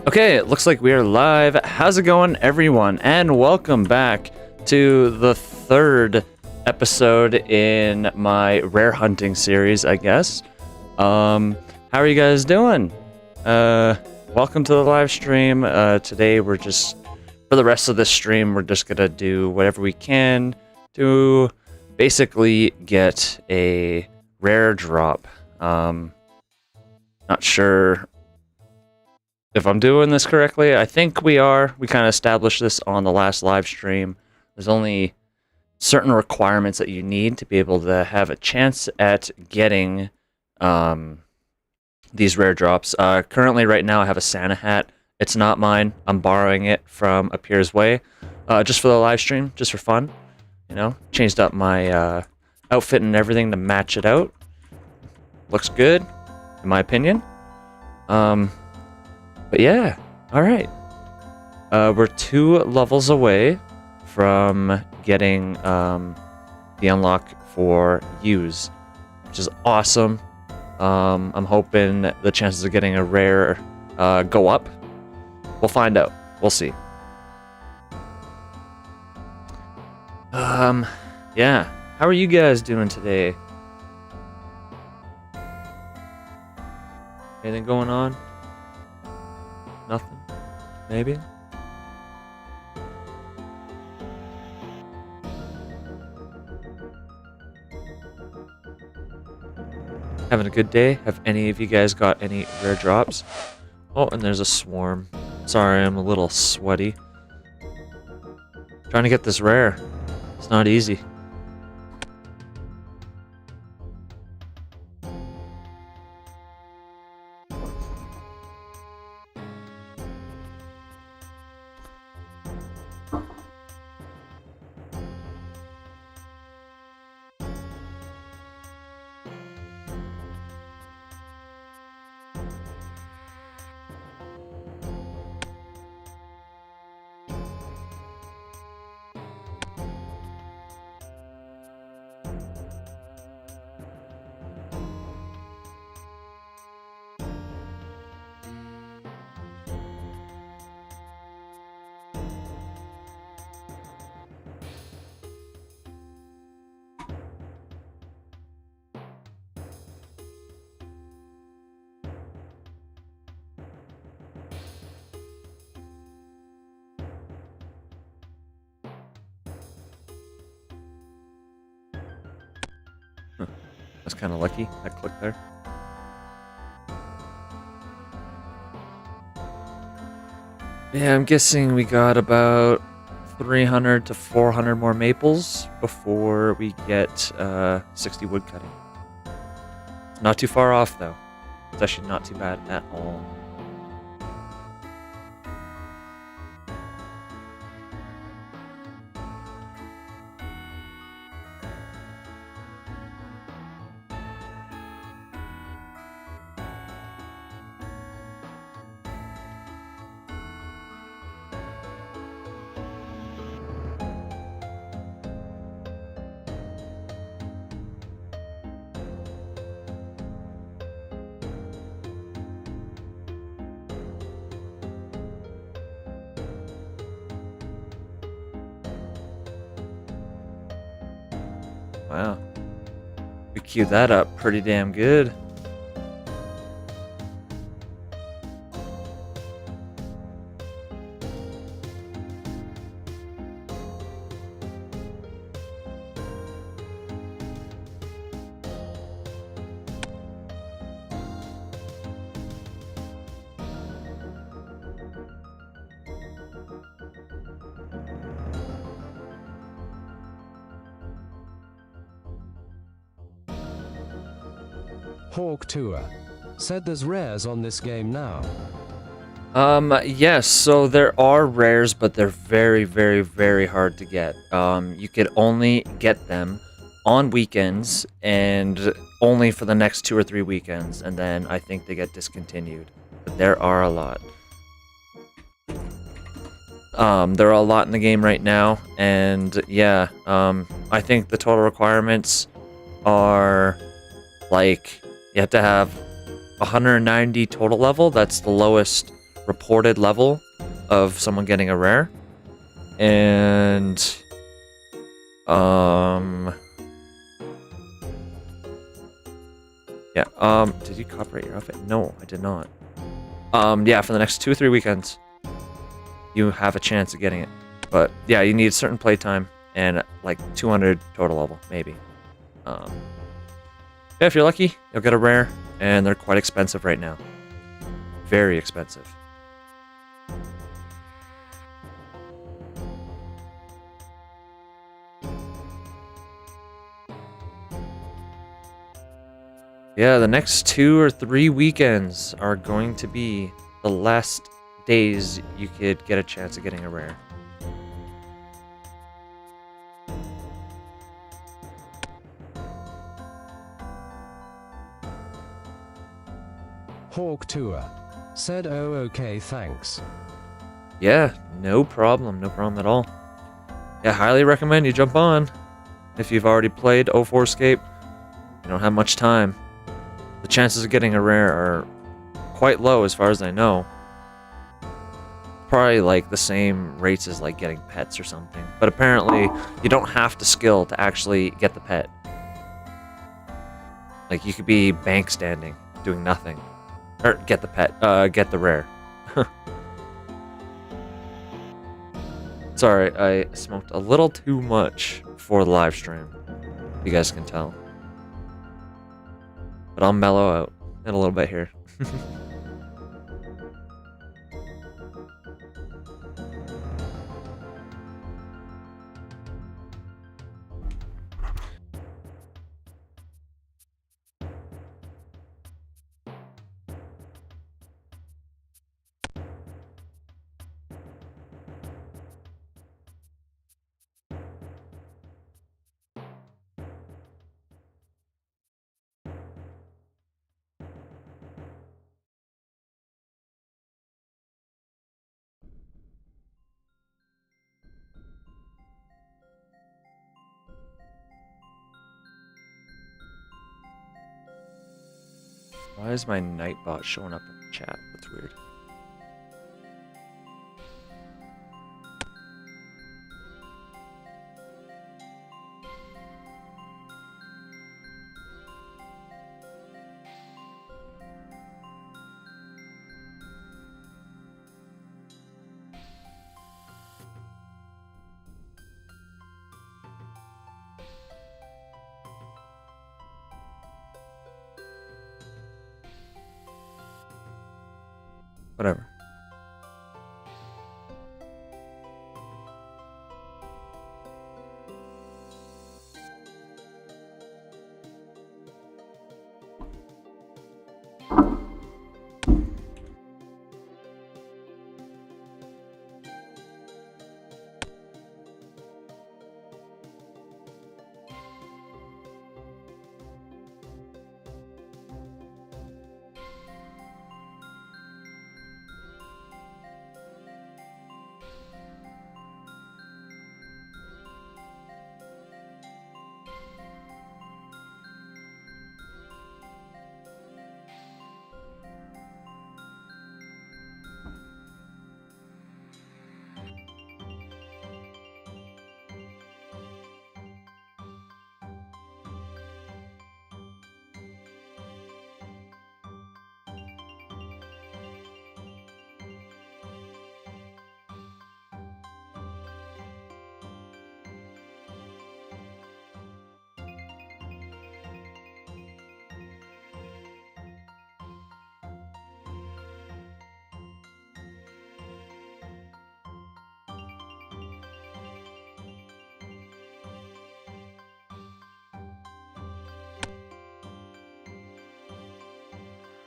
Okay, it looks like we are live. How's it going, everyone? And welcome back to the third episode in my rare hunting series, I guess. How are you guys doing? Welcome to the live stream. Today we're just, for the rest of this stream, we're just gonna do whatever we can to basically get a rare drop. Not sure if I'm doing this correctly. I think we are. We kind of established this on the last live stream. There's only certain requirements that you need to be able to have a chance at getting these rare drops. Currently, right now, I have a Santa hat. It's not mine. I'm borrowing it from a peer's way, just for the live stream, just for fun. You know, changed up my outfit and everything to match it out. Looks good, in my opinion. But yeah, alright. We're 2 levels away from getting the unlock for use, which is awesome. I'm hoping the chances of getting a rare go up. We'll find out. We'll see. Yeah. How are you guys doing today? Anything going on? Nothing? Maybe? Having a good day? Have any of you guys got any rare drops? Oh, and there's a swarm. Sorry, I'm a little sweaty. Trying to get this rare. It's not easy. That's kind of lucky. I clicked there. Yeah, I'm guessing we got about 300 to 400 more maples before we get 60 wood cutting. Not too far off, though. It's actually not too bad at all. Wow. We queued that up pretty damn good. Hawk Tour said there's rares on this game now. Yes, so there are rares, but they're very, very, very hard to get. You could only get them on weekends and only for the next 2 or 3 weekends, and then I think they get discontinued. But there are a lot. There are a lot in the game right now, and yeah, I think the total requirements are like you have to have 190 total level. That's the lowest reported level of someone getting a rare. And yeah, did you copyright your outfit? No, I did not. Yeah, for the next 2 or 3 weekends, you have a chance of getting it. But yeah, you need certain playtime and like 200 total level, maybe. Yeah, if you're lucky, you'll get a rare, and they're quite expensive right now. Very expensive. Yeah, the next 2 or 3 weekends are going to be the last days you could get a chance of getting a rare. Hawk Tour said, "Oh, okay, thanks." Yeah, no problem at all. Yeah, highly recommend you jump on. If you've already played 2004Scape, you don't have much time. The chances of getting a rare are quite low as far as I know. Probably like the same rates as like getting pets or something. But apparently, you don't have to skill to actually get the pet. Like, you could be bank standing, doing nothing. Or get the pet, get the rare. Sorry, I smoked a little too much before the live stream. You guys can tell. But I'll mellow out in a little bit here. Why is my Nightbot showing up in the chat? That's weird. Whatever.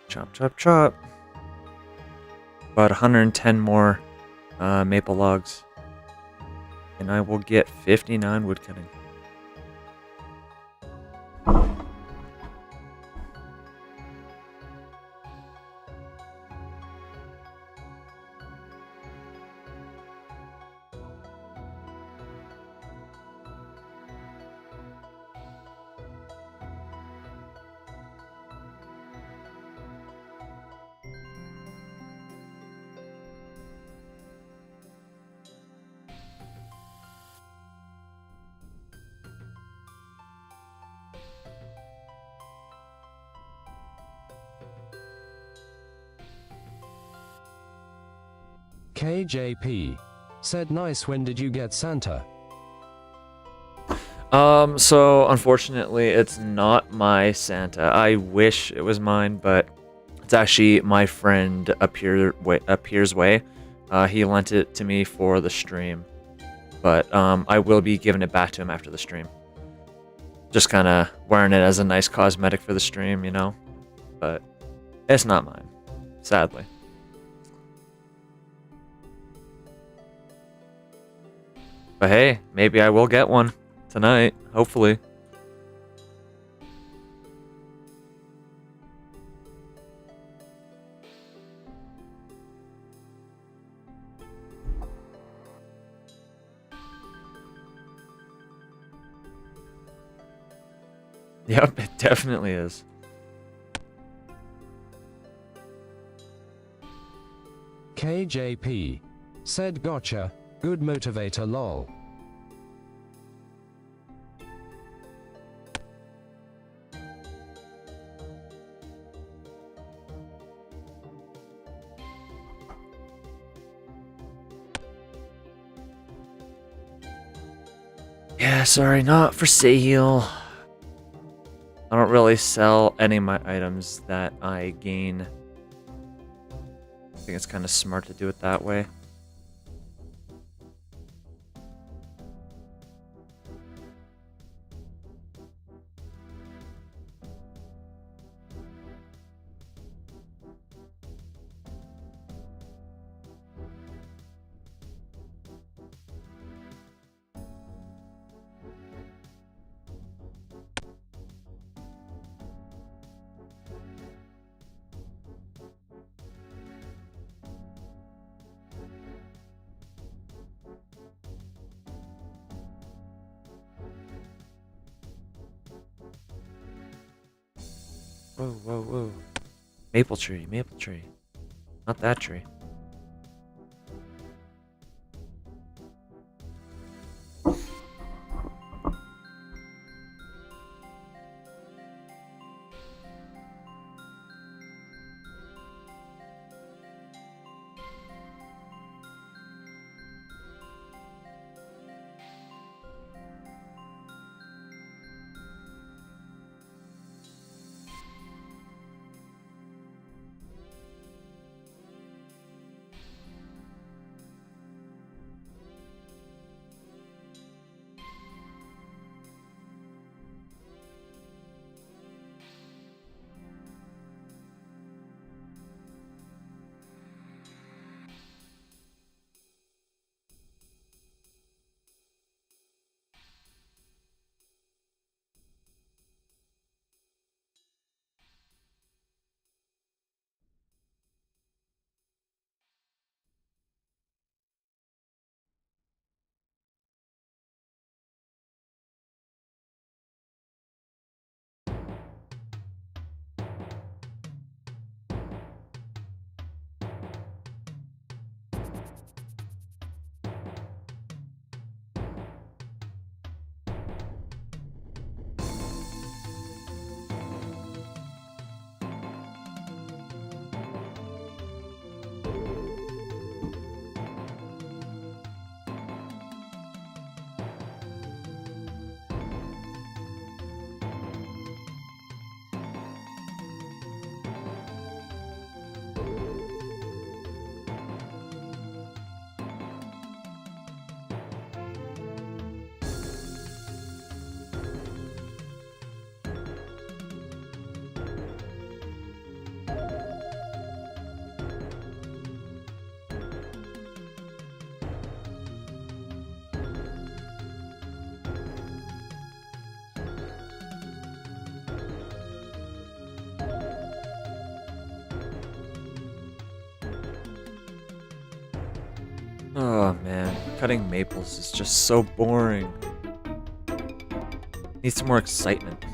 Chop, chop, chop. About 110 more maple logs. And I will get 59 woodcutting. KJP said, nice, when did you get Santa? So unfortunately, it's not my Santa. I wish it was mine, but it's actually my friend Appear's way. He lent it to me for the stream, but I will be giving it back to him after the stream. Just kind of wearing it as a nice cosmetic for the stream, you know? But it's not mine, sadly. But hey, maybe I will get one tonight, hopefully. Yep, it definitely is. KJP said, gotcha, good motivator lol. Yeah, sorry, not for sale. I don't really sell any of my items that I gain. I think it's kind of smart to do it that way. Whoa, whoa, whoa. Maple tree, maple tree. Not that tree. Oh man, cutting maples is just so boring. Need some more excitement.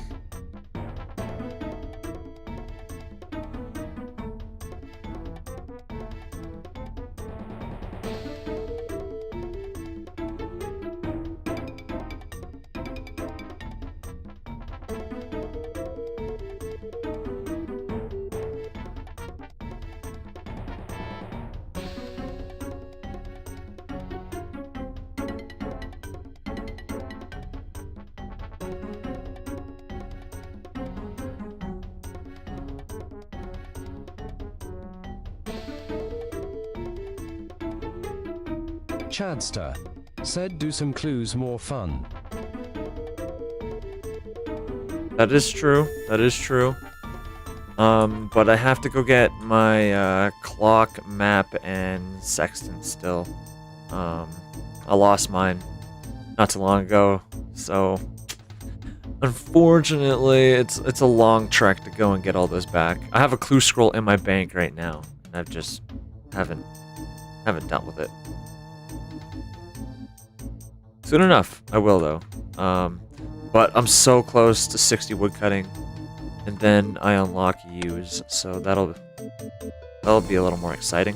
Chadster said do some clues more fun. That is true. That is true. But I have to go get my clock, map, and sextant still. I lost mine not too long ago, so unfortunately, it's a long trek to go and get all those back. I have a clue scroll in my bank right now, and I've just haven't dealt with it. Soon enough, I will though. But I'm so close to 60 woodcutting, and then I unlock use, so that'll be a little more exciting.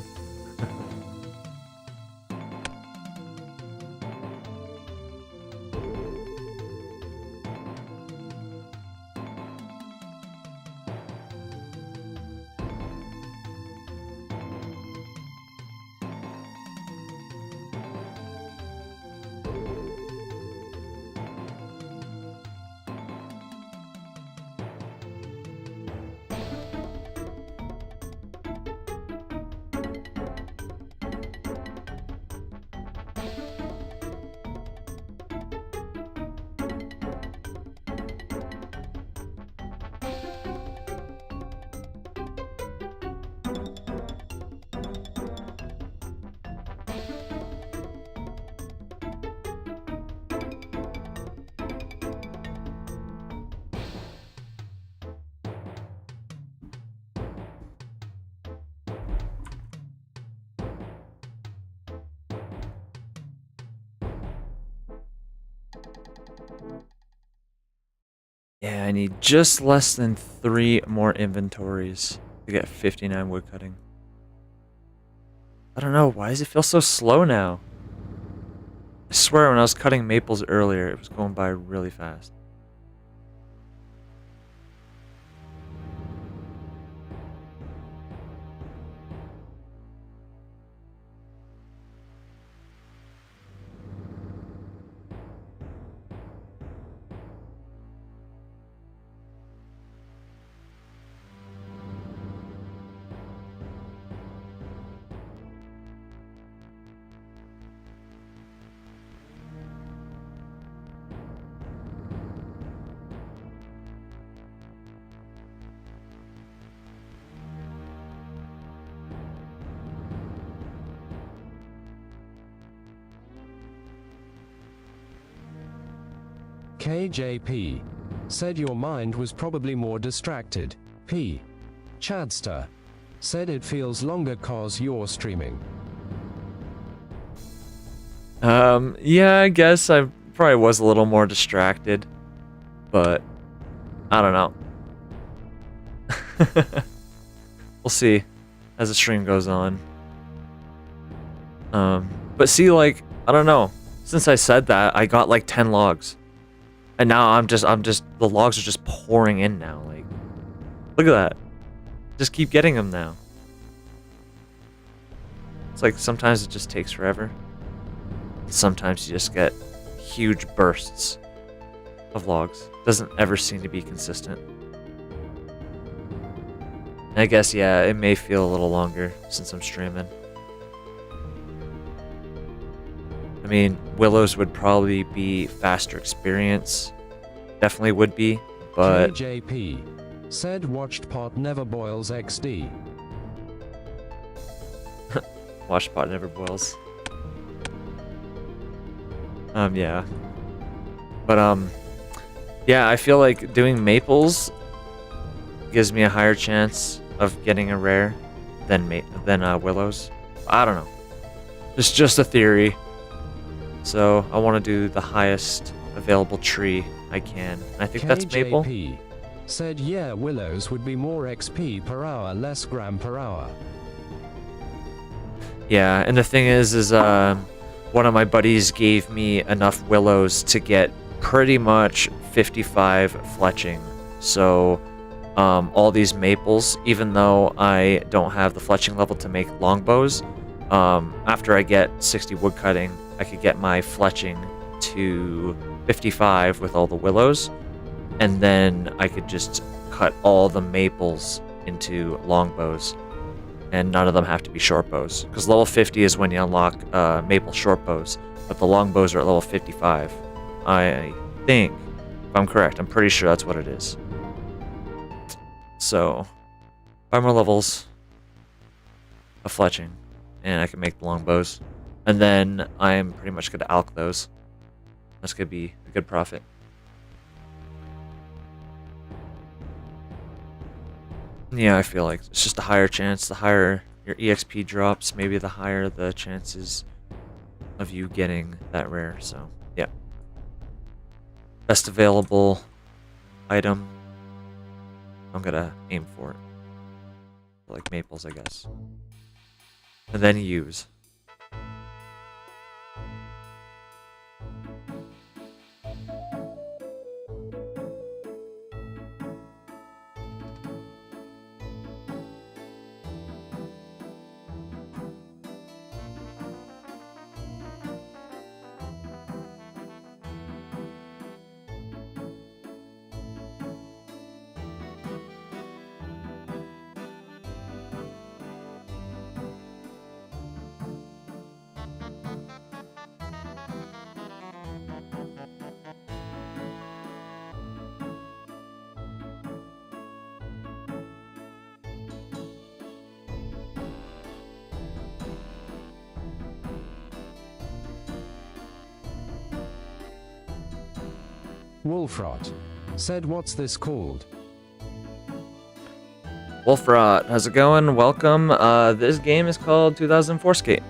Yeah, I need just less than 3 more inventories to get 59 woodcutting. I don't know, why does it feel so slow now? I swear when I was cutting maples earlier, it was going by really fast. KJP said your mind was probably more distracted. P. Chadster said it feels longer cause you're streaming. Yeah, I guess I probably was a little more distracted, but I don't know. We'll see as the stream goes on. But see, like, I don't know. Since I said that, I got like 10 logs. And now I'm just, the logs are just pouring in now. Like, look at that. Just keep getting them now. It's like sometimes it just takes forever. Sometimes you just get huge bursts of logs. Doesn't ever seem to be consistent. And I guess, yeah, it may feel a little longer since I'm streaming. I mean, Willows would probably be faster experience. Definitely would be, but... KJP said watched pot never boils XD. Watched pot never boils. Yeah. But, yeah, I feel like doing maples gives me a higher chance of getting a rare than willows. I don't know. It's just a theory. So I want to do the highest available tree I can. I think that's maple. KJP said yeah, willows would be more XP per hour, less gram per hour. Yeah, and the thing is one of my buddies gave me enough willows to get pretty much 55 fletching. So all these maples, even though I don't have the fletching level to make longbows, after I get 60 woodcutting, I could get my fletching to 55 with all the willows, and then I could just cut all the maples into longbows. and none of them have to be short bows. Because level 50 is when you unlock maple short bows, but the long bows are at level 55. I think, if I'm correct, I'm pretty sure that's what it is. So, 5 more levels of fletching, and I can make the long bows. And then I'm pretty much going to alch those. That's going to be a good profit. Yeah, I feel like it's just a higher chance. The higher your EXP drops, maybe the higher the chances of you getting that rare. So, yeah. Best available item. I'm going to aim for it. Like maples, I guess. And then use. Wolfrot said, "What's this called?" Wolfrot, how's it going? Welcome. This game is called 2004Scape.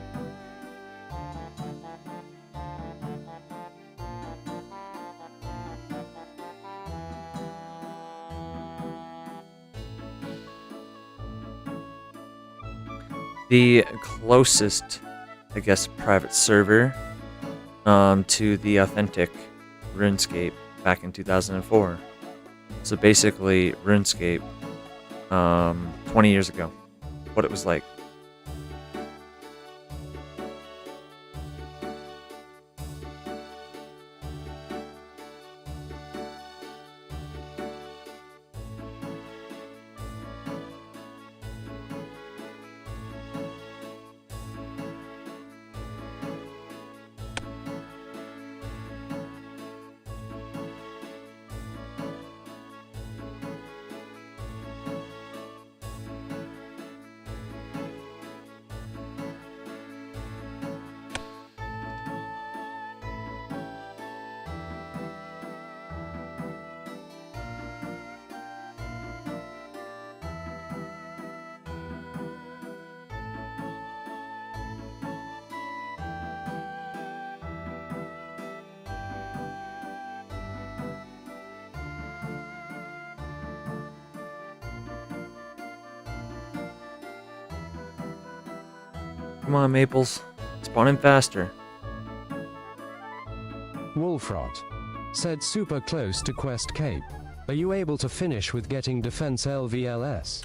The closest, I guess, private server to the authentic RuneScape back in 2004. So basically, RuneScape 20 years ago, what it was like. Come on, Maples. Spawn in faster. Wolfrot said, "Super close to Quest Cape. Are you able to finish with getting Defense LVLS?"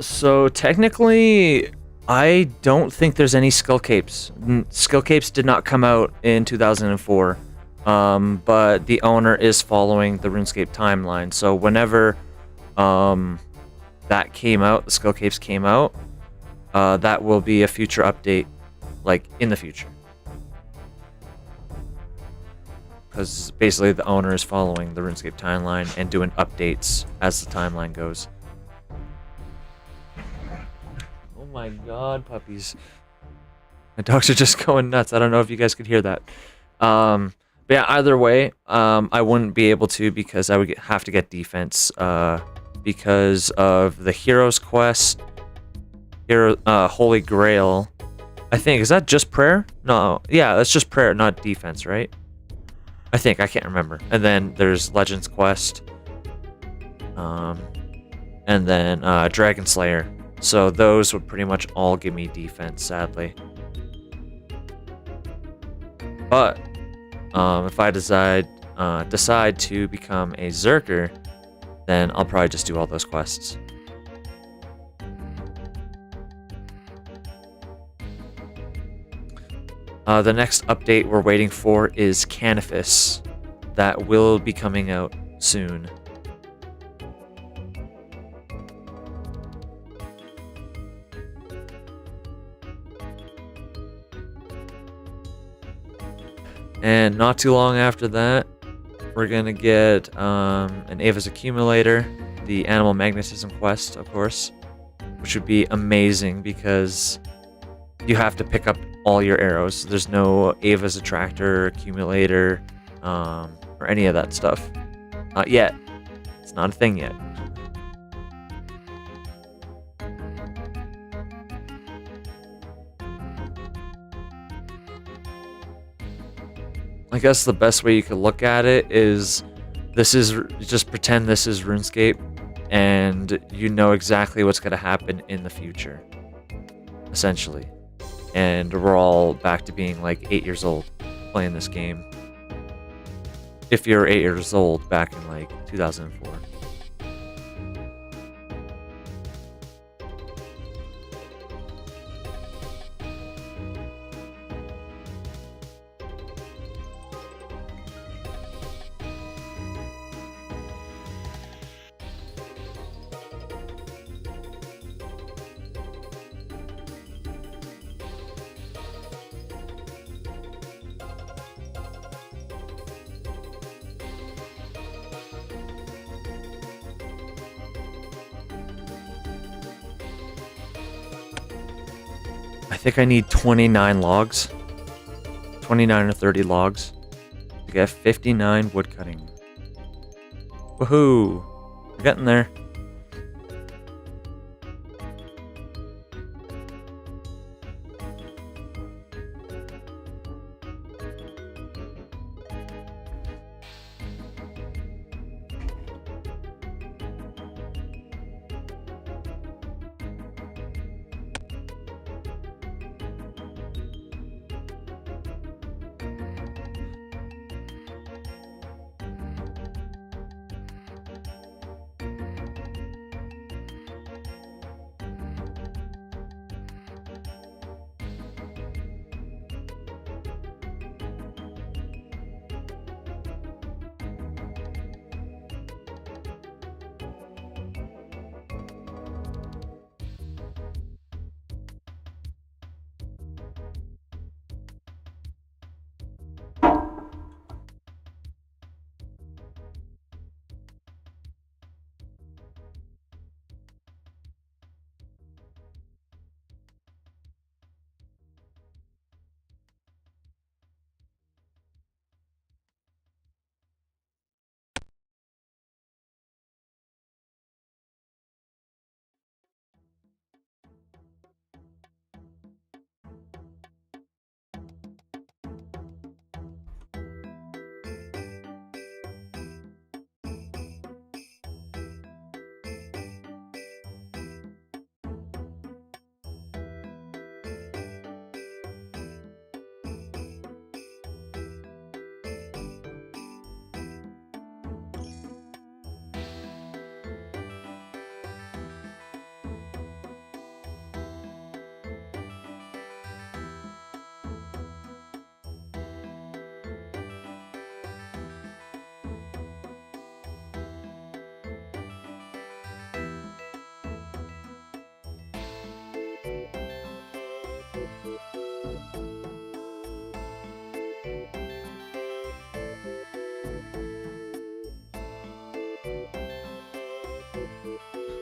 So technically, I don't think there's any skill capes. Skill capes did not come out in 2004. But the owner is following the RuneScape timeline. So whenever that came out, the skill capes came out, that will be a future update, like in the future. Because basically the owner is following the RuneScape timeline and doing updates as the timeline goes. Oh my god, puppies. My dogs are just going nuts. I don't know if you guys could hear that. But yeah, either way, I wouldn't be able to because I would have to get defense because of the Hero's Quest, Holy Grail. I think, is that just prayer? No, yeah, that's just prayer, not defense, right? I think, I can't remember. And then there's Legends Quest. And then Dragon Slayer. So those would pretty much all give me defense, sadly. But if I decide to become a Zerker, then I'll probably just do all those quests. The next update we're waiting for is Canifis. That will be coming out soon. And not too long after that, we're gonna get an Ava's accumulator, the animal magnetism quest, of course, which would be amazing because you have to pick up all your arrows. There's no Ava's attractor, accumulator, or any of that stuff. Not yet. It's not a thing yet. I guess the best way you could look at it is just pretend this is RuneScape and you know exactly what's going to happen in the future, essentially. And we're all back to being like 8 years old playing this game. If you're 8 years old back in like 2004. I think I need 29 logs. 29 or 30 logs to get 59 wood cutting. Woohoo! We're getting there.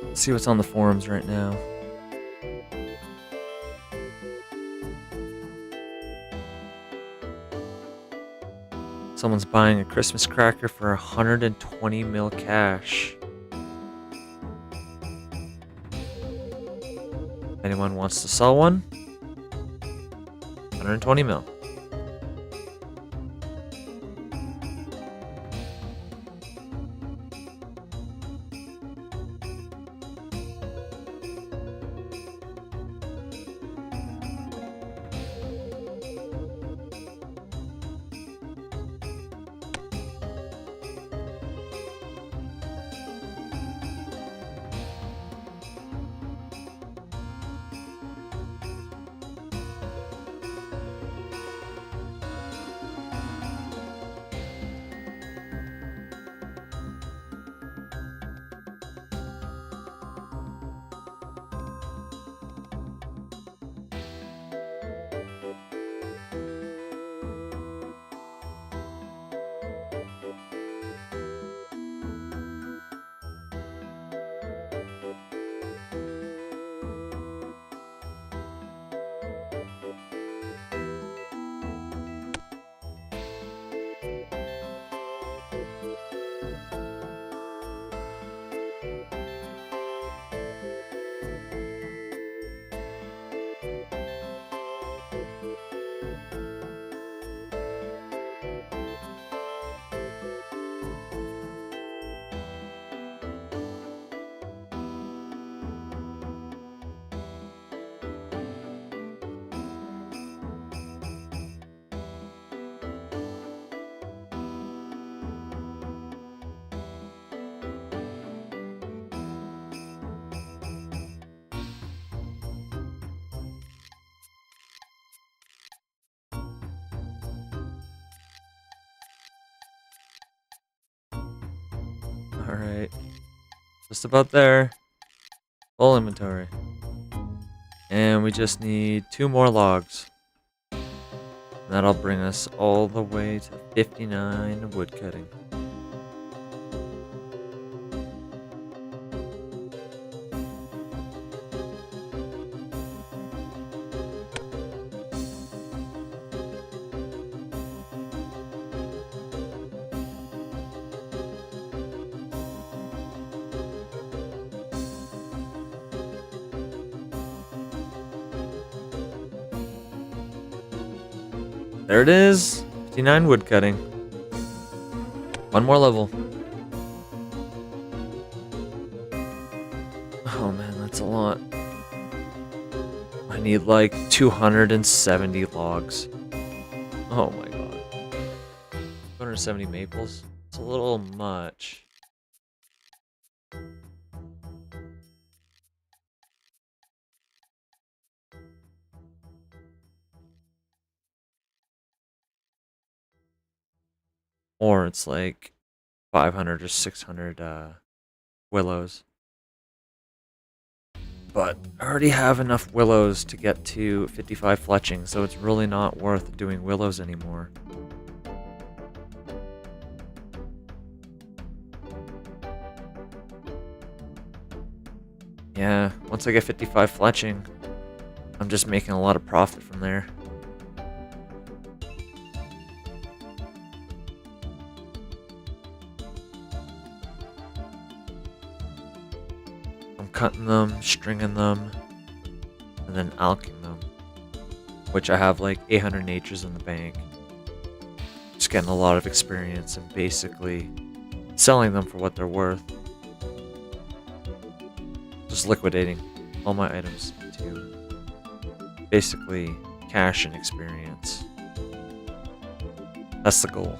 Let's see what's on the forums right now. Someone's buying a Christmas cracker for 120 mil cash. If anyone wants to sell one, 120 mil. Just about there. Full inventory. And we just need 2 more logs. That'll bring us all the way to 59 wood cutting. There it is. 59 wood cutting. 1 more level. Oh man, that's a lot. I need like 270 logs. Oh my god. 270 maples? It's a little much. Or it's like 500 or 600 willows. But I already have enough willows to get to 55 fletching, so it's really not worth doing willows anymore. Yeah, once I get 55 fletching, I'm just making a lot of profit from there. I'm cutting them, stringing them, and then alking them, which I have like 800 natures in the bank. Just getting a lot of experience and basically selling them for what they're worth. Just liquidating all my items to basically cash and experience. That's the goal.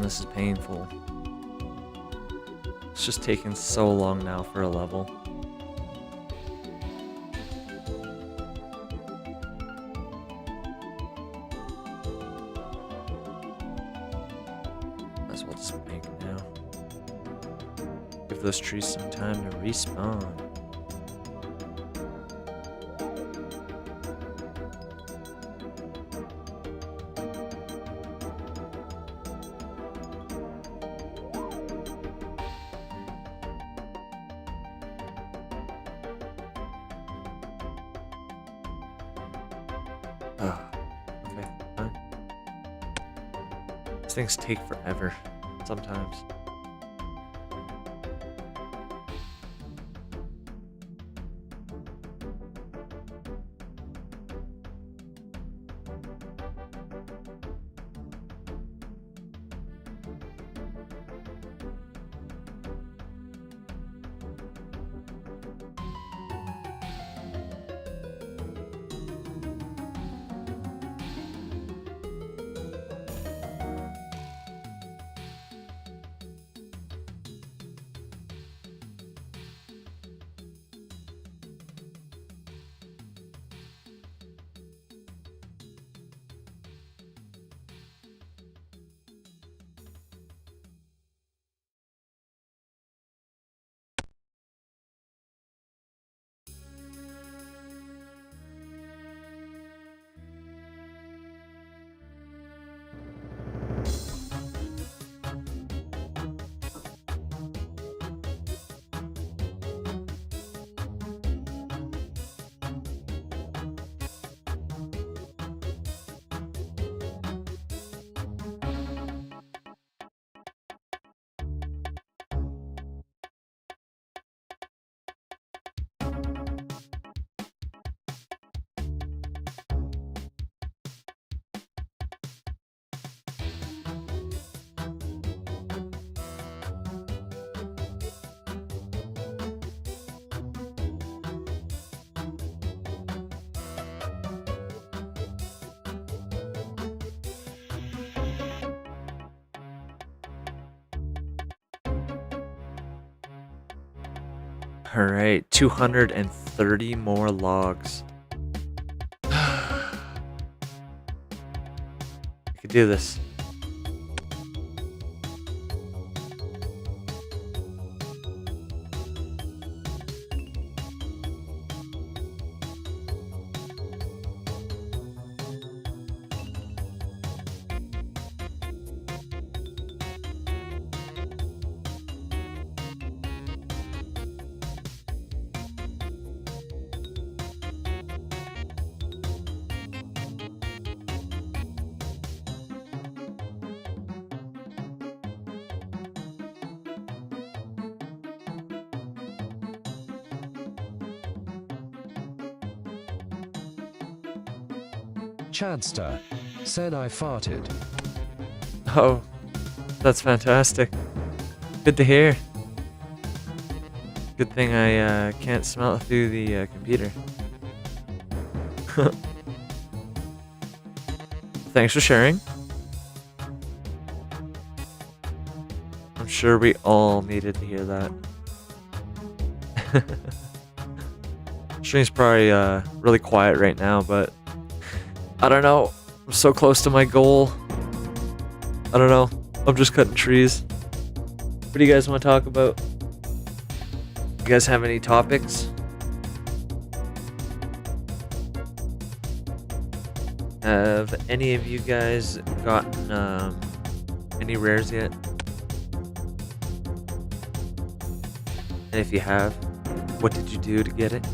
This is painful. It's just taking so long now for a level. Might as well just make it now. Give those trees some time to respawn. Okay, fine. These things take forever, sometimes. All right, 230 more logs. I could do this. Chadster said I farted. Oh, that's fantastic. Good to hear. Good thing I can't smell it through the computer. Thanks for sharing. I'm sure we all needed to hear that. Stream's probably really quiet right now, but I don't know. I'm so close to my goal. I don't know. I'm just cutting trees. What do you guys want to talk about? You guys have any topics? Have any of you guys gotten any rares yet? And if you have, what did you do to get it?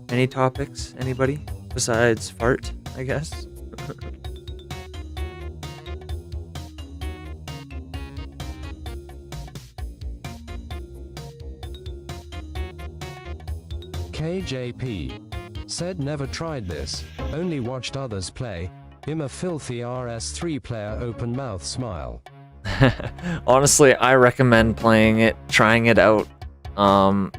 Any topics? Anybody? Besides fart, I guess? KJP said never tried this, only watched others play. Him a filthy RS3 player, open mouth smile. Honestly, I recommend playing it, trying it out.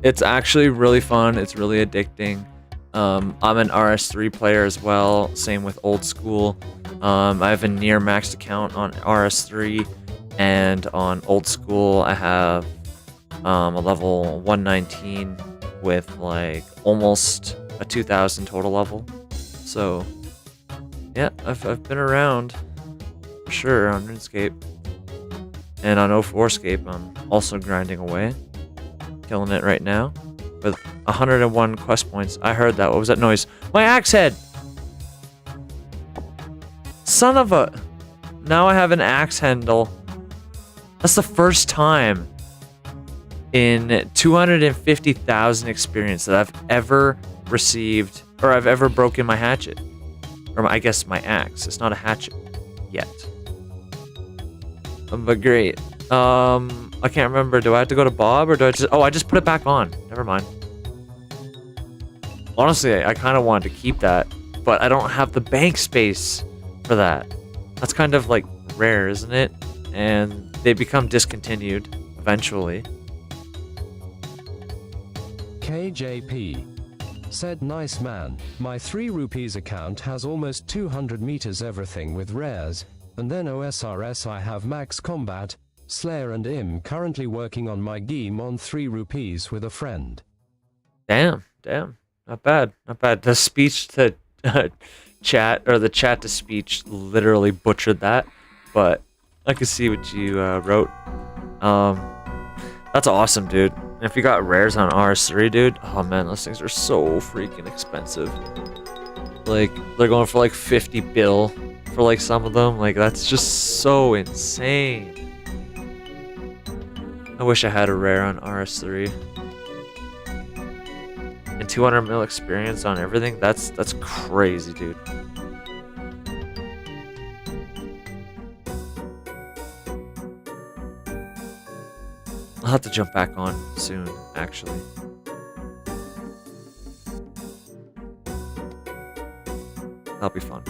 It's actually really fun. It's really addicting. I'm an RS3 player as well. Same with old school. I have a near maxed account on RS3, and on old school I have a level 119 with like almost a 2000 total level. So yeah, I've been around for sure on RuneScape. And on 2004Scape, I'm also grinding away. Killing it right now. With 101 quest points. I heard that. What was that noise? My axe head! Son of a... Now I have an axe handle. That's the first time in 250,000 experience that I've ever received, or I've ever broken my hatchet. Or I guess my axe. It's not a hatchet yet. But great. I can't remember. Do I have to go to Bob or do I just... Oh, I just put it back on. Never mind. Honestly, I kind of wanted to keep that, but I don't have the bank space for that. That's kind of like rare, isn't it? And they become discontinued eventually. KJP said nice man. My 3 rupees account has almost 200 meters everything with rares, and then OSRS I have max combat, Slayer and Im currently working on my game on 3 rupees with a friend. Damn. Not bad. The speech to chat, or the chat to speech literally butchered that, but I can see what you wrote. That's awesome, dude. And if you got rares on RS3, dude, oh man, those things are so freaking expensive. Like, they're going for like 50 bill for like some of them. Like, that's just so insane. I wish I had a rare on RS3. And 200 mil experience on everything, that's crazy, dude. I'll have to jump back on soon, actually. That'll be fun.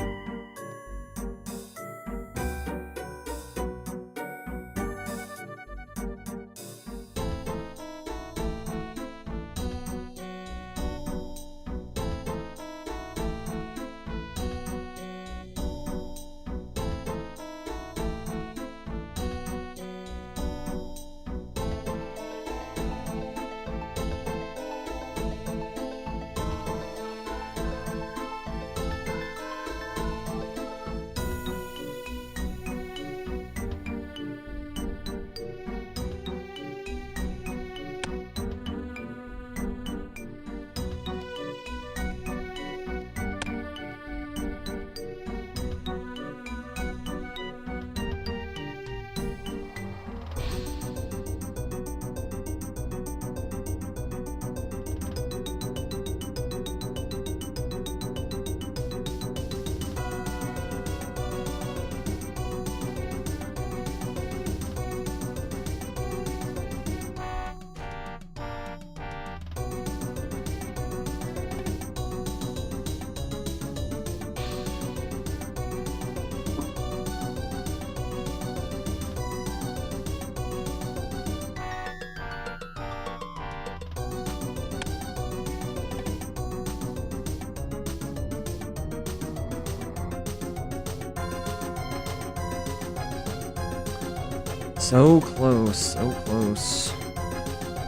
So close, so close.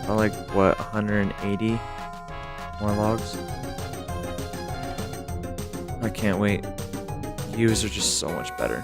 About like, what, 180 more logs? I can't wait. Views are just so much better.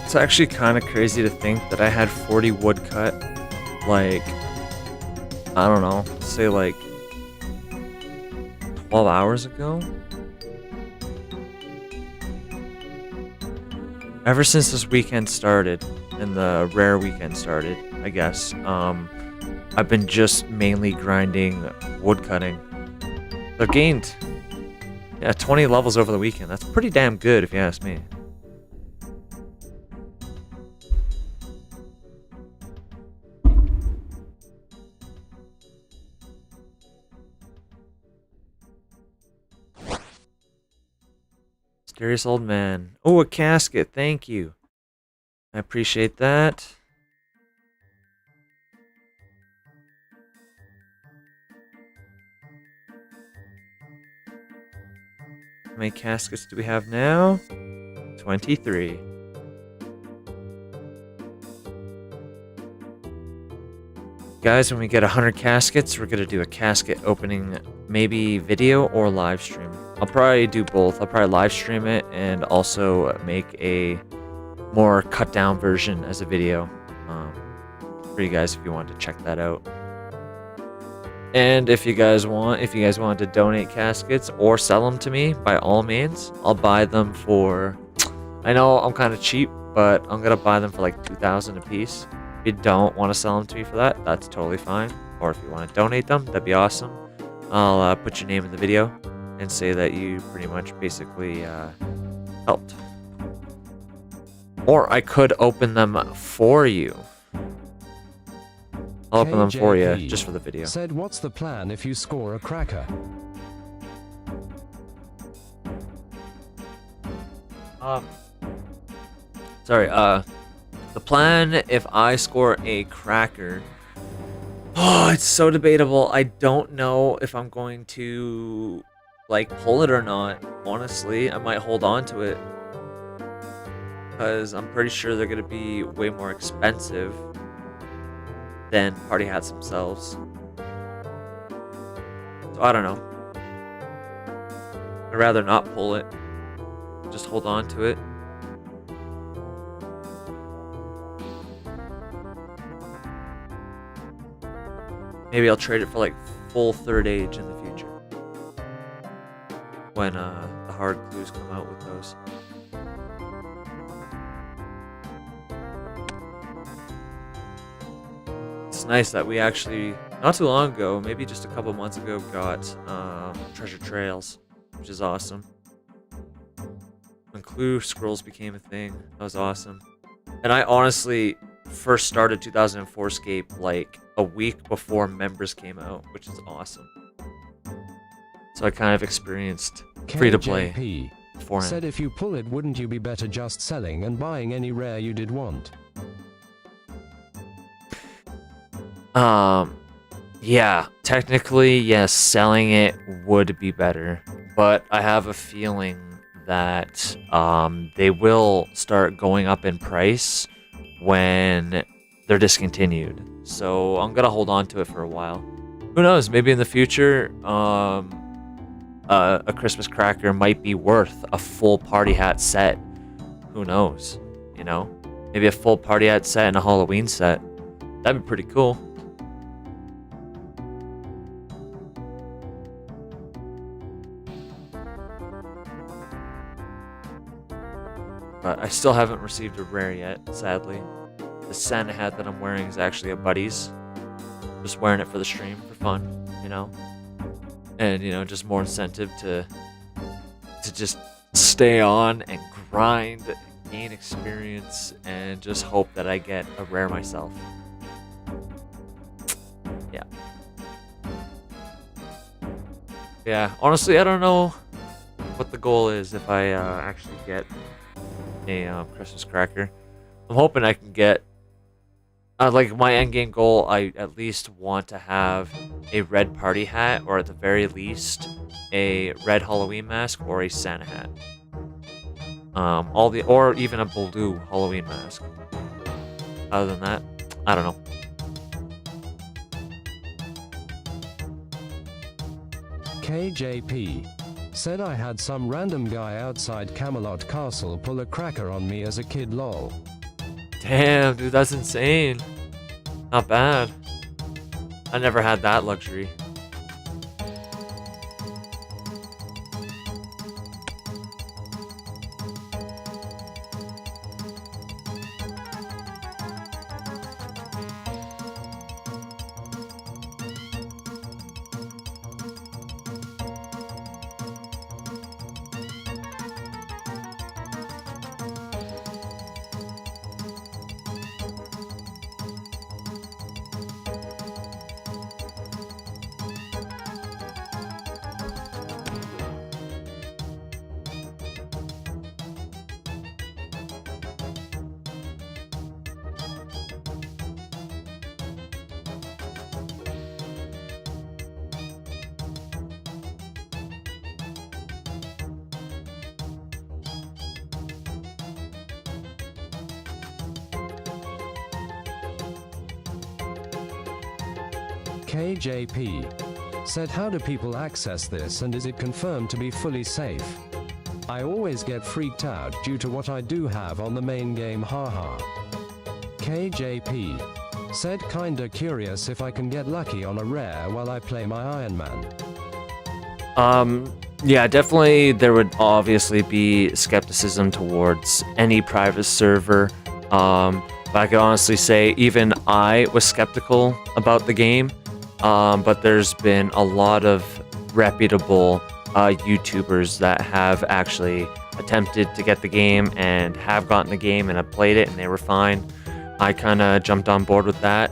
It's actually kind of crazy to think that I had 40 wood cut, like, I don't know, say like 12 hours ago? Ever since this weekend started, and the rare weekend started, I guess, I've been just mainly grinding wood cutting. I've gained, 20 levels over the weekend. That's pretty damn good if you ask me. Mysterious old man. Oh, a casket. Thank you. I appreciate that. How many caskets do we have now? 23. Guys, when we get 100 caskets, we're going to do a casket opening, maybe video or live stream. I'll probably do both. I'll probably live stream it and also make a more cut down version as a video for you guys if you want to check that out. And if you guys want to donate caskets or sell them to me, by all means, I'll buy them for, I know I'm kind of cheap, but I'm going to buy them for like 2,000 a piece. If you don't want to sell them to me for that, that's totally fine. Or if you want to donate them, that'd be awesome. I'll put your name in the video and say that you pretty much basically helped. Or I could open them for you. I'll open them for you KJP just for the video. Said, what's the plan if you score a cracker? The plan if I score a cracker. Oh, it's so debatable. I don't know if I'm going to like pull it or not. Honestly, I might hold on to it because I'm pretty sure they're gonna be way more expensive than party hats themselves. So I don't know. I'd rather not pull it. Just hold on to it. Maybe I'll trade it for like full third age in the future. When the hard clues come out with those. It's nice that we actually, not too long ago, maybe just a couple months ago, got treasure trails, which is awesome. When clue scrolls became a thing, that was awesome. And I honestly first started 2004Scape like a week before members came out, which is awesome. So I kind of experienced free to play KJP beforehand. said, if you pull it, wouldn't you be better just selling and buying any rare you did want? Yeah, technically, yes, selling it would be better, but I have a feeling that they will start going up in price when they're discontinued. So I'm gonna hold on to it for a while. Who knows? Maybe in the future, a Christmas cracker might be worth a full party hat set. Who knows? You know, maybe a full party hat set and a Halloween set. That'd be pretty cool. But I still haven't received a rare yet, sadly. The Santa hat that I'm wearing is actually a buddy's. Just wearing it for the stream for fun, you know? And, you know, just more incentive to just stay on and grind, gain experience, and just hope that I get a rare myself. Yeah. Yeah, honestly, I don't know what the goal is if I actually get a Christmas cracker. I'm hoping I can get like my end game goal. I at least want to have a red party hat, or at the very least a red Halloween mask or a Santa hat. Or even a blue Halloween mask. Other than that, I don't know. KJP said, I had some random guy outside Camelot Castle pull a cracker on me as a kid, lol. Damn, dude, that's insane. Not bad. I never had that luxury. KJP said, how do people access this and is it confirmed to be fully safe? I always get freaked out due to what I do have on the main game, haha. KJP said, kinda curious if I can get lucky on a rare while I play my Iron Man. Yeah, definitely there would obviously be skepticism towards any private server. But I could honestly say even I was skeptical about the game. But there's been a lot of reputable YouTubers that have actually attempted to get the game and have gotten the game and have played it and they were fine. I kind of jumped on board with that.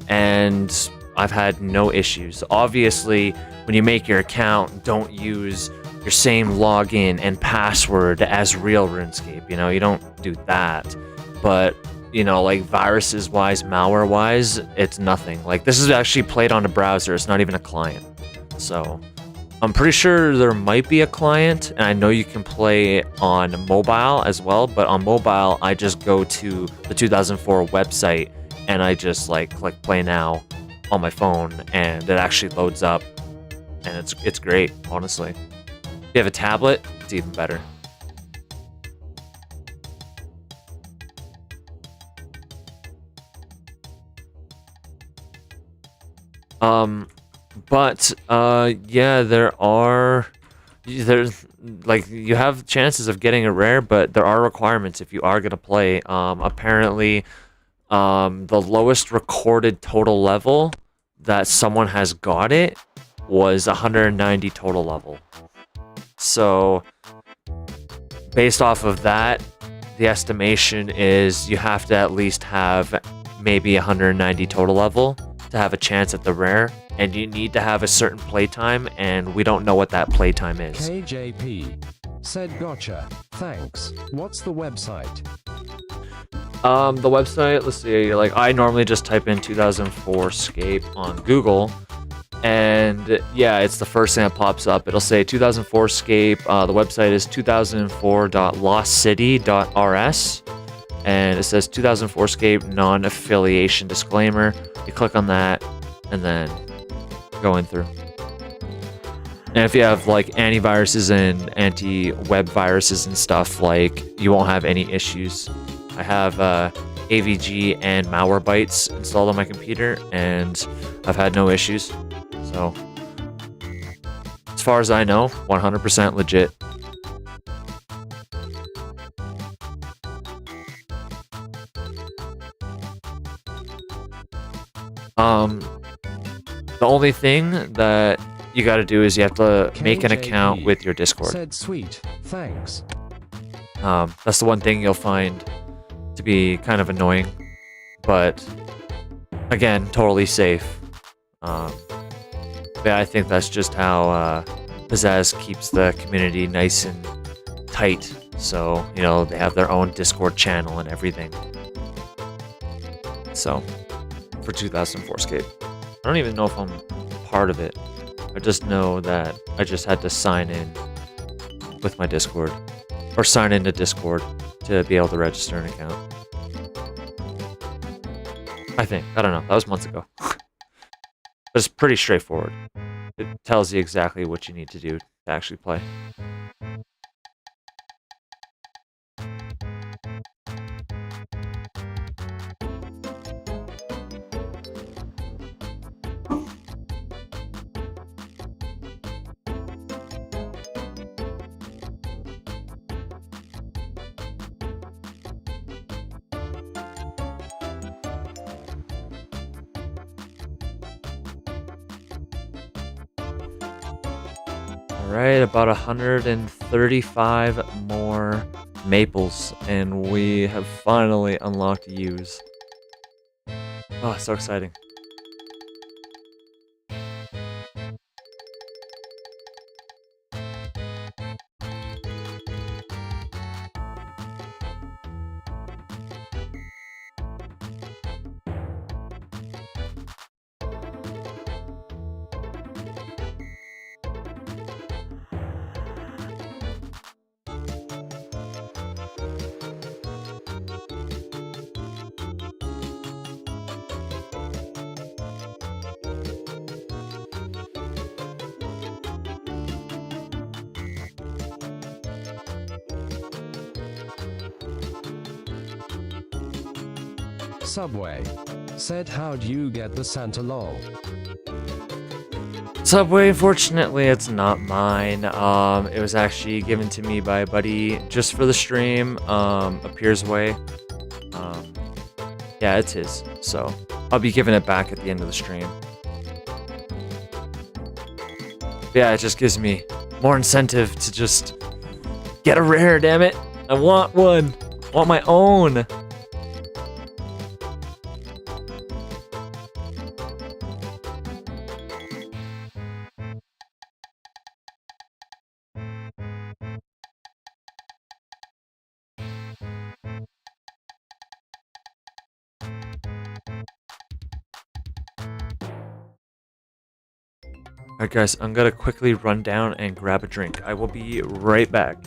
and I've had no issues. Obviously, when you make your account, don't use your same login and password as real RuneScape. You know, you don't do that. But, you know, like viruses wise, malware wise, it's nothing. Like, this is actually played on a browser, it's not even a client. So I'm pretty sure there might be a client, and I know you can play on mobile as well, but on mobile I just go to the 2004 website and I just like click play now on my phone, and it actually loads up, and it's great, honestly. If you have a tablet, it's even better. Yeah, there's like, you have chances of getting a rare, but there are requirements if you are gonna play. Apparently, the lowest recorded total level that someone has got it was 190 total level. So, based off of that, the estimation is you have to at least have maybe 190 total level to have a chance at the rare, and you need to have a certain playtime, and we don't know what that playtime is. KJP said gotcha. Thanks. What's the website? The website, let's see, like I normally just type in 2004Scape on Google, and yeah, it's the first thing that pops up. It'll say 2004Scape. The website is 2004.lostcity.rs, and it says 2004Scape non-affiliation disclaimer. You click on that, and then going through. And if you have like antiviruses and anti-web viruses and stuff, like, you won't have any issues. I have AVG and Malwarebytes installed on my computer, and I've had no issues. So, as far as I know, 100% legit. The only thing that you got to do is you have to make an account with your Discord. Said sweet. Thanks. That's the one thing you'll find to be kind of annoying, but again, totally safe. Yeah, I think that's just how Pizzazz keeps the community nice and tight. So, you know, they have their own Discord channel and everything. So, for 2004Scape. I don't even know if I'm part of it. I just know that I just had to sign in with my Discord. Or sign into Discord to be able to register an account. I think. I don't know. That was months ago. But it's pretty straightforward. It tells you exactly what you need to do to actually play. Alright, about 135 more maples, and we have finally unlocked use. Oh, so exciting. Subway said how'd you get the Santa lol? Subway, fortunately, it's not mine. It was actually given to me by a buddy just for the stream, Appears Way. Yeah, it's his, so I'll be giving it back at the end of the stream. Yeah, it just gives me more incentive to just get a rare, damn it. I want one. I want my own. Alright guys, I'm gonna quickly run down and grab a drink. I will be right back.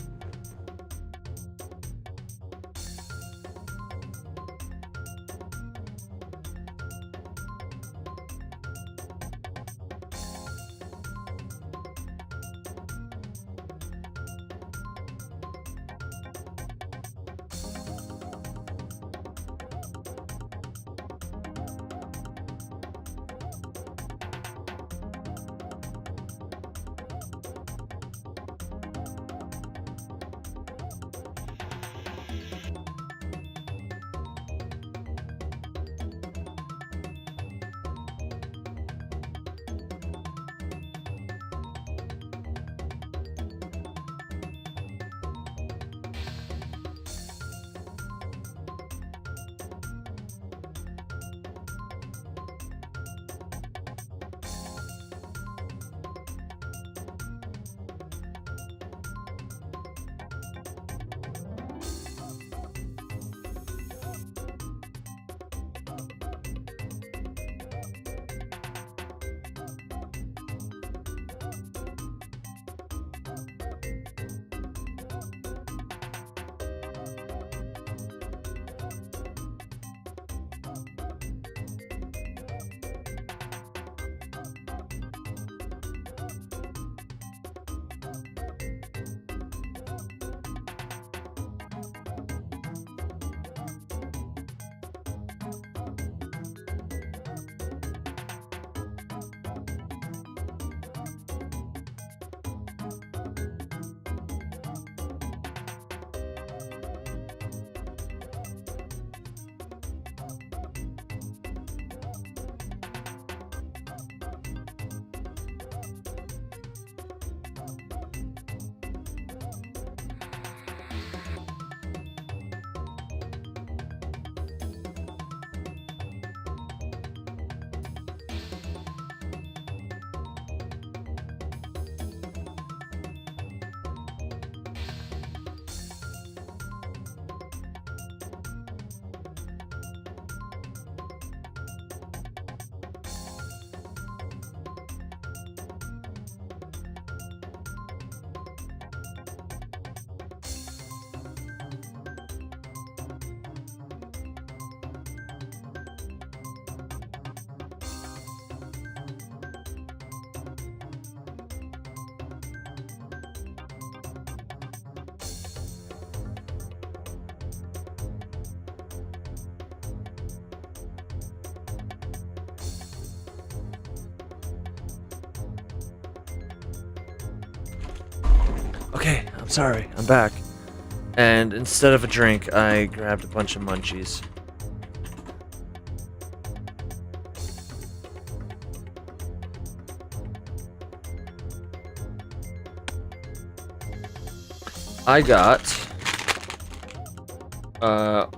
Okay, I'm sorry, I'm back. And instead of a drink, I grabbed a bunch of munchies. I got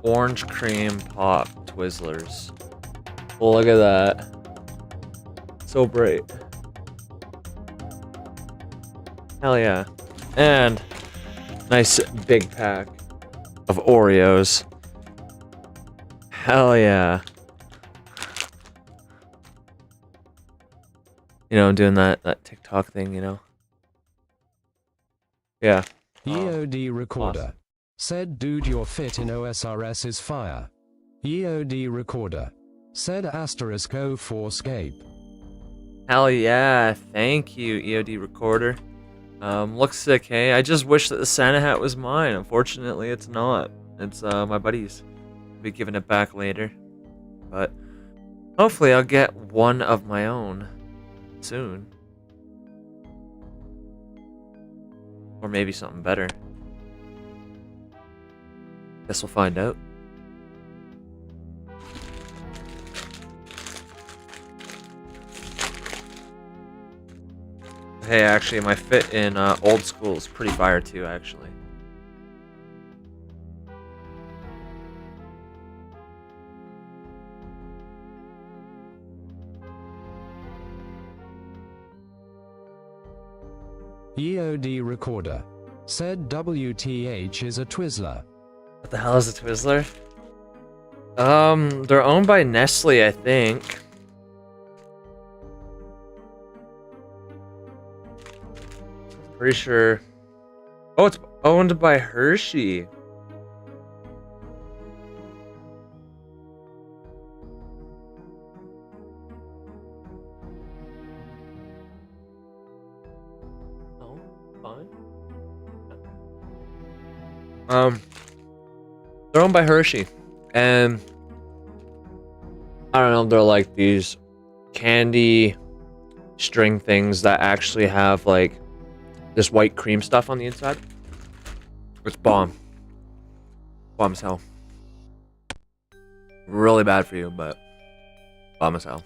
orange cream pop Twizzlers. Oh, look at that. So bright. Hell yeah. And nice big pack of Oreos. Hell yeah. You know, I'm doing that TikTok thing, you know? Yeah. EOD recorder. Awesome. Said dude your fit in OSRS is fire. EOD recorder. Said asterisk 04Scape. Hell yeah. Thank you, EOD recorder. Looks sick, hey? I just wish that the Santa hat was mine. Unfortunately, it's not. It's my buddy's. I'll be giving it back later. But hopefully I'll get one of my own soon. Or maybe something better. Guess we'll find out. Hey, actually, my fit in old school is pretty fire too, actually. EOD recorder. Said WTH is a Twizzler. What the hell is a Twizzler? They're owned by Nestle, I think. Pretty sure. Oh, it's owned by Hershey. Oh, fine. They're owned by Hershey, and I don't know. They're like these candy string things that actually have like this white cream stuff on the inside. It's bomb. Bomb as hell. Really bad for you, but bomb as hell.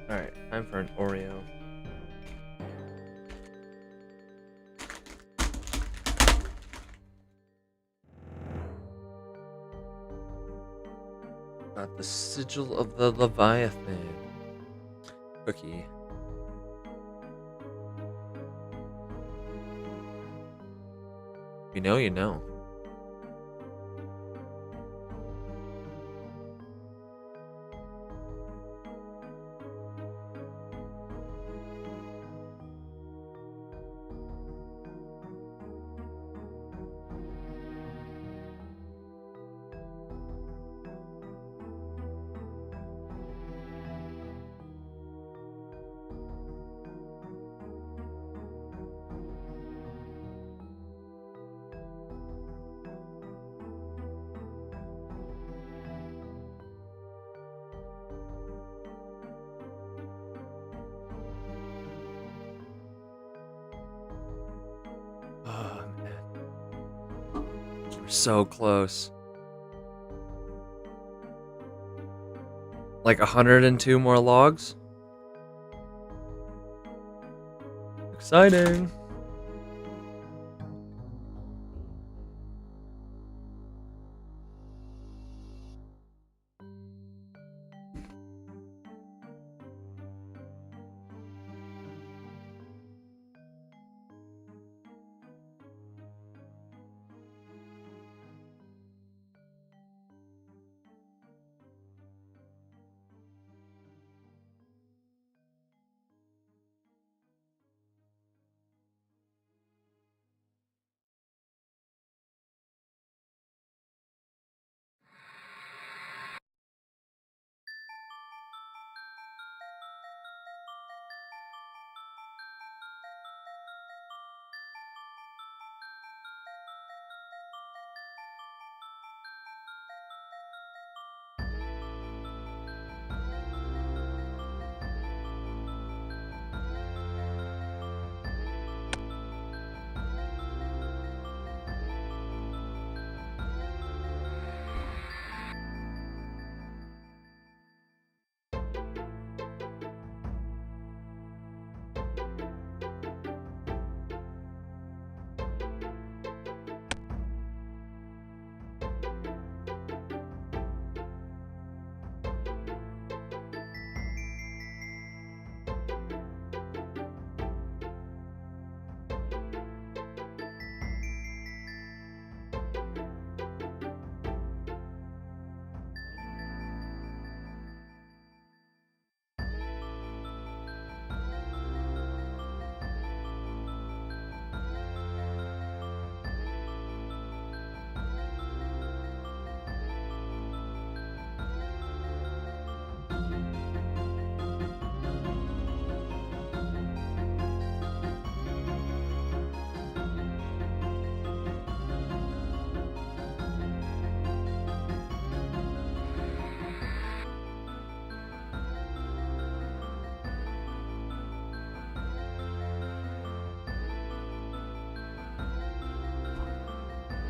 Alright, time for an Oreo. Got the sigil of the Leviathan. Cookie. You know, you know. Oh, man. We're so close. Like 102 more logs? Exciting.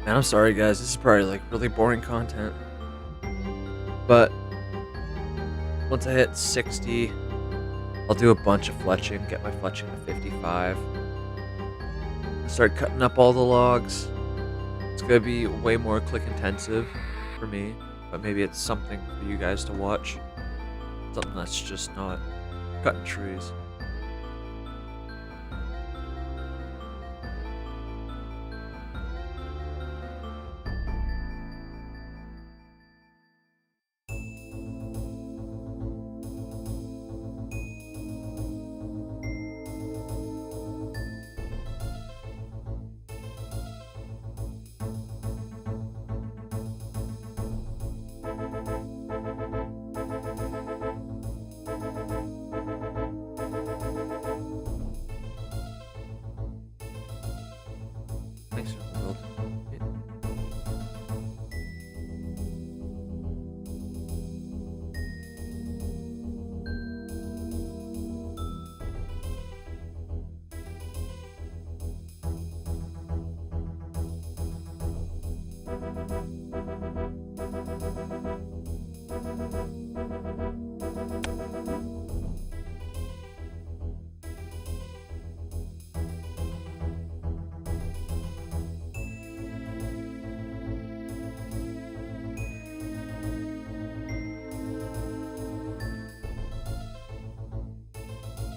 And I'm sorry, guys. This is probably like really boring content. But once I hit 60, I'll do a bunch of fletching, get my fletching to 55. Start cutting up all the logs. It's gonna be way more click intensive for me, but maybe it's something for you guys to watch. Something that's just not cutting trees. Thanks for the build.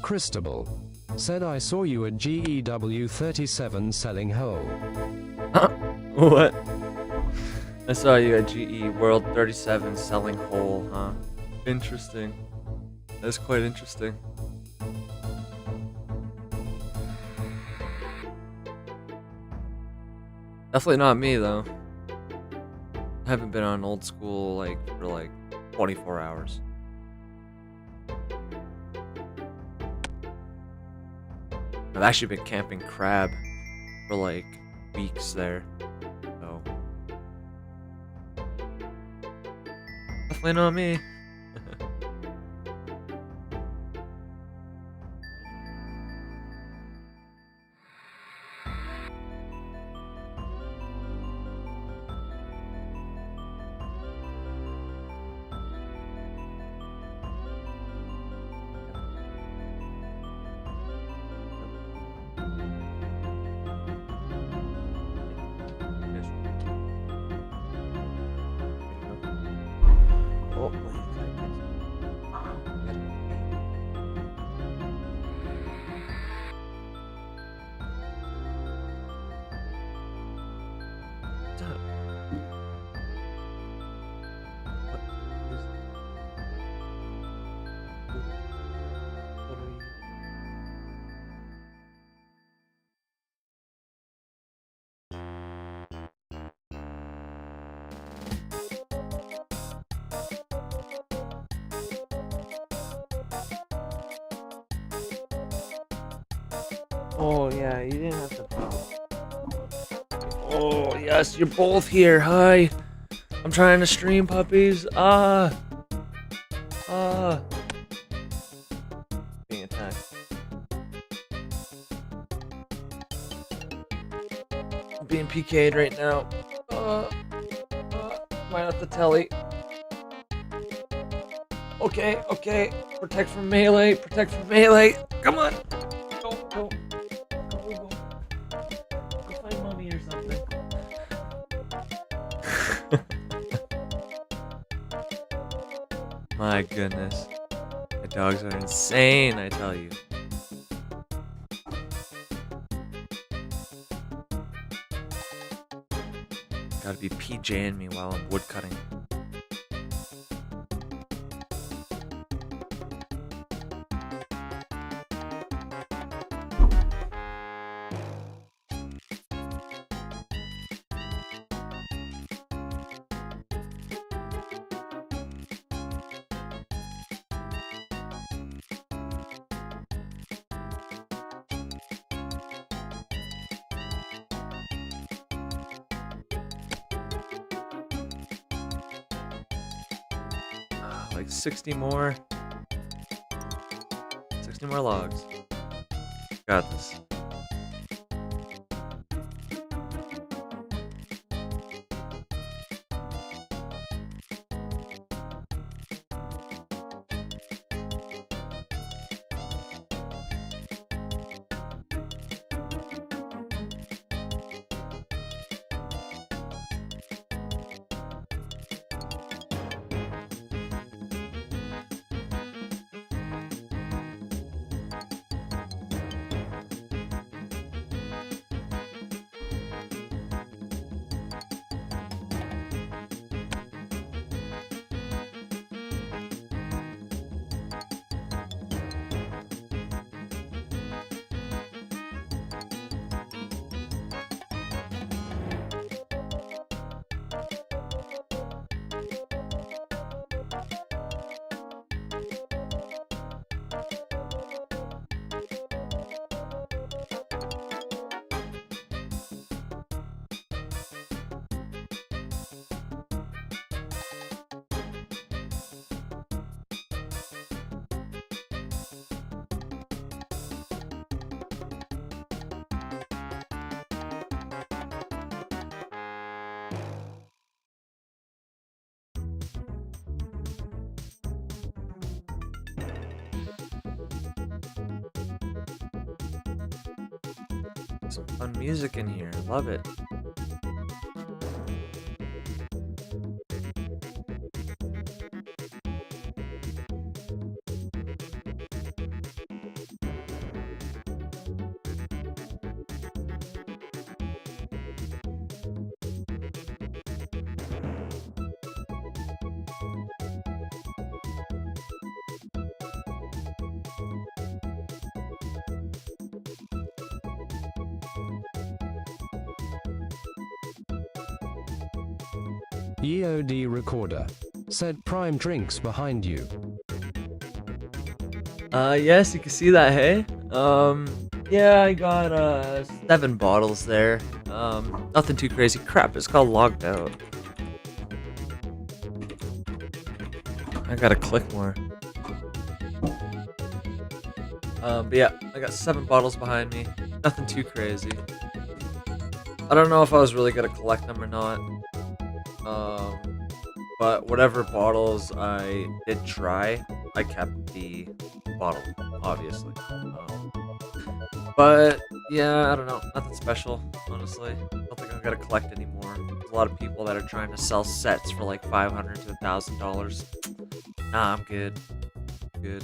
Christabel said I saw you at GEW 37 selling hoe. What? I saw you at GE World 37 selling whole, huh? Interesting. That's quite interesting. Definitely not me, though. I haven't been on old school, like, for, like, 24 hours. I've actually been camping crab for, like, weeks there. So. Definitely not me. Oh, oh yeah, you didn't have to. Oh yes, you're both here. Hi. I'm trying to stream, puppies. Being attacked. I'm being PK'd right now. Right at the telly. Okay, okay. Protect from melee. Protect from melee. Come on. Go, go. Go. Go find mommy or something. My goodness. The dogs are insane, I tell you. Gotta be PJing me while I'm woodcutting. Like 60 more. 60 more logs. Got this. Some fun music in here. Love it. EOD recorder said prime drinks behind you. Yes, you can see that, hey? Yeah, I got, 7 bottles there. Nothing too crazy. Crap, it's called logged out. I gotta click more. But yeah, I got 7 bottles behind me. Nothing too crazy. I don't know if I was really gonna collect them or not. But whatever bottles I did try, I kept the bottle, obviously. But yeah, I don't know. Nothing special, honestly. I don't think I'm gonna collect anymore. There's a lot of people that are trying to sell sets for like $500 to $1,000. Nah, I'm good. Good.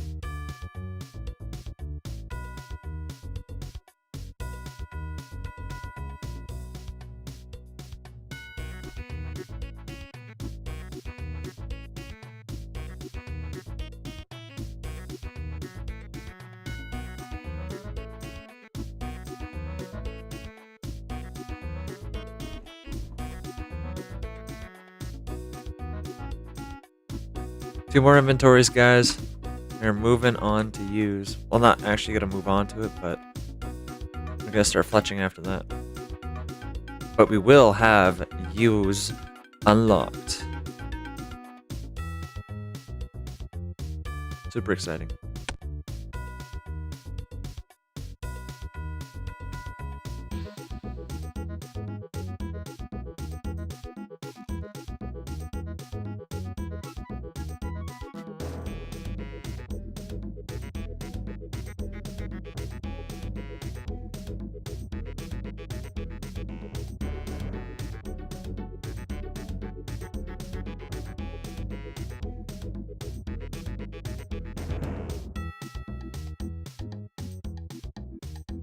Two more inventories, guys. We're moving on to use. Well, not actually gonna move on to it, but I'm gonna start fletching after that. But we will have use unlocked. Super exciting.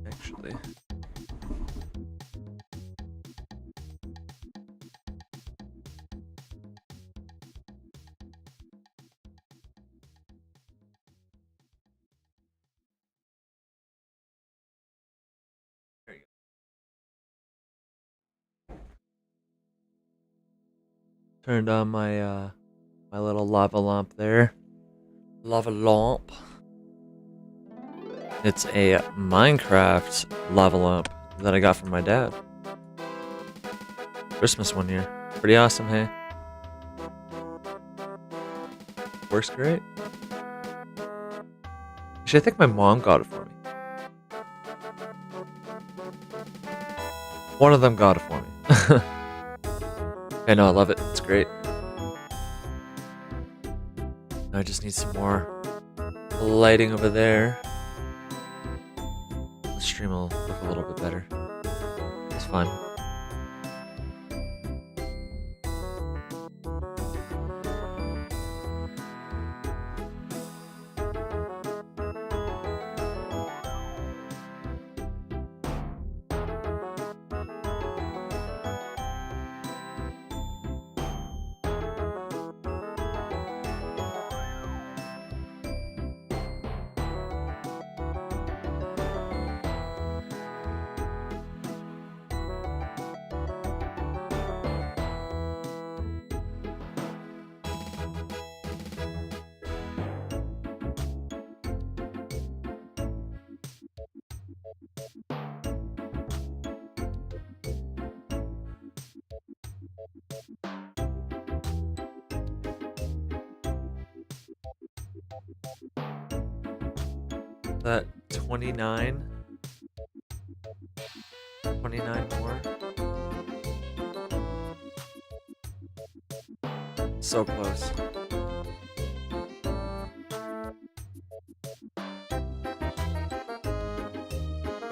Actually. There you go. Turned on my my little lava lamp there. Lava lamp. It's a Minecraft lava lamp that I got from my dad. Christmas one year. Pretty awesome, hey? Works great. Actually, I think my mom got it for me. One of them got it for me. I know, I love it. It's great. I just need some more lighting over there. The stream will look a little bit better. It's fine. That 29 more. So close.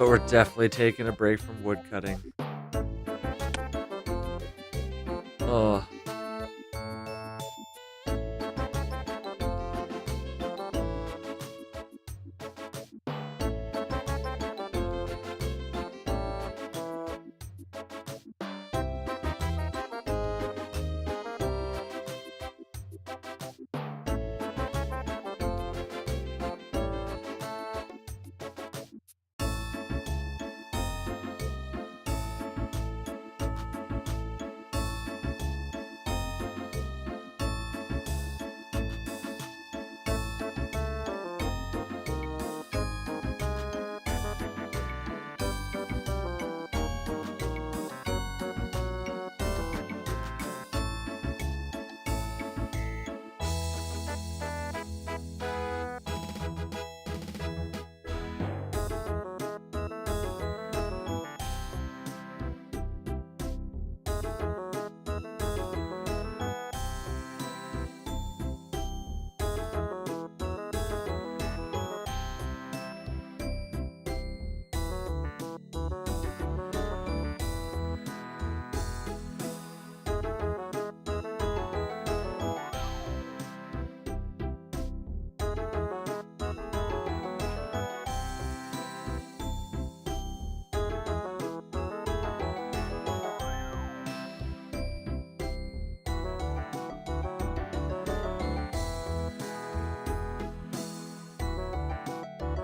But we're definitely taking a break from wood cutting. Oh.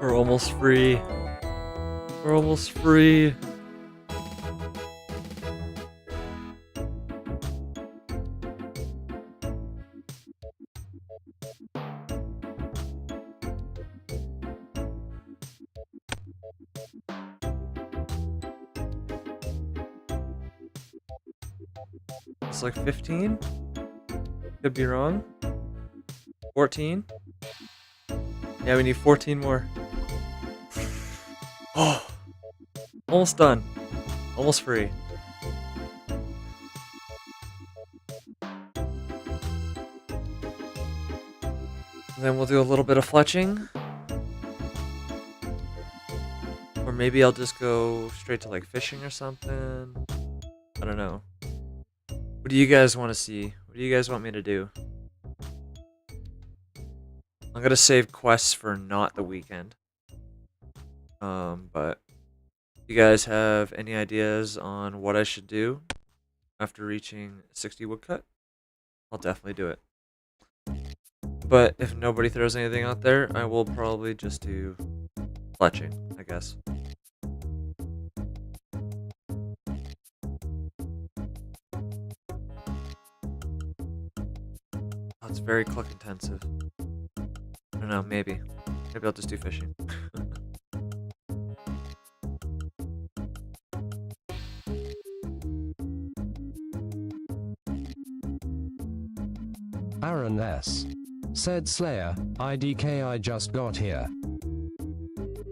We're almost free. We're almost free. It's like 15? Could be wrong. 14? Yeah, we need 14 more. Oh, almost done. Almost free. And then we'll do a little bit of fletching. Or maybe I'll just go straight to like fishing or something. I don't know. What do you guys want to see? What do you guys want me to do? I'm gonna save quests for not the weekend. But if you guys have any ideas on what I should do after reaching 60 woodcut, I'll definitely do it. But if nobody throws anything out there, I will probably just do fletching, I guess. Oh, it's very click intensive. I don't know, maybe. Maybe I'll just do fishing. Aaron S. said Slayer, IDK I just got here.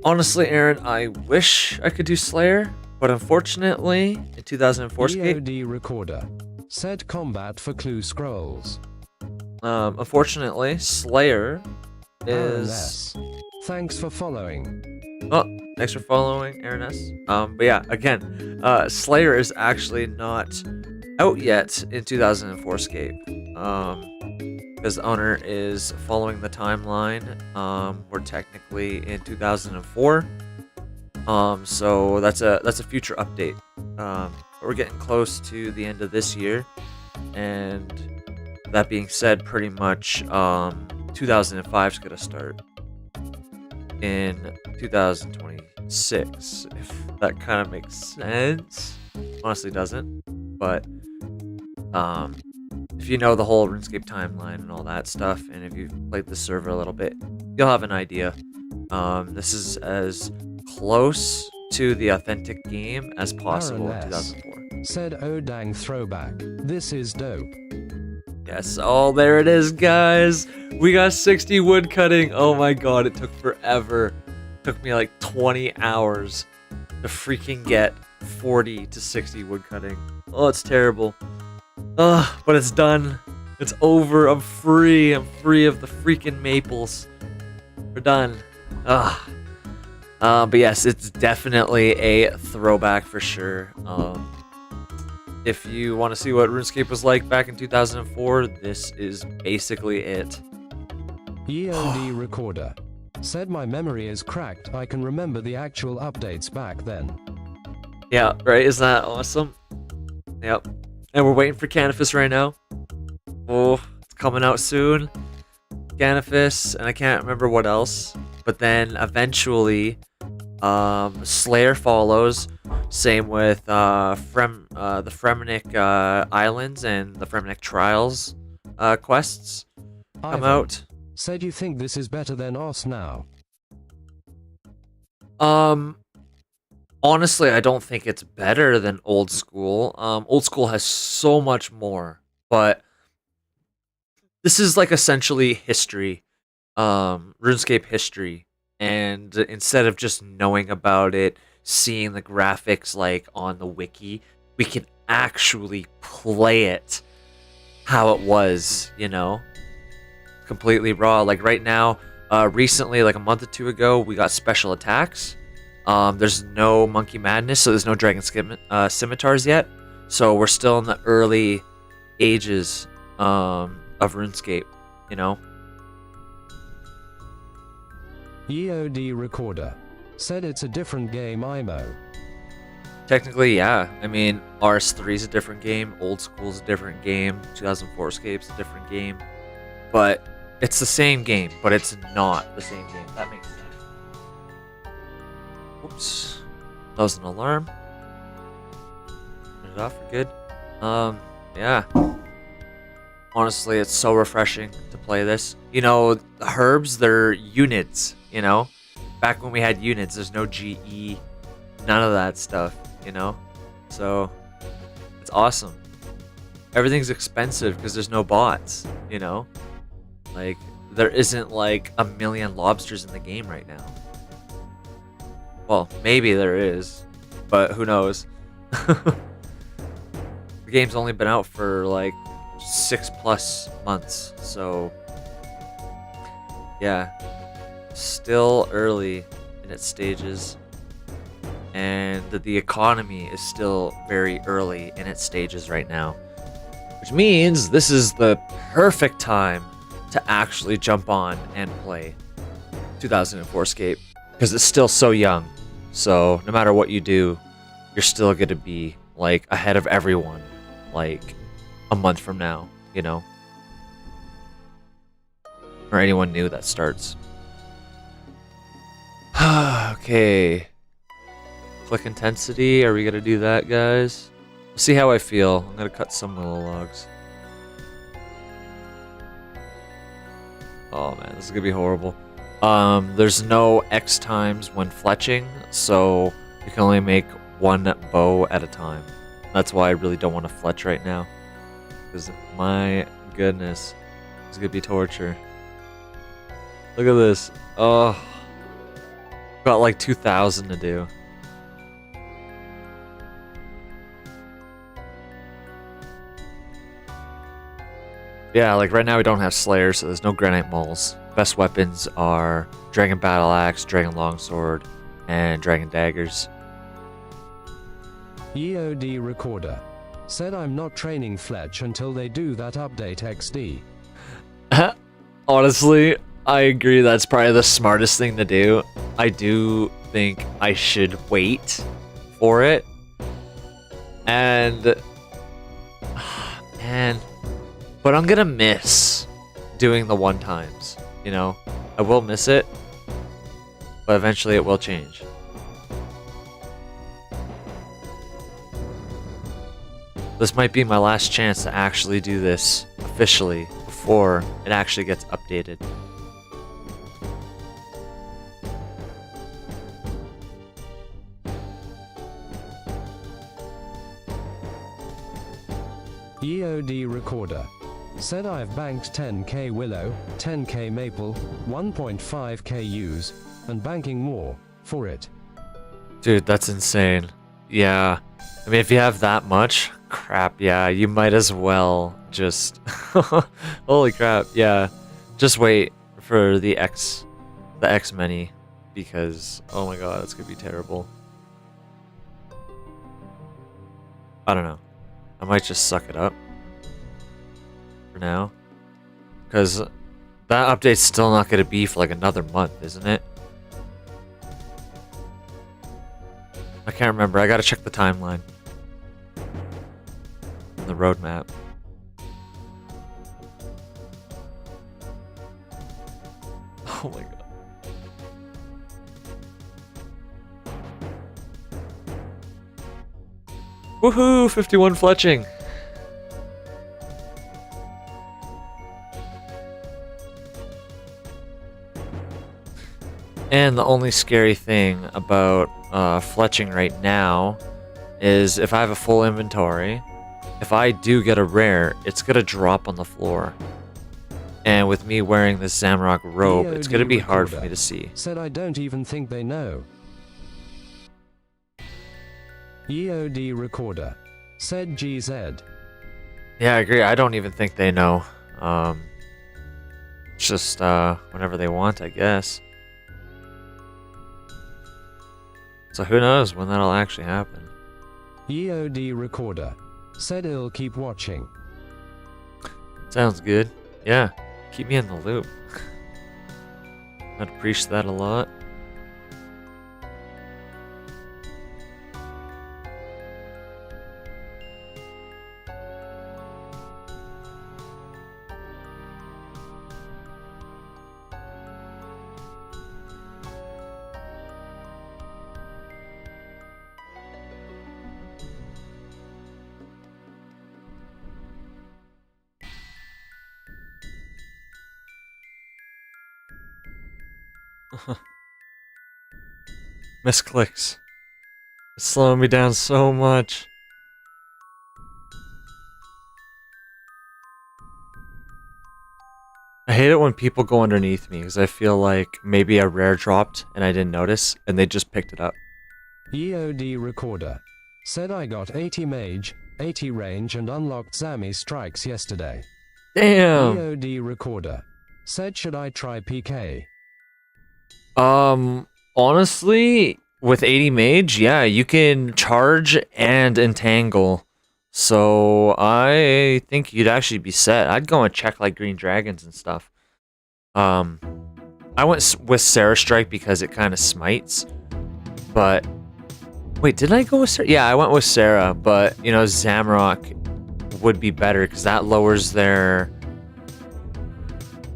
Honestly, Aaron, I wish I could do Slayer, but unfortunately, in 2004Scape... EOD Recorder said combat for Clue Scrolls. Unfortunately, Slayer Aaron is... S. Thanks for following. Oh, thanks for following, Aaron S. But yeah, again, Slayer is actually not out yet in 2004Scape. Because the owner is following the timeline. We're technically in 2004. So that's a future update. We're getting close to the end of this year, and that being said, pretty much 2005 is gonna start in 2026. If that kind of makes sense. Honestly, doesn't. But if you know the whole RuneScape timeline and all that stuff, and if you've played the server a little bit, you'll have an idea. This is as close to the authentic game as possible in 2004. Said oh dang throwback. This is dope. Yes, oh there it is, guys. We got 60 wood cutting. Oh my god, it took forever. It took me like 20 hours to freaking get 40 to 60 wood cutting. Oh, it's terrible. Ugh, but it's done. It's over. I'm free. I'm free of the freaking maples. We're done. Ugh. But yes, it's definitely a throwback for sure. If you want to see what RuneScape was like back in 2004, this is basically it. EOD Recorder said my memory is cracked. I can remember the actual updates back then. Yeah, right? Isn't that awesome? Yep. And we're waiting for Canifis right now. Oh, it's coming out soon. Canifis, and I can't remember what else. But then eventually, Slayer follows. Same with the Fremenic Islands and the Fremenic Trials quests come Ivan out. said you think this is better than OS now. Honestly, I don't think it's better than old school. Old school has so much more, but this is like essentially history, RuneScape history. And instead of just knowing about it, seeing the graphics like on the wiki, we can actually play it how it was, you know, completely raw. Like right now, recently, like a month or two ago, we got special attacks. There's no Monkey Madness, so there's no Dragon Scimitars yet. So we're still in the early ages of RuneScape, you know? EOD Recorder said it's a different game, IMO. Technically, yeah. I mean, RS3 is a different game, Old School's a different game, 2004Scape's a different game. But it's the same game, but it's not the same game. That makes sense. Oops. That was an alarm. Turn it off, we're good. Yeah. Honestly, it's so refreshing to play this. You know, the herbs, they're units, you know? Back when we had units, there's no GE, none of that stuff, you know? So, it's awesome. Everything's expensive because there's no bots, you know? Like, there isn't like a million lobsters in the game right now. Well, maybe there is, but who knows? The game's only been out for like 6+ months, so yeah, still early in its stages, and the economy is still very early in its stages right now, which means this is the perfect time to actually jump on and play 2004Scape, because it's still so young. So no matter what you do, you're still going to be like ahead of everyone like a month from now, you know? Or anyone new that starts. Okay. Click intensity, are we going to do that, guys? We'll see how I feel. I'm going to cut some willow logs. Oh man, this is going to be horrible. There's no X times when fletching, so you can only make one bow at a time. That's why I really don't want to fletch right now. Because, my goodness, it's gonna be torture. Look at this. Oh, got like 2,000 to do. Yeah, like right now we don't have Slayer, so there's no Granite Moles. Best weapons are Dragon Battle Axe, Dragon Longsword, and Dragon Daggers. EOD Recorder said I'm not training Fletch until they do that update XD. Honestly, I agree that's probably the smartest thing to do. I do think I should wait for it. And man, but I'm gonna miss doing the one times, you know? I will miss it, but eventually it will change. This might be my last chance to actually do this officially before it actually gets updated. EOD Recorder said I've banked 10k Willow, 10k Maple, 1.5k Use, and banking more for it. Dude, that's insane. Yeah. I mean, if you have that much, crap, yeah, you might as well just... Holy crap, yeah. Just wait for the X many because, oh my god, it's gonna be terrible. I don't know. I might just suck it up for now, because that update's still not gonna be for like another month, isn't it? I can't remember. I gotta check the timeline. The roadmap. Oh my god. Woohoo! 51 fletching! And the only scary thing about fletching right now is if I have a full inventory, if I do get a rare, it's gonna drop on the floor. And with me wearing this Zamrock robe, it's gonna be hard for me to see. Said I don't even think they know. EOD recorder. Said GZ. Yeah, I agree. I don't even think they know. It's just whenever they want, I guess. So who knows when that'll actually happen. EOD recorder. Said he'll keep watching. Sounds good. Yeah, keep me in the loop. I'd appreciate that a lot. Misclicks. It's slowing me down so much. I hate it when people go underneath me because I feel like maybe a rare dropped and I didn't notice and they just picked it up. EOD recorder. Said I got 80 mage, 80 range and unlocked Zami strikes yesterday. Damn! EOD recorder. Said should I try PK? Honestly, with 80 mage, yeah, you can charge and entangle. So I think you'd actually be set. I'd go and check like green dragons and stuff. I went with Sarah Strike because it kind of smites. But wait, did I go with Sarah? Yeah, I went with Sarah, but you know, Zamrock would be better because that lowers their...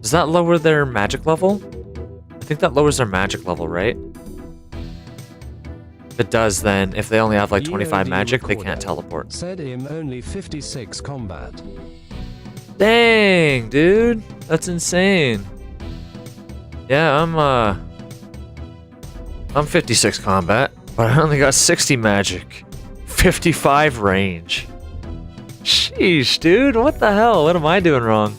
Does that lower their magic level? I think that lowers their magic level, right? If it does, then if they only have like 25 magic, they can't teleport. Said him only 56 combat. Dang, dude. That's insane. Yeah, I'm 56 combat, but I only got 60 magic. 55 range. Sheesh, dude. What the hell? What am I doing wrong?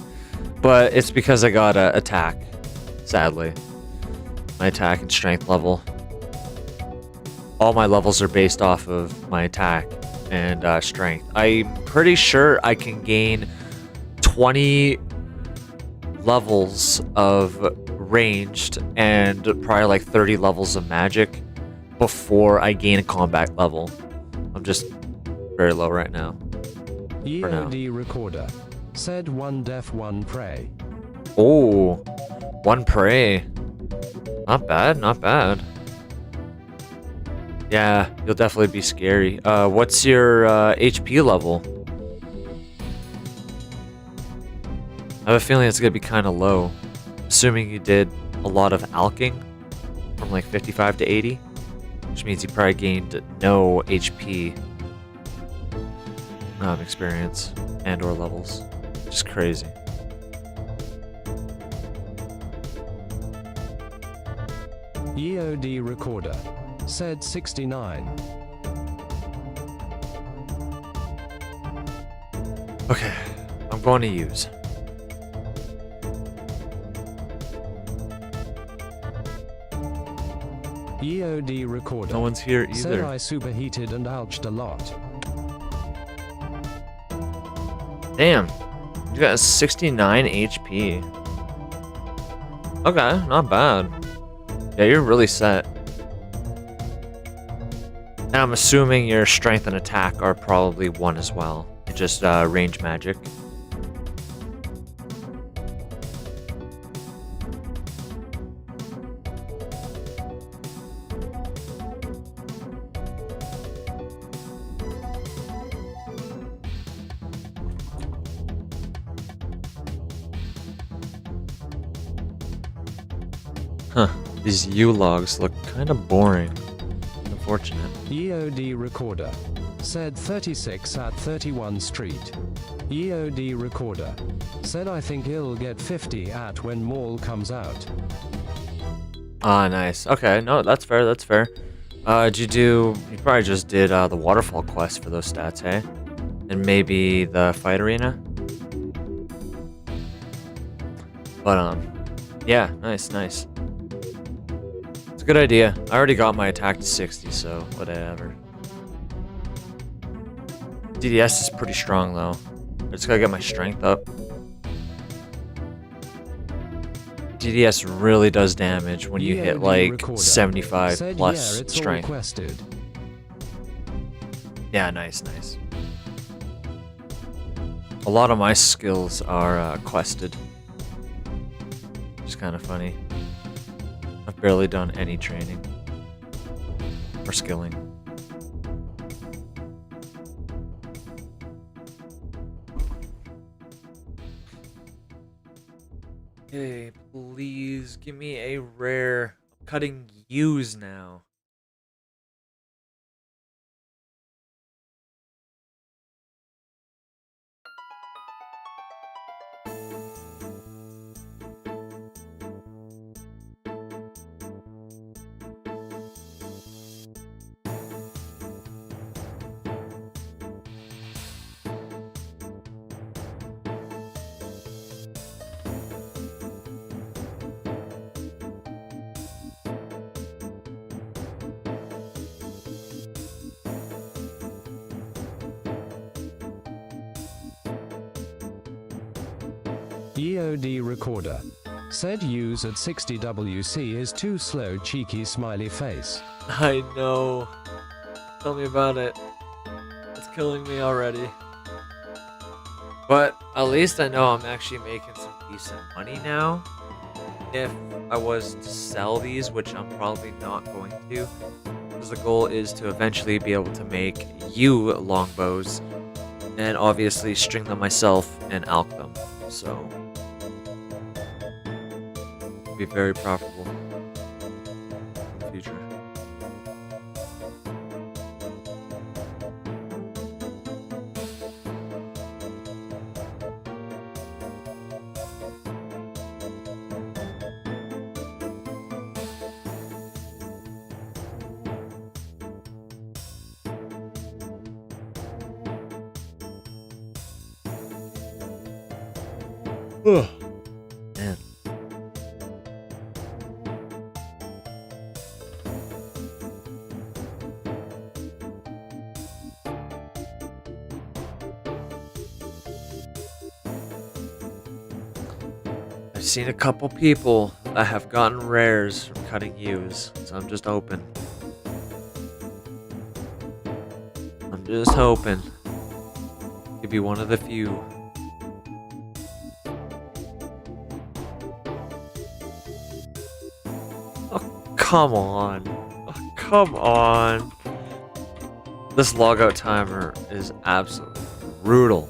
But it's because I got attack, sadly. My attack and strength level. All my levels are based off of my attack and strength. I'm pretty sure I can gain 20 levels of ranged and probably like 30 levels of magic before I gain a combat level. I'm just very low right now. EOD recorder. Said one deaf, one prey. Oh, one prey. Not bad, not bad. Yeah, you'll definitely be scary. What's your HP level? I have a feeling it's gonna be kind of low. Assuming you did a lot of alking from like 55 to 80, which means you probably gained no HP experience and or levels. Just crazy. EOD recorder. Said 69. Okay, I'm going to use. EOD recorder. No one's here Said either. I superheated and ouched a lot. Damn, you got 69 HP. Okay, not bad. Yeah, you're really set. And I'm assuming your strength and attack are probably 1 as well. It's just range magic. Huh. These U-logs look kind of boring. Unfortunate. EOD recorder. Said 36 at 31 Street. EOD recorder. Said I think he'll get 50 at when Mall comes out. Ah, nice. Okay, no, that's fair, that's fair. You probably just did the waterfall quest for those stats, hey? And maybe the fight arena? But, yeah, nice. It's a good idea. I already got my attack to 60, so whatever. DDS is pretty strong, though. I just gotta get my strength up. DDS really does damage when you hit, like, 75 Said, plus yeah, it's strength. all quested. Yeah, nice. A lot of my skills are quested. Which is kind of funny. I've barely done any training. Or skilling. Okay, please give me a rare. I'm cutting U's now. EOD recorder. Said use at 60 WC is too slow, cheeky smiley face. I know. Tell me about it. It's killing me already. But at least I know I'm actually making some decent money now. If I was to sell these, which I'm probably not going to, because the goal is to eventually be able to make you longbows and obviously string them myself and alch them. So it'll be very profitable in the future. Ugh. Man. I've seen a couple people that have gotten rares from cutting U's, so I'm just hoping. I'm just hoping. Could be one of the few. Come on. Oh, come on. This logout timer is absolutely brutal.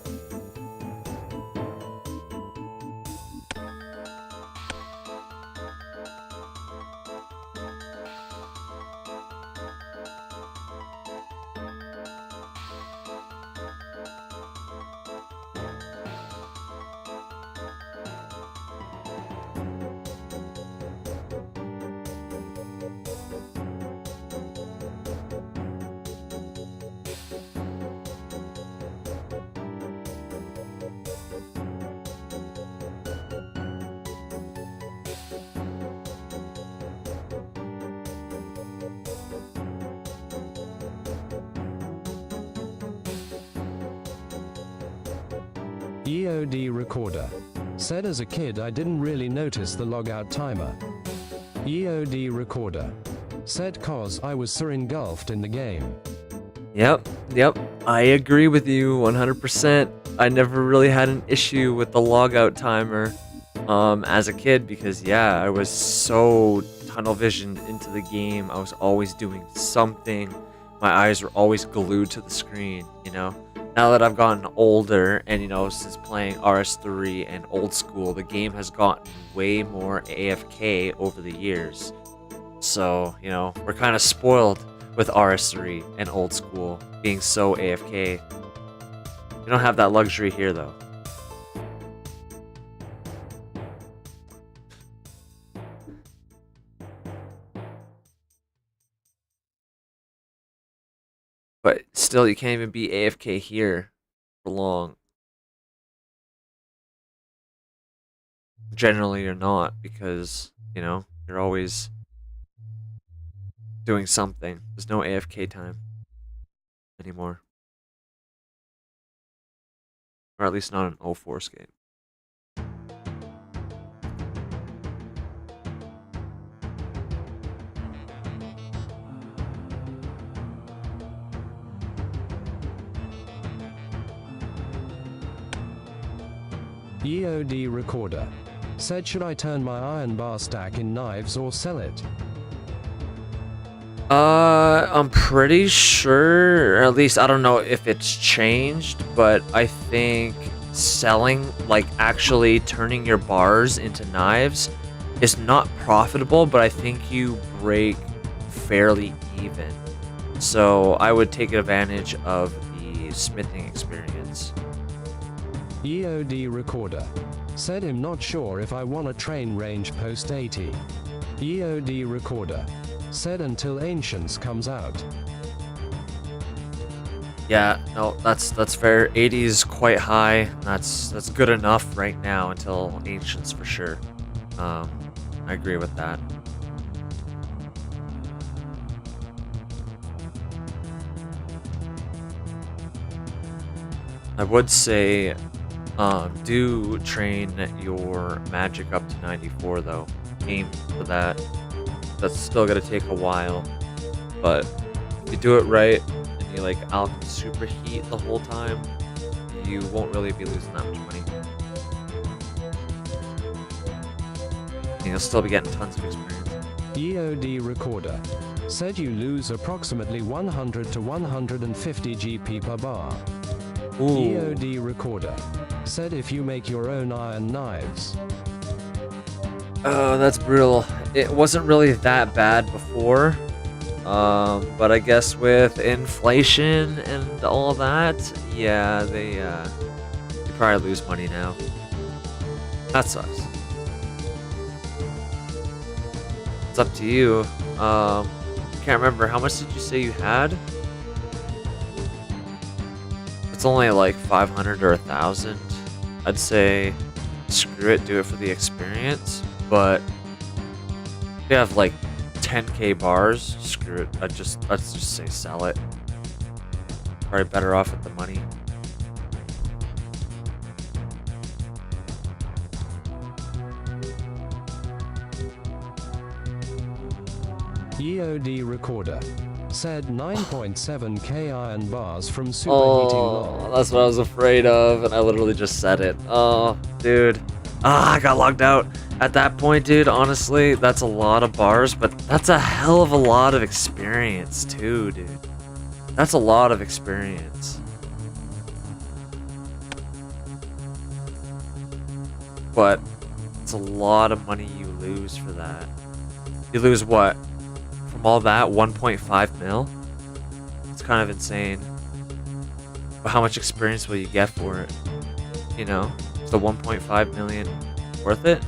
EOD recorder. Said as a kid I didn't really notice the logout timer. EOD recorder. Said cause I was so engulfed in the game. Yep. I agree with you 100%. I never really had an issue with the logout timer as a kid because, yeah, I was so tunnel visioned into the game. I was always doing something. My eyes were always glued to the screen, you know? Now that I've gotten older and, you know, since playing RS3 and old school, the game has gotten way more AFK over the years. So, you know, we're kind of spoiled with RS3 and old school being so AFK. You don't have that luxury here, though. But still, you can't even be AFK here for long. Generally, you're not because, you know, you're always doing something. There's no AFK time anymore. Or at least not an 2004Scape. EOD recorder. Said should I turn my iron bar stack in knives or sell it? I'm pretty sure, or at least I don't know if it's changed, but I think selling, like actually turning your bars into knives is not profitable, but I think you break fairly even. So I would take advantage of the smithing experience. EOD recorder. Said I'm not sure if I want a train range post 80. EOD recorder. Said until Ancients comes out. Yeah, no, that's fair. 80 is quite high. That's good enough right now until Ancients for sure. I agree with that. I would say do train your magic up to 94 though. Aim for that. That's still gonna take a while, but if you do it right and you like alchemy superheat the whole time, you won't really be losing that much money. And you'll still be getting tons of experience. EOD recorder. Said you lose approximately 100 to 150 GP per bar. Ooh. EOD recorder. Said if you make your own iron knives. Oh, that's brutal. It wasn't really that bad before, but I guess with inflation and all that, yeah, they probably lose money now. That sucks. It's up to you. Can't remember, how much did you say you had? It's only like 500 or 1,000. I'd say screw it, do it for the experience. But if you have like 10k bars, screw it. Let's just say sell it. Probably better off with the money. EOD recorder. Said 9.7k iron bars from superheating log. That's what I was afraid of, and I literally just said it. Oh, dude. I got logged out. At that point, dude, honestly, that's a lot of bars, but that's a hell of a lot of experience, too, dude. That's a lot of experience. But it's a lot of money you lose for that. You lose what? From all that, 1.5 mil? It's kind of insane. But how much experience will you get for it? You know? Is the 1.5 million worth it?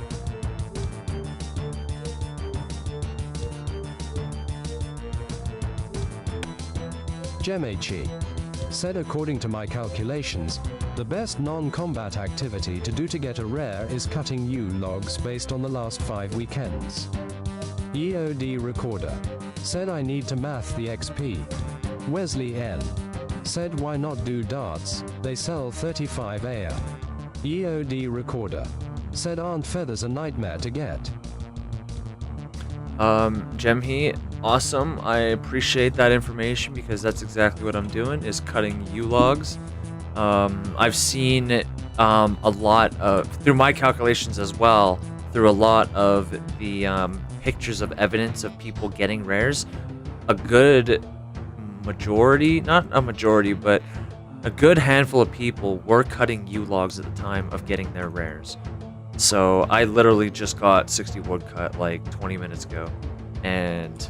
Gemachi. Said according to my calculations, the best non-combat activity to do to get a rare is cutting U logs based on the last 5 weekends. EOD recorder. Said I need to math the XP. Wesley N. Said why not do darts, they sell 35 AR. EOD recorder. Said aren't feathers a nightmare to get? Gem heat, awesome. I appreciate that information because that's exactly what I'm doing, is cutting U-logs. I've seen a lot of, through my calculations as well, through a lot of the pictures of evidence of people getting rares, a good majority, not a majority, but a good handful of people were cutting U-logs at the time of getting their rares. So I literally just got 60 woodcut like 20 minutes ago. And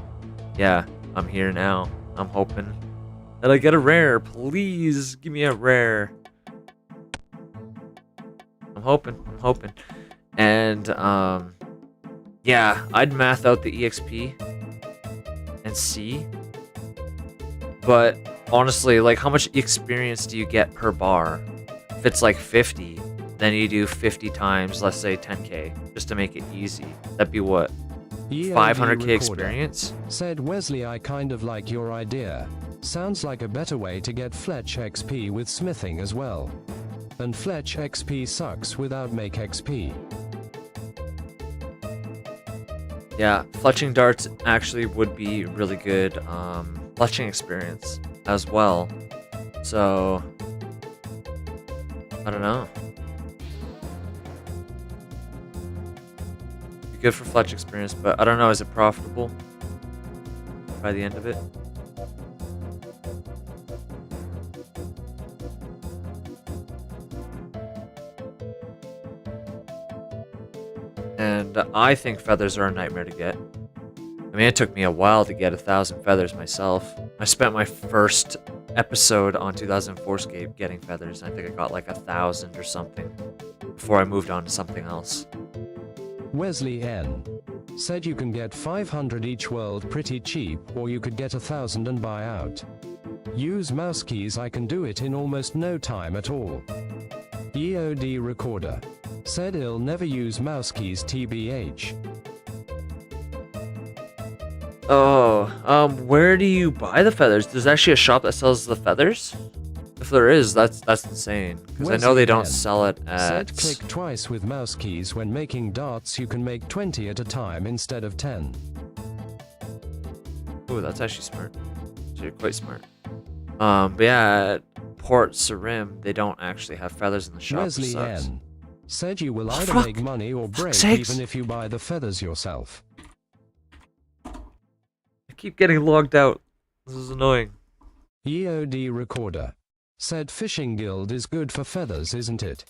yeah, I'm here now. I'm hoping that I get a rare. Please give me a rare. I'm hoping. And yeah, I'd math out the EXP and see. But honestly, like, how much experience do you get per bar? If it's like 50, then you do 50 times, let's say 10k, just to make it easy. That'd be what? 500k experience? Said Wesley, I kind of like your idea. Sounds like a better way to get Fletch XP with smithing as well. And Fletch XP sucks without make XP. Yeah, fletching darts actually would be really good fletching experience as well. So, I don't know. Be good for fletch experience, but I don't know, is it profitable by the end of it? And I think feathers are a nightmare to get. I mean, it took me a while to get 1,000 feathers myself. I spent my first episode on 2004Scape getting feathers. I think I got like 1,000 or something before I moved on to something else. Wesley N. said you can get 500 each world pretty cheap, or you could get 1,000 and buy out. Use mouse keys, I can do it in almost no time at all. EOD Recorder said he'll never use mouse keys TBH. Oh, where do you buy the feathers? There's actually a shop that sells the feathers? If there is, that's insane. Because I know they don't sell it at... Said click twice with mouse keys when making darts, you can make 20 at a time instead of 10. Ooh, that's actually smart. So you're quite smart. But yeah, at Port Sarim, they don't actually have feathers in the shop. Wesley N. said you will either Fuck. make money or break Sakes. even if you buy the feathers yourself. I keep getting logged out. This is annoying. EOD Recorder said Fishing Guild is good for feathers, isn't it?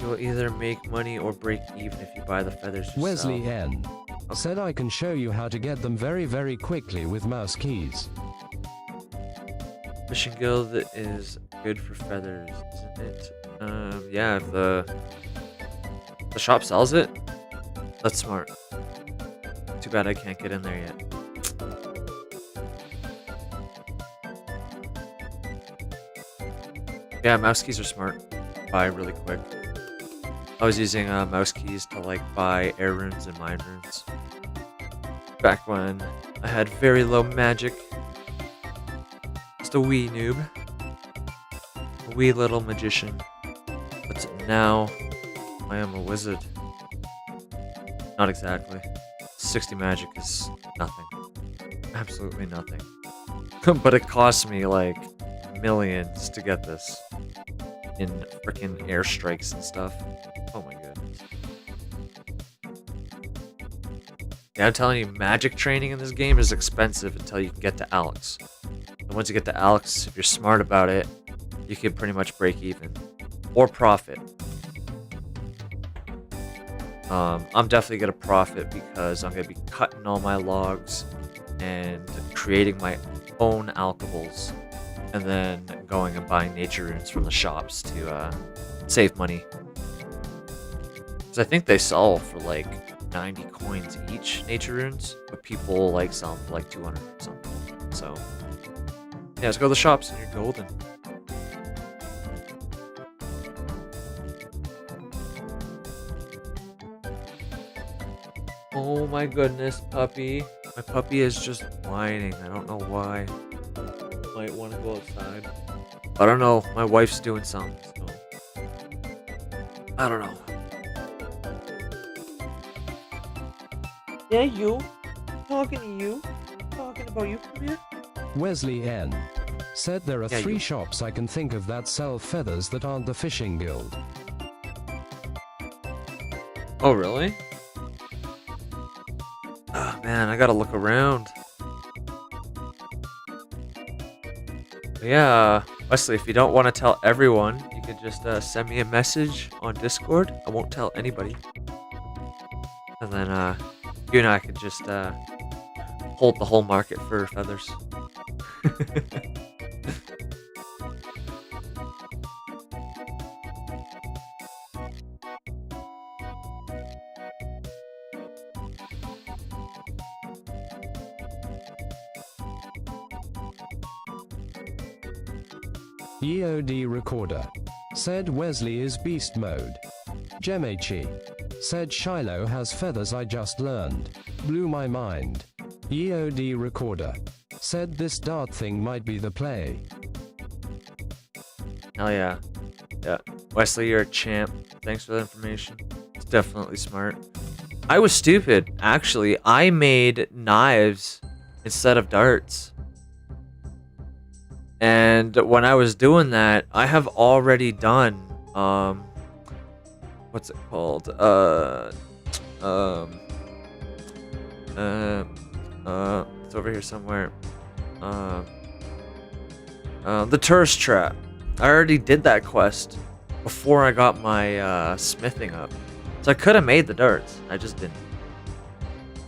You'll either make money or break even if you buy the feathers yourself. Wesley N. said I can show you how to get them very, very quickly with mouse keys. Fishing Guild is good for feathers, isn't it? Yeah, if the shop sells it, that's smart. Too bad I can't get in there yet. Yeah, mouse keys are smart. Buy really quick. I was using mouse keys to like buy air runes and mine runes back when I had very low magic. Just a wee noob. A wee little magician. But now I am a wizard. Not exactly. 60 magic is nothing. Absolutely nothing. But it cost me like millions to get this in freaking airstrikes and stuff. Oh my goodness. Yeah, I'm telling you, magic training in this game is expensive until you can get to Alex. And once you get to Alex, if you're smart about it, you can pretty much break even. Or profit. I'm definitely gonna profit because I'm gonna be cutting all my logs and creating my own alkables, and then going and buying nature runes from the shops to save money. Because I think they sell for like 90 coins each, nature runes, but people like sell them for like 200 or something. So yeah, let's go to the shops and you're golden. Oh my goodness, puppy. My puppy is just whining. I don't know why. Might want to go outside. I don't know. My wife's doing something, so I don't know. Yeah, you. Talking to you. Talking about you from here. Wesley N. said there are Yeah, 3 you. shops I can think of that sell feathers that aren't the fishing guild. Oh, really? Oh, man, I gotta look around. Yeah, Wesley, if you don't want to tell everyone, you could just send me a message on Discord. I won't tell anybody. And then you and I could just hold the whole market for feathers. EOD Recorder said Wesley is beast mode. Gemechi said Shiloh has feathers I just learned. Blew my mind. EOD Recorder said this dart thing might be the play. Hell yeah. Yeah. Wesley, you're a champ. Thanks for the information. It's definitely smart. I was stupid, actually. I made knives instead of darts. And when I was doing that, I have already done what's it called? It's over here somewhere. The tourist trap. I already did that quest before I got my smithing up. So I could have made the darts. I just didn't.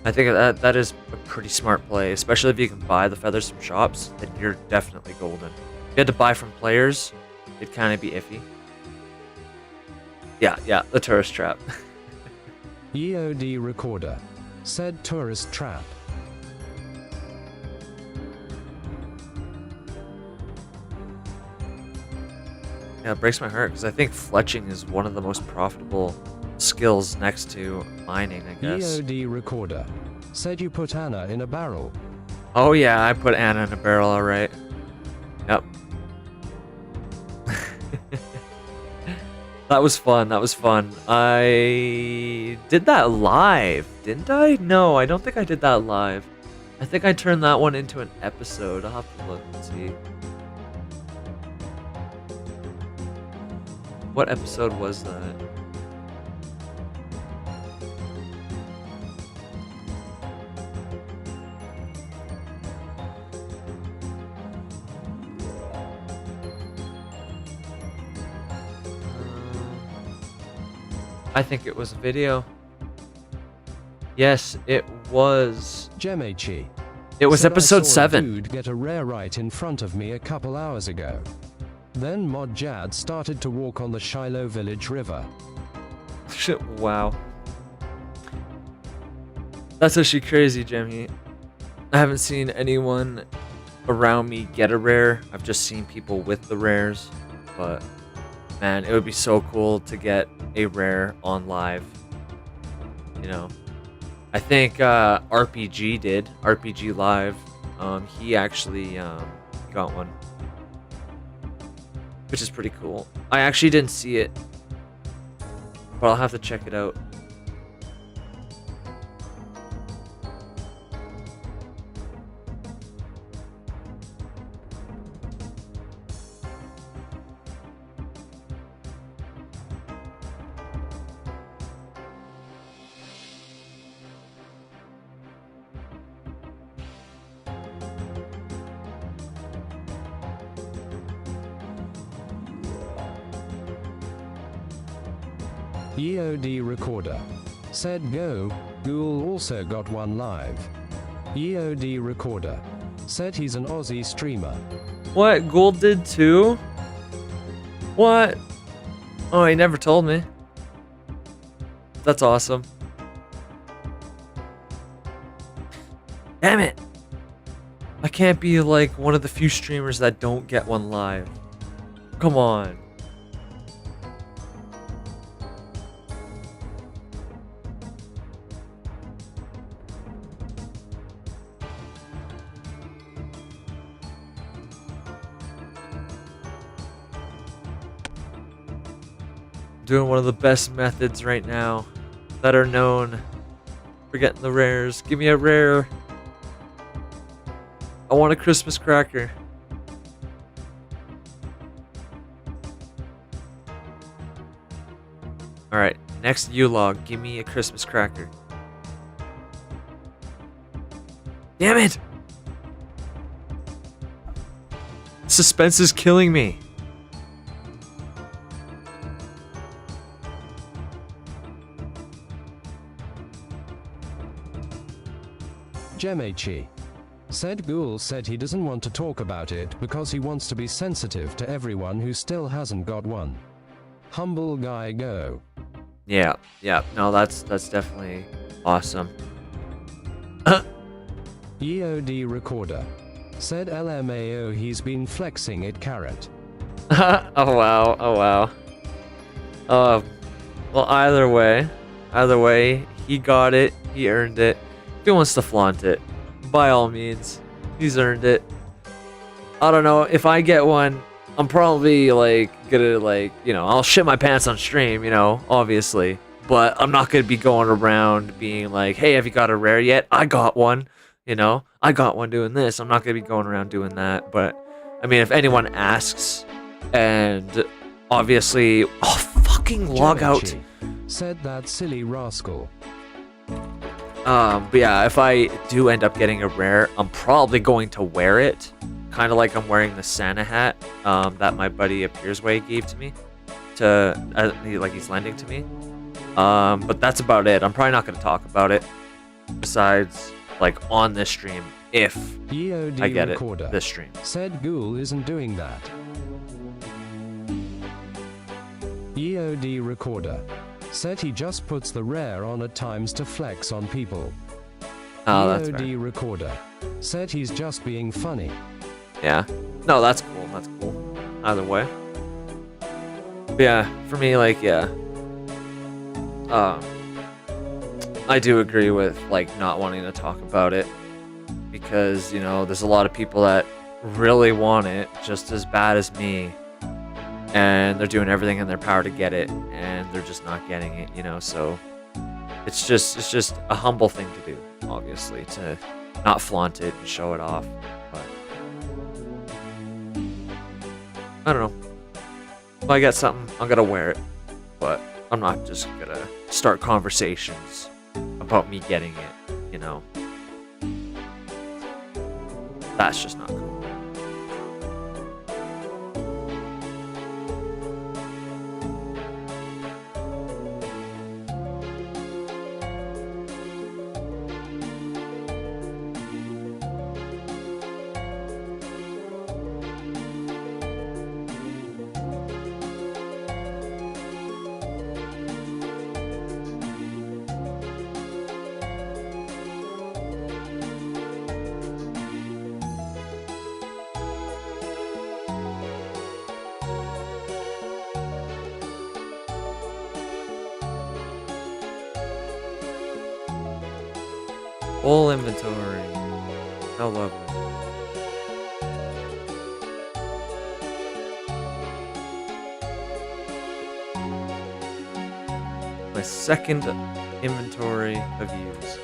I think that is a pretty smart play, especially if you can buy the feathers from shops, then you're definitely golden. If you had to buy from players, it'd kind of be iffy. Yeah, the tourist trap. EOD Recorder said tourist trap. Yeah, it breaks my heart because I think fletching is one of the most profitable skills next to mining, I guess. EOD Recorder said you put Anna in a barrel. Oh yeah, I put Anna in a barrel, alright. Yep. That was fun, that was fun. I did that live, didn't I? No, I don't think I did that live. I think I turned that one into an episode. I'll have to look and see. What episode was that? I think it was a video. Yes, it was. Gemechi. It was said episode I saw 7. A dude get a rare right in front of me a couple hours ago. Then Mod Jad started to walk on the Shiloh Village River. Wow. That's actually crazy, Jimmy. I haven't seen anyone around me get a rare. I've just seen people with the rares. But, man, it would be so cool to get a rare on live. You know. I think RPG did. RPG Live. He actually got one. Which is pretty cool. I actually didn't see it. But I'll have to check it out. EOD Recorder said go, Ghoul also got one live. EOD Recorder said he's an Aussie streamer. What? Gold did too? What? Oh, he never told me. That's awesome. Damn it! I can't be like one of the few streamers that don't get one live. Come on. Doing one of the best methods right now that are known. We're getting the rares. Give me a rare. I want a Christmas cracker. Alright, next U-Log. Give me a Christmas cracker. Damn it! Suspense is killing me. Gemachi. Said Ghoul said he doesn't want to talk about it because he wants to be sensitive to everyone who still hasn't got one. Humble guy go. Yeah, no, that's definitely awesome. EOD recorder. Said LMAO he's been flexing it carrot. Oh wow. Well, either way, he got it, he earned it. If he wants to flaunt it, by all means, he's earned it. I don't know, if I get one, I'm probably gonna I'll shit my pants on stream, obviously. But I'm not gonna be going around being like, hey, have you got a rare yet? I got one, I got one doing this. I'm not gonna be going around doing that. But I mean, if anyone asks, and obviously, fucking log out. Said that silly rascal. But yeah, if I do end up getting a rare, I'm probably going to wear it. Kind of like I'm wearing the Santa hat that my buddy Appearsway gave to me. He's lending to me. But that's about it. I'm probably not going to talk about it. Besides, on this stream, if EOD I get recorder. it this stream. Said Ghoul isn't doing that. EOD recorder. Said he just puts the rare on at times to flex on people. Oh, that's EOD fair. recorder. Said he's just being funny. Yeah. No, that's cool. That's cool. Either way. But yeah, for me, I do agree with not wanting to talk about it because there's a lot of people that really want it just as bad as me, and they're doing everything in their power to get it, and they're just not getting it. So it's just a humble thing to do, obviously, to not flaunt it and show it off. But I don't know. If I get something, I'm gonna wear it, but I'm not just gonna start conversations about me getting it. That's just not cool. Full inventory. How lovely. My second inventory of use.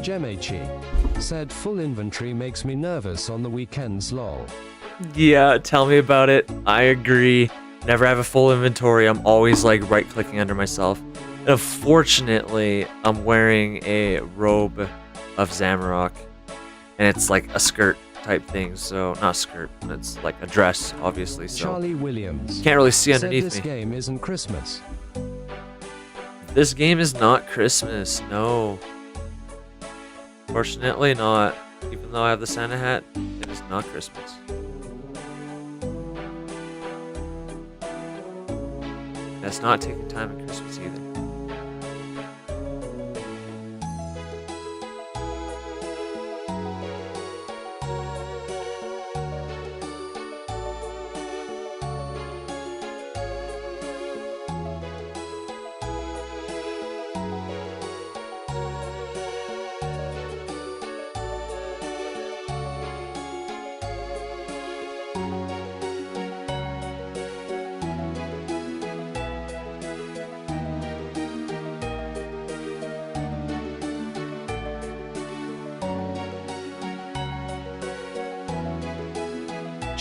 Gemachi. Said full inventory makes me nervous on the weekends lol. Yeah, tell me about it. I agree. Never have a full inventory. I'm always right clicking under myself. And unfortunately, I'm wearing a robe of Zamorak. And it's a skirt type thing. So, not a skirt, but it's a dress, obviously. So Charlie Williams. can't really see said underneath this me. game isn't Christmas. This game is not Christmas, no. Fortunately not. Even though I have the Santa hat, it is not Christmas. That's not taking time at Christmas either.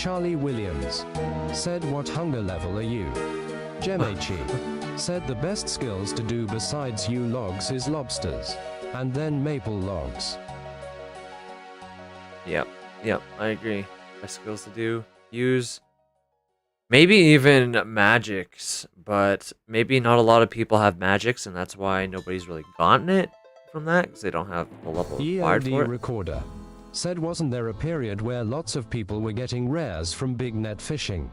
Charlie Williams said, what hunger level are you? Gemechi said, the best skills to do besides logs is lobsters, and then maple logs. Yep, I agree. Best skills to do, use, maybe even magics, but maybe not a lot of people have magics, and that's why nobody's really gotten it from that, because they don't have the level required for it. Recorder said, wasn't there a period where lots of people were getting rares from big net fishing?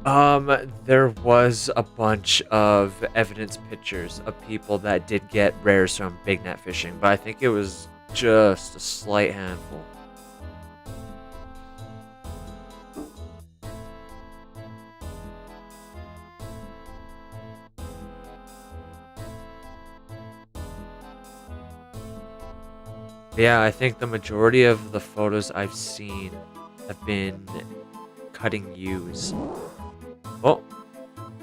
There was a bunch of evidence pictures of people that did get rares from big net fishing, but I think it was just a slight handful. Yeah, I think the majority of the photos I've seen have been cutting U's. Oh,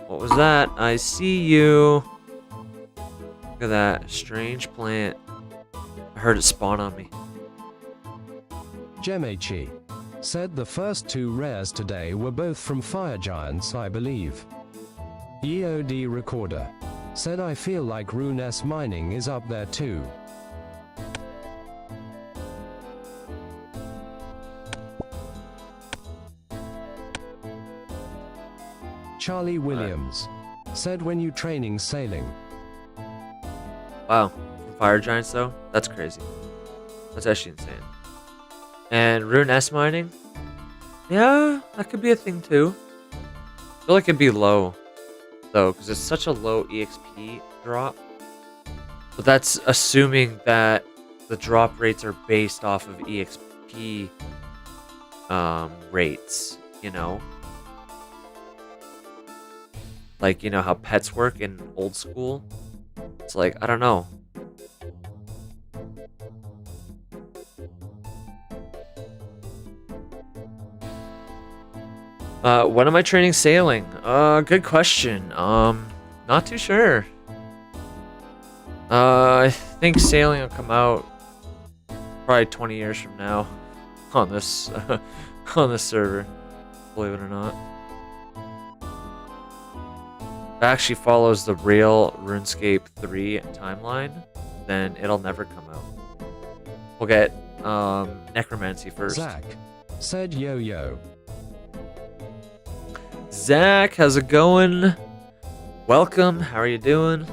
what was that? I see you. Look at that strange plant. I heard it spawn on me. Gemechi said, the first 2 rares today were both from fire giants, I believe. EOD Recorder said, I feel like Rune S mining is up there too. Charlie Williams said, when you training sailing? Wow, from fire giants though? That's crazy. That's actually insane. And Rune S mining? Yeah, that could be a thing too. I feel like it'd be low though, because it's such a low EXP drop. But that's assuming that the drop rates are based off of EXP rates, you know? Like, you know how pets work in old school? It's like, I don't know. When am I training sailing? Good question. Not too sure. I think sailing will come out probably 20 years from now on this on this server, believe it or not. If it actually follows the real RuneScape 3 timeline, then it'll never come out. We'll get necromancy first. Zach said, yo. Zach, how's it going? Welcome, how are you doing?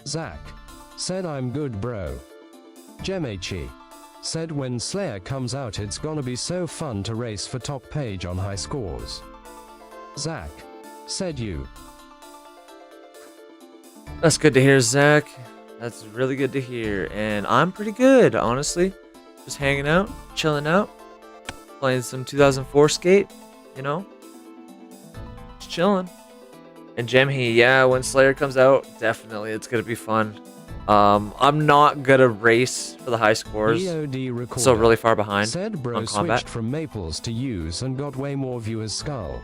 Zach said, I'm good bro. Gemechi said, when Slayer comes out it's gonna be so fun to race for top page on high scores. Zach said, you. That's good to hear, Zach. That's really good to hear. And I'm pretty good, honestly. Just hanging out, chilling out, playing some 2004Scape, you know? Just chilling. And Jemhe, yeah, when Slayer comes out, definitely it's gonna be fun. I'm not gonna race for the high scores. So really far behind said bro on combat. Switched from Maples to use and got way more viewers skull.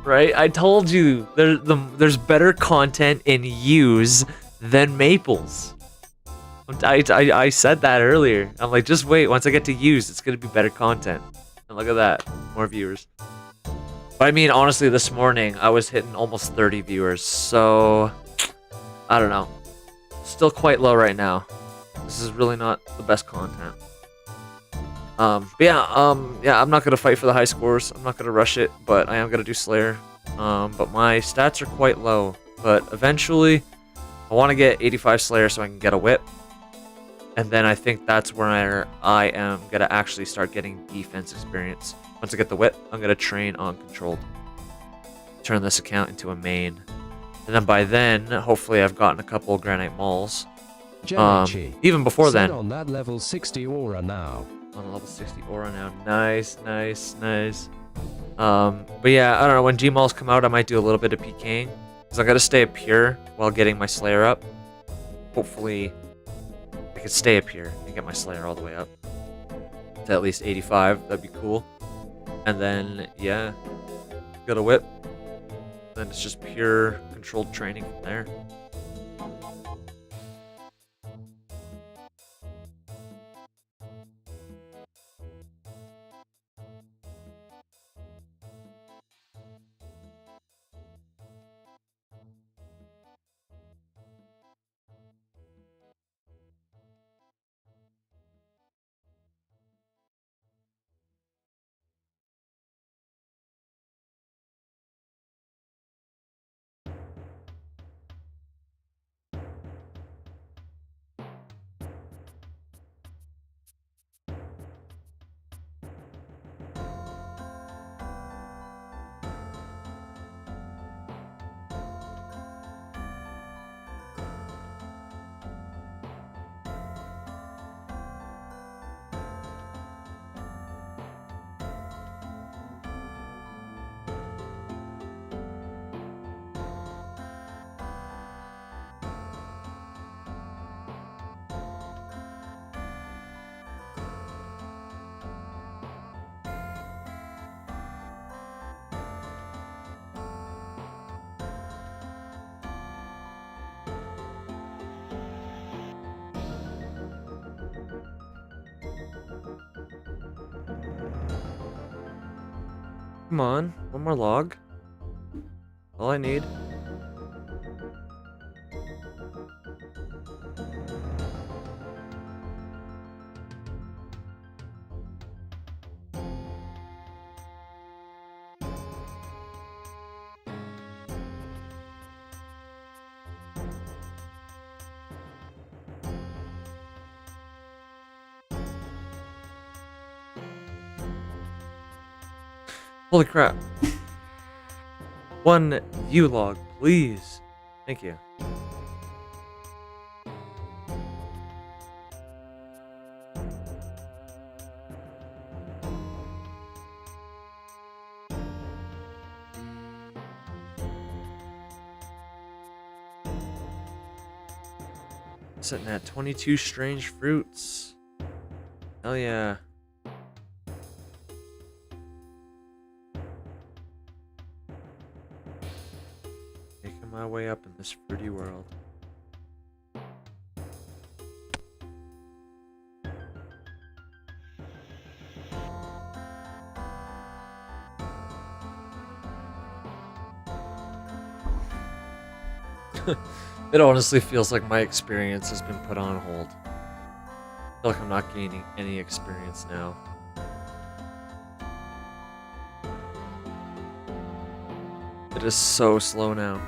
Right? I told you there's better content in use than Maples. I said that earlier. I'm like, just wait. Once I get to use, it's gonna be better content. And look at that, more viewers. But I mean, honestly, this morning I was hitting almost 30 viewers, so I don't know. Still quite low right now. This is really not the best content. But yeah, I'm not gonna fight for the high scores. I'm not gonna rush it, but I am gonna do Slayer. But my stats are quite low. But eventually, I want to get 85 Slayer so I can get a whip. And then I think that's where I am gonna actually start getting defense experience. Once I get the whip, I'm gonna train on controlled. Turn this account into a main. And then by then, hopefully I've gotten a couple of granite mauls. Even before then. On that level 60 aura now. On a level 60 aura now. Nice, nice, nice. But yeah, I don't know. When Gmalls come out, I might do a little bit of PKing. Because I gotta stay up here while getting my Slayer up. Hopefully, I could stay up here and get my Slayer all the way up to at least 85. That'd be cool. And then, yeah, got a whip. Then it's just pure controlled training from there. Come on, one more log. All I need. Holy crap. One view log, please. Thank you. Sitting at 22 strange fruits. Hell yeah. Making my way up in this fruity world. It honestly feels like my experience has been put on hold. I feel like I'm not gaining any experience now. It is so slow now.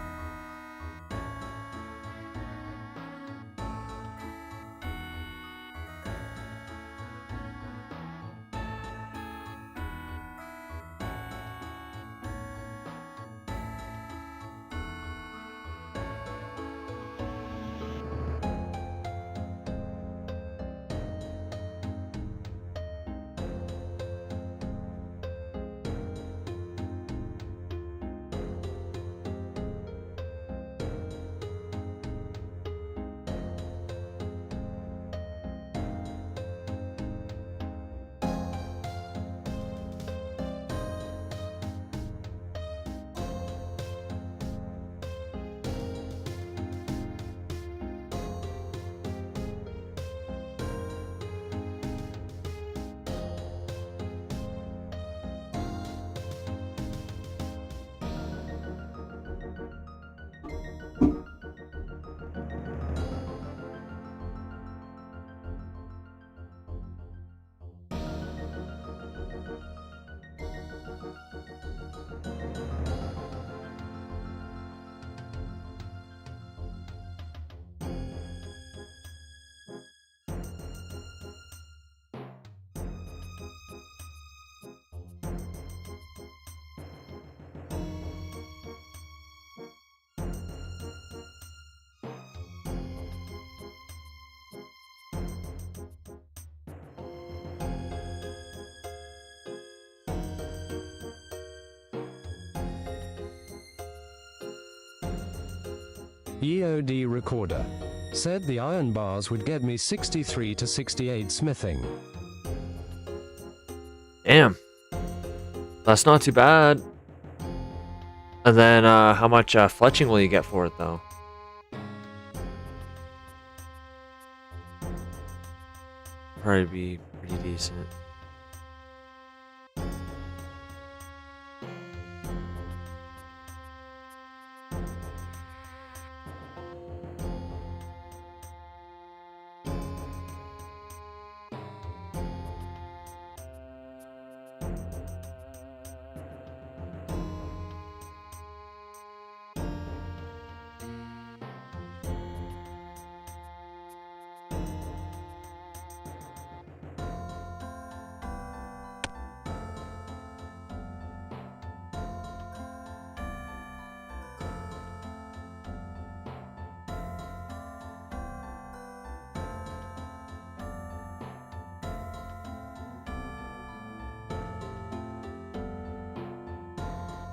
EOD Recorder said the iron bars would get me 63 to 68 smithing. Damn. That's not too bad. And then, how much fletching will you get for it, though? Probably be pretty decent.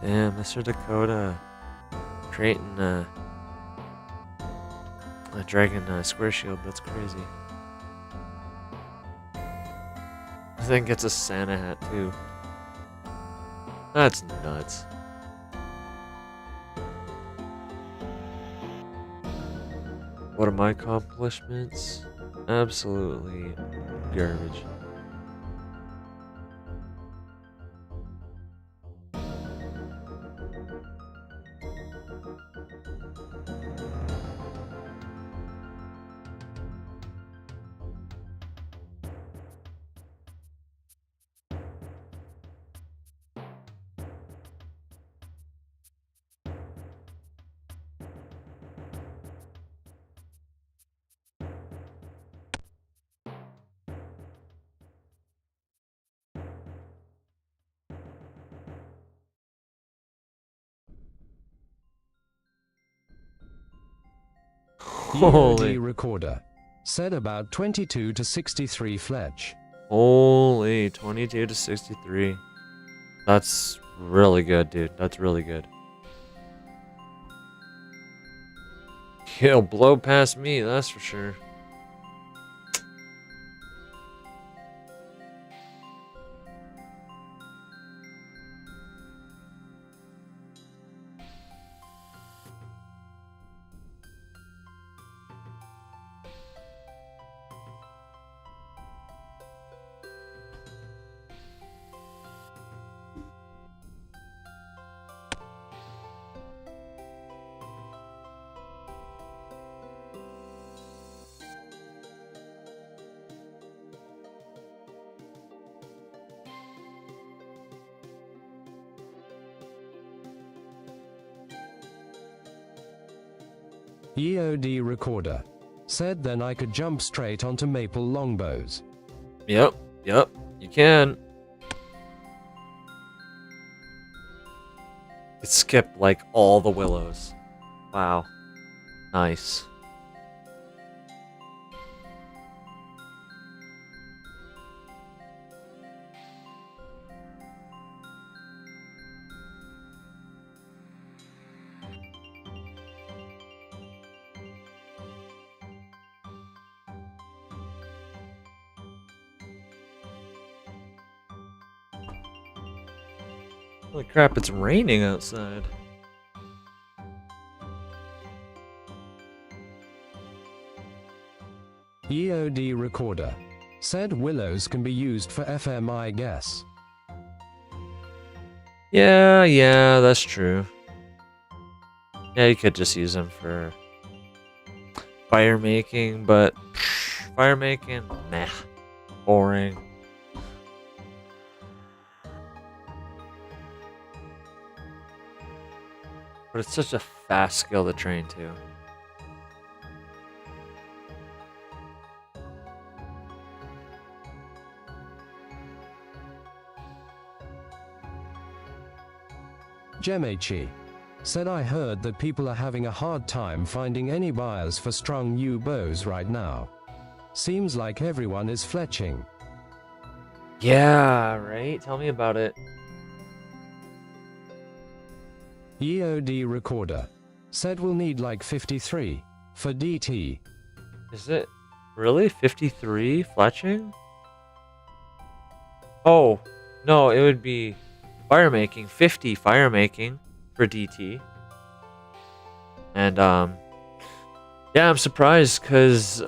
Damn, Mr. Dakota creating a dragon square shield. That's crazy. I think it's a Santa hat too. That's nuts. What are my accomplishments? Absolutely garbage. Holy. EOD Recorder said about 22 to 63 fletch. Holy, 22 to 63. That's really good, dude. That's really good. He'll blow past me, that's for sure. EOD Recorder said then I could jump straight onto maple longbows. Yep, you can. It skipped like all the willows. Wow. Nice. Holy crap, it's raining outside. EOD Recorder said willows can be used for FM, I guess. Yeah, that's true. Yeah, you could just use them for fire making, but fire making, meh, boring. But it's such a fast skill to train too. Gemechi said I heard that people are having a hard time finding any buyers for strung new bows right now. Seems like everyone is fletching. Yeah, right? Tell me about it. EOD Recorder said we'll need like 53 for DT. Is it really 53 fletching? Oh, no, it would be fire making, 50 fire making for DT. And yeah, I'm surprised because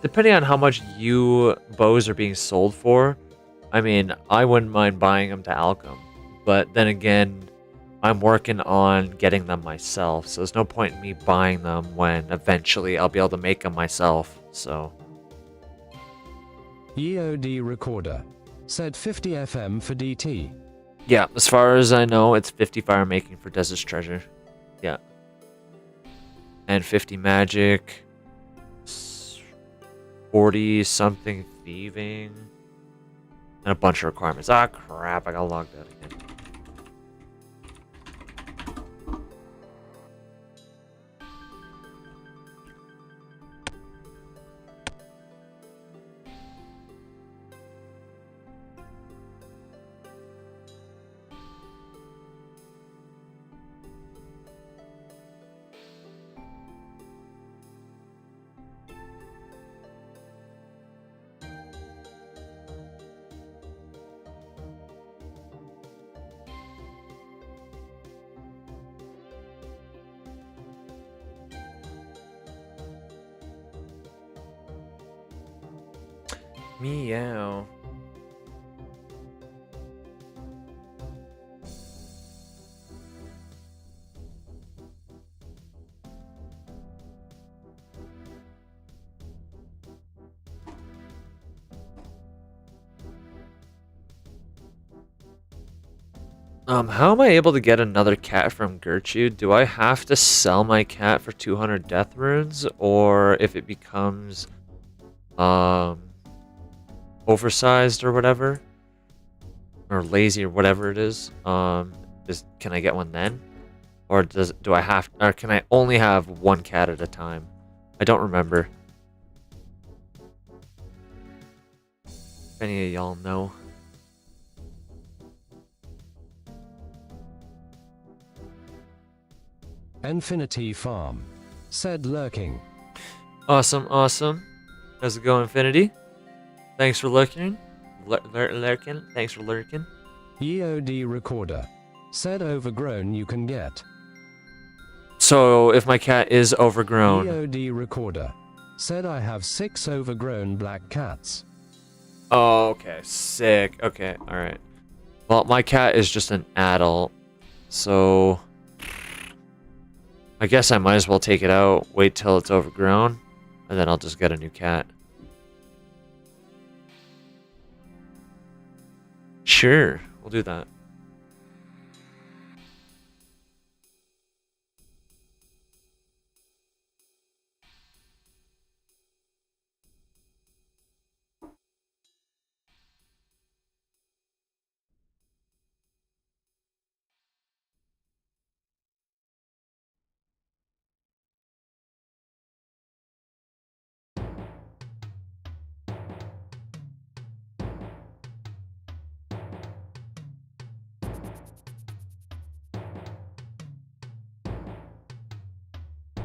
depending on how much you bows are being sold for, I mean, I wouldn't mind buying them to Alchem. But then again, I'm working on getting them myself, so there's no point in me buying them when eventually I'll be able to make them myself, so. EOD recorder, said 50 FM for DT. Yeah, as far as I know, it's 50 fire making for Desert's Treasure. Yeah. And 50 magic, 40 something thieving, and a bunch of requirements. Ah, crap, I got logged out again. Meow. How am I able to get another cat from Gertrude? Do I have to sell my cat for 200 death runes, or if it becomes oversized or whatever, or lazy or whatever it is, can I get one then, or do I have, or can I only have one cat at a time? I don't remember. If any of y'all know. Infinity Farm, said lurking. Awesome, awesome. How's it going, Infinity? Thanks for lurking. Lurking. Thanks for lurking. EOD recorder, said overgrown you can get. So if my cat is overgrown. EOD recorder, said I have 6 overgrown black cats. Oh, okay. Sick. Okay, alright. Well, my cat is just an adult, so I guess I might as well take it out, wait till it's overgrown, and then I'll just get a new cat. Sure, we'll do that.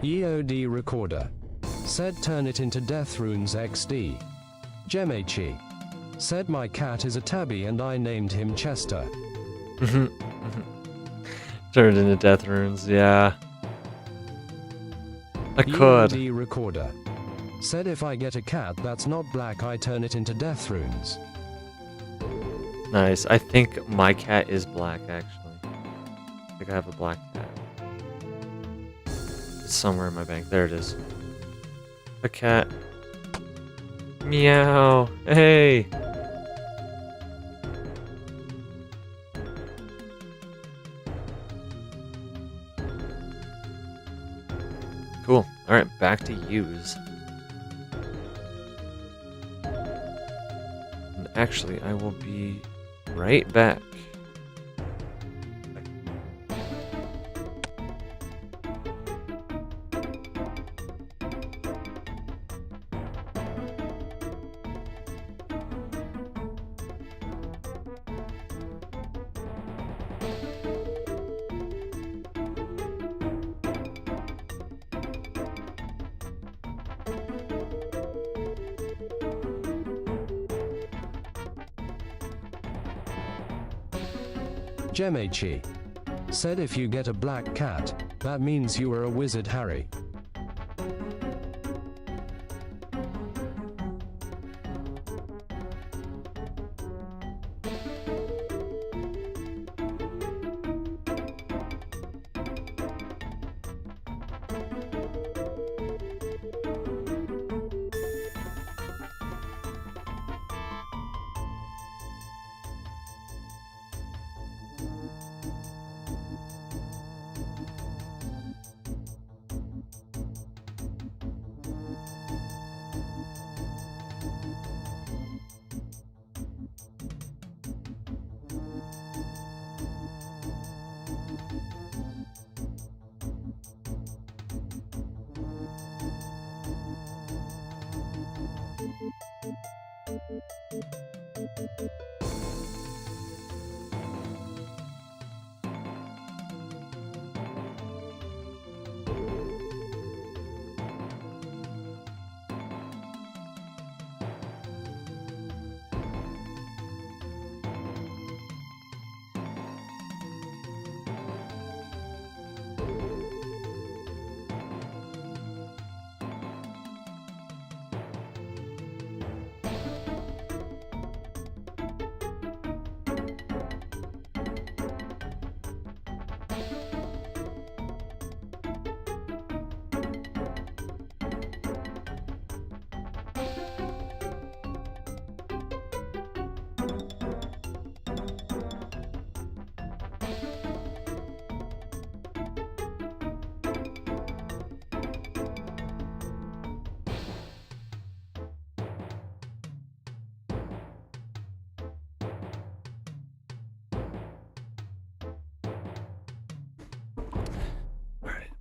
EOD recorder, said turn it into Death Runes XD. Gemechi, said my cat is a tabby and I named him Chester. Turned into death runes, yeah. I could. EOD recorder, said if I get a cat that's not black I turn it into Death Runes. Nice. I think my cat is black, actually. I think I have a black cat. It's somewhere in my bank. There it is. A cat. Meow. Hey. Cool. Alright, back to use. And actually, I will be right back. Gemachi said if you get a black cat, that means you are a wizard, Harry.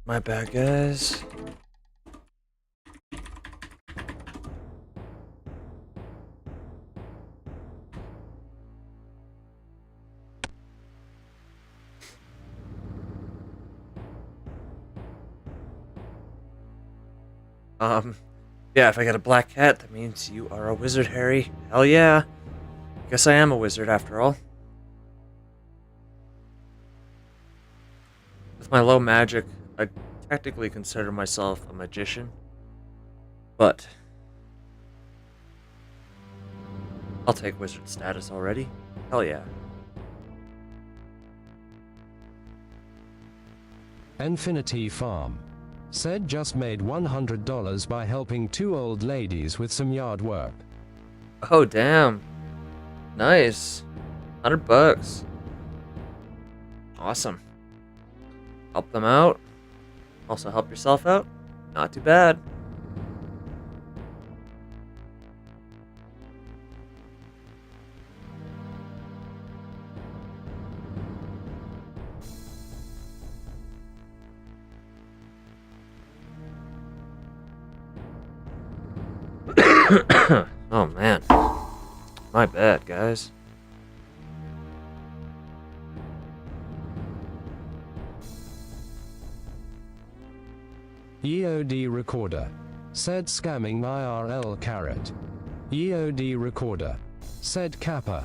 My bad, guys. Yeah, if I get a black cat, that means you are a wizard, Harry. Hell yeah. Guess I am a wizard after all. With my low magic, I technically consider myself a magician. But I'll take wizard status already. Hell yeah. Infinity Farm said just made $100 by helping two old ladies with some yard work. Oh, damn. Nice. $100. Awesome. Help them out. Also help yourself out. Not too bad. Oh man, my bad, guys. EOD Recorder said scamming IRL carrot. EOD Recorder said Kappa.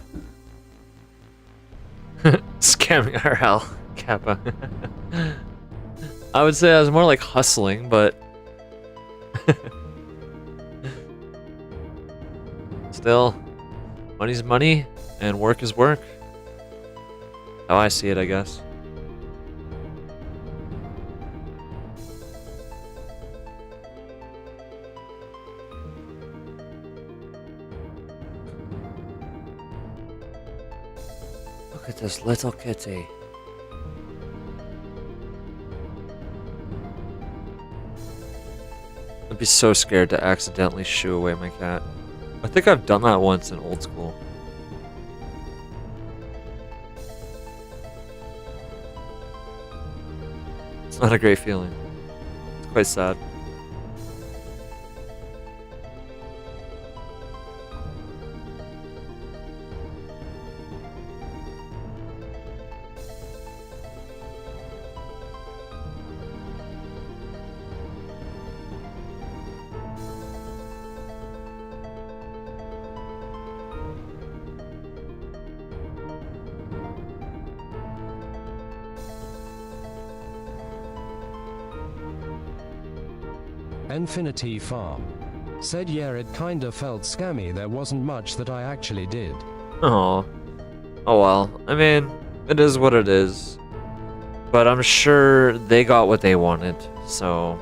Scamming RL Kappa. I would say I was more like hustling, but still, money's money and work is work. How I see it, I guess. Look at this little kitty. I'd be so scared to accidentally shoo away my cat. I think I've done that once in old school. It's not a great feeling. It's quite sad. Infinity Farm said, yeah, it kinda felt scammy. There wasn't much that I actually did. Oh. Oh well. I mean, it is what it is. But I'm sure they got what they wanted, so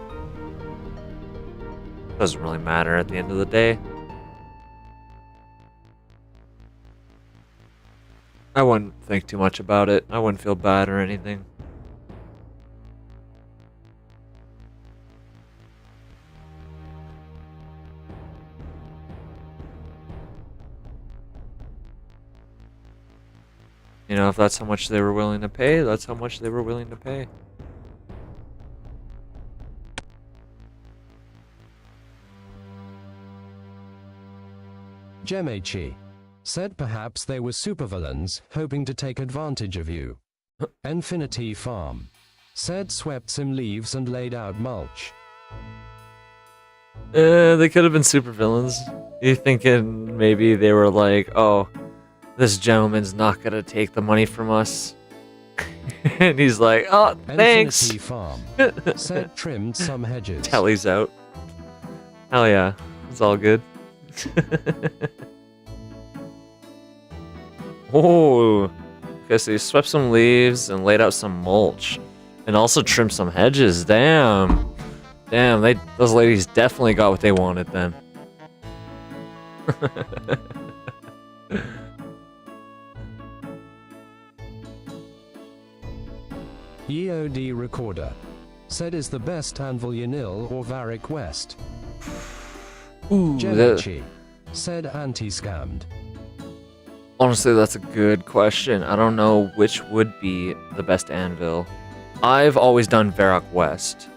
it doesn't really matter at the end of the day. I wouldn't think too much about it. I wouldn't feel bad or anything. You know, if that's how much they were willing to pay, that's how much they were willing to pay. Gemechi said, perhaps they were supervillains hoping to take advantage of you. Infinity Farm said, swept some leaves and laid out mulch. They could have been supervillains. You thinking maybe they were like, oh, this gentleman's not gonna take the money from us. And he's like, oh, thanks. Infinity Farm said, trimmed some hedges. Tally's out. Hell yeah, it's all good. Oh, okay, so you swept some leaves and laid out some mulch, and also trimmed some hedges. Damn, those ladies definitely got what they wanted then. EOD Recorder said, is the best Anvil Yanil or Varric West? Ooh, Gemechi said, anti-scammed. Honestly, that's a good question. I don't know which would be the best anvil. I've always done Varrock West.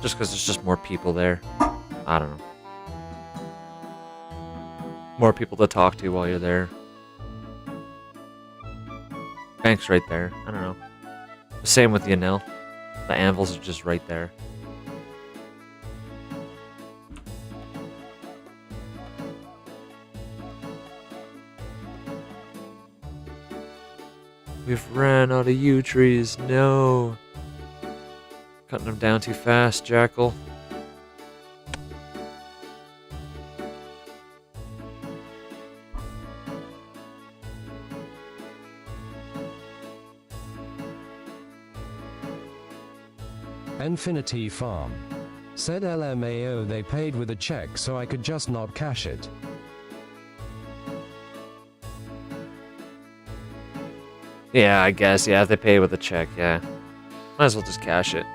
Just because there's just more people there. I don't know. More people to talk to while you're there. Bank's right there. I don't know. Same with Yanil. The anvils are just right there. We've ran out of yew trees. No. Cutting them down too fast, Jackal. Infinity Farm said, LMAO, they paid with a check so I could just not cash it. Yeah, I guess. Yeah, if they pay with a check, yeah. Might as well just cash it.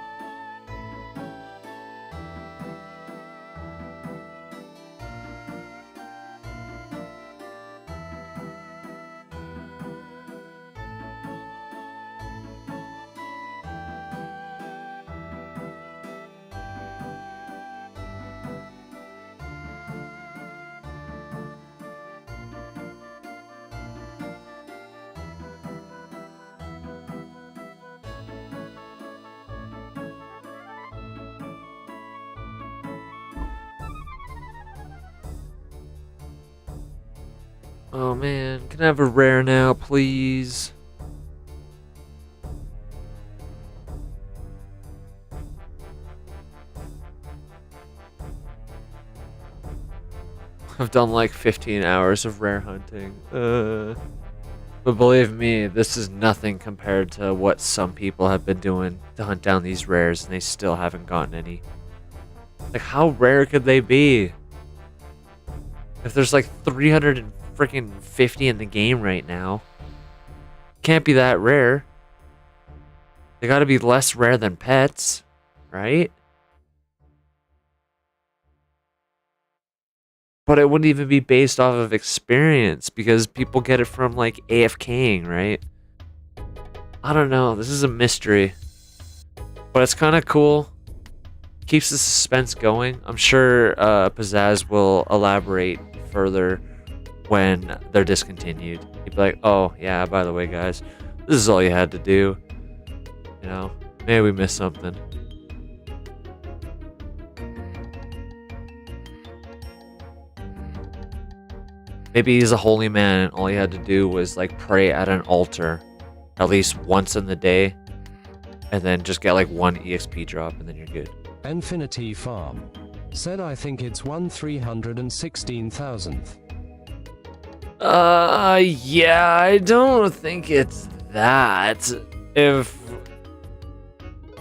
Oh man, can I have a rare now, please? I've done like 15 hours of rare hunting. But believe me, this is nothing compared to what some people have been doing to hunt down these rares and they still haven't gotten any. Like, how rare could they be? If there's like 350 in the game right now, can't be that rare. They gotta be less rare than pets, right? But it wouldn't even be based off of experience because people get it from like AFKing, right? I don't know. This is a mystery. But it's kind of cool. Keeps the suspense going. I'm sure Pizzazz will elaborate further when they're discontinued. He'd be like, oh, yeah, by the way, guys, this is all you had to do. You know, maybe we missed something. Maybe he's a holy man and all he had to do was like pray at an altar at least once in the day and then just get like 1 EXP drop, and then you're good. Infinity Farm said, I think it's 1/316,000th. Yeah, I don't think it's that. If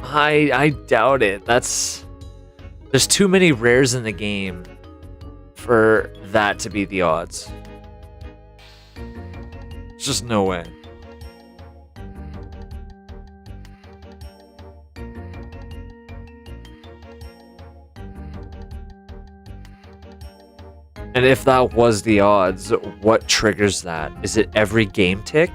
I doubt it. There's too many rares in the game for that to be the odds. There's just no way. And if that was the odds, what triggers that? Is it every game tick?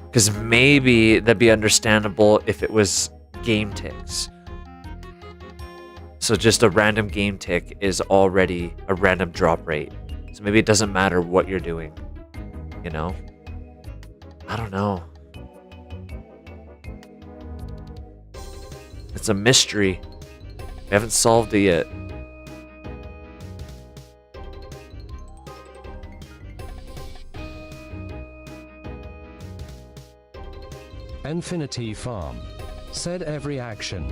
Because maybe that'd be understandable if it was game ticks. So just a random game tick is already a random drop rate. So maybe it doesn't matter what you're doing. You know? I don't know. It's a mystery. We haven't solved it yet. Infinity Farm said, every action.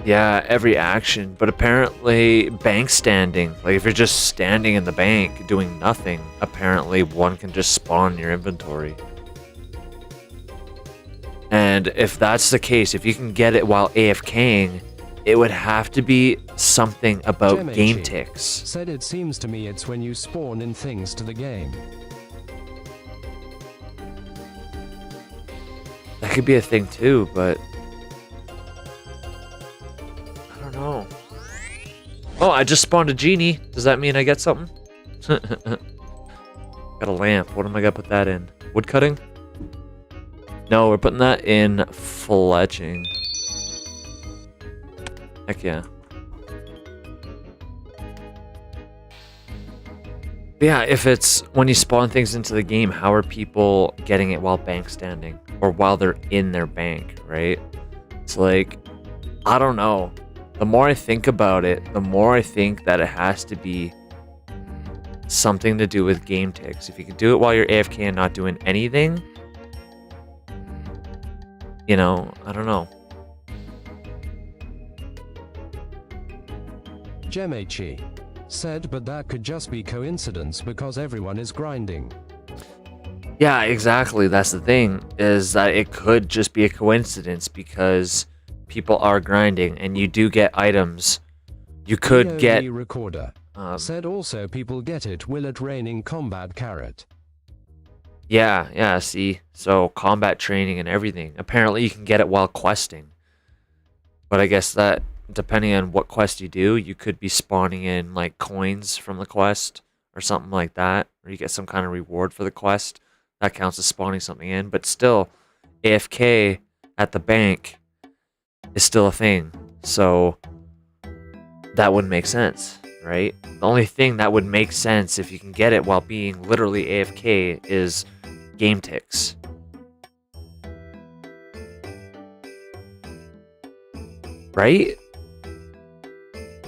Yeah, every action, but apparently bank standing, like if you're just standing in the bank doing nothing, apparently one can just spawn in your inventory. And if that's the case, if you can get it while AFKing, it would have to be something about game ticks. Said, it seems to me it's when you spawn in things to the game. That could be a thing too, but I don't know. Oh, I just spawned a genie. Does that mean I get something? Got a lamp. What am I gonna put that in? Wood cutting? No, we're putting that in fletching. Heck yeah. But yeah, if it's when you spawn things into the game, how are people getting it while bank standing? Or while they're in their bank, right? It's like, I don't know. The more I think about it, the more I think that it has to be something to do with game ticks. If you can do it while you're AFK and not doing anything, you know, I don't know. Gemechi said, but that could just be coincidence because everyone is grinding. Yeah, exactly. That's the thing, is that it could just be a coincidence because people are grinding and you do get items. You could get... Recorder said also people get it, will it raining combat carrot. Yeah, see? So combat training and everything. Apparently you can get it while questing. But I guess that, depending on what quest you do, you could be spawning in like coins from the quest or something like that. Or you get some kind of reward for the quest. That counts as spawning something in, but still, AFK at the bank is still a thing. So that wouldn't make sense, right? The only thing that would make sense if you can get it while being literally AFK is game ticks. Right?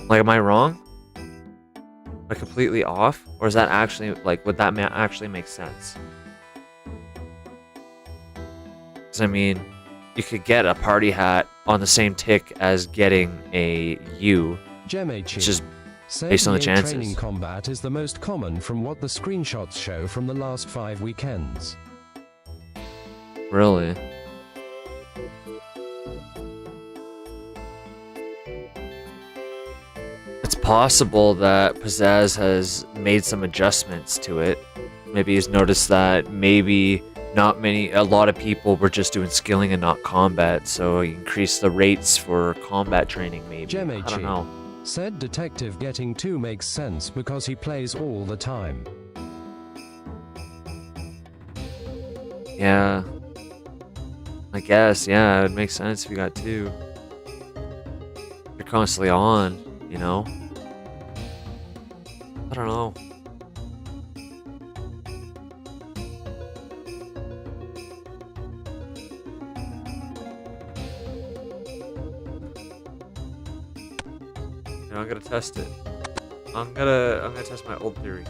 Like, am I wrong? Am I completely off? Or is that actually, like, would that actually make sense? I mean, you could get a party hat on the same tick as getting a U, which is based on the chances. Training combat is the most common from what the screenshots show from the last 5 weekends. Really? It's possible that Pizzazz has made some adjustments to it. Maybe he's noticed that maybe a lot of people were just doing skilling and not combat, so he increased the rates for combat training maybe. I don't know. Said detective getting 2 makes sense because he plays all the time. Yeah. I guess, yeah, it would make sense if you got 2. You're constantly on, you know? I don't know. I'm gonna test it. I'm gonna test my old theory.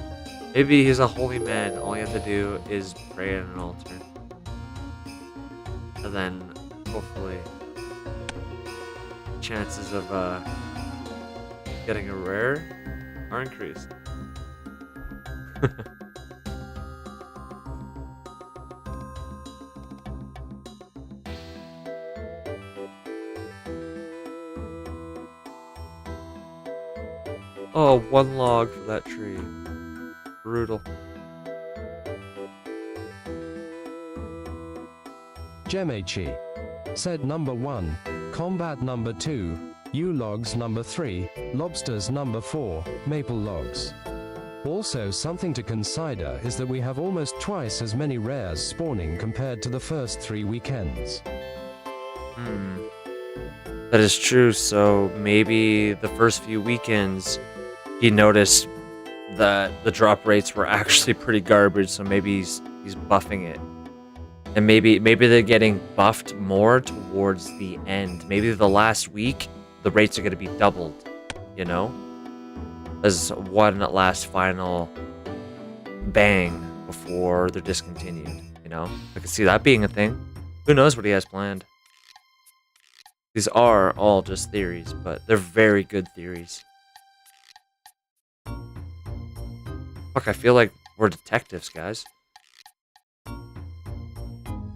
Maybe he's a holy man. All you have to do is pray at an altar, and then hopefully chances of getting a rare are increased. Oh, one log for that tree. Brutal. Gemechi said number 1, combat number 2, yew logs number 3, lobsters number 4, maple logs. Also, something to consider is that we have almost twice as many rares spawning compared to the first 3 weekends. That is true, so maybe the first few weekends he noticed that the drop rates were actually pretty garbage, so maybe he's buffing it. And maybe they're getting buffed more towards the end. Maybe the last week, the rates are going to be doubled, you know? As one last final bang before they're discontinued, you know? I can see that being a thing. Who knows what he has planned? These are all just theories, but they're very good theories. Fuck, I feel like we're detectives, guys.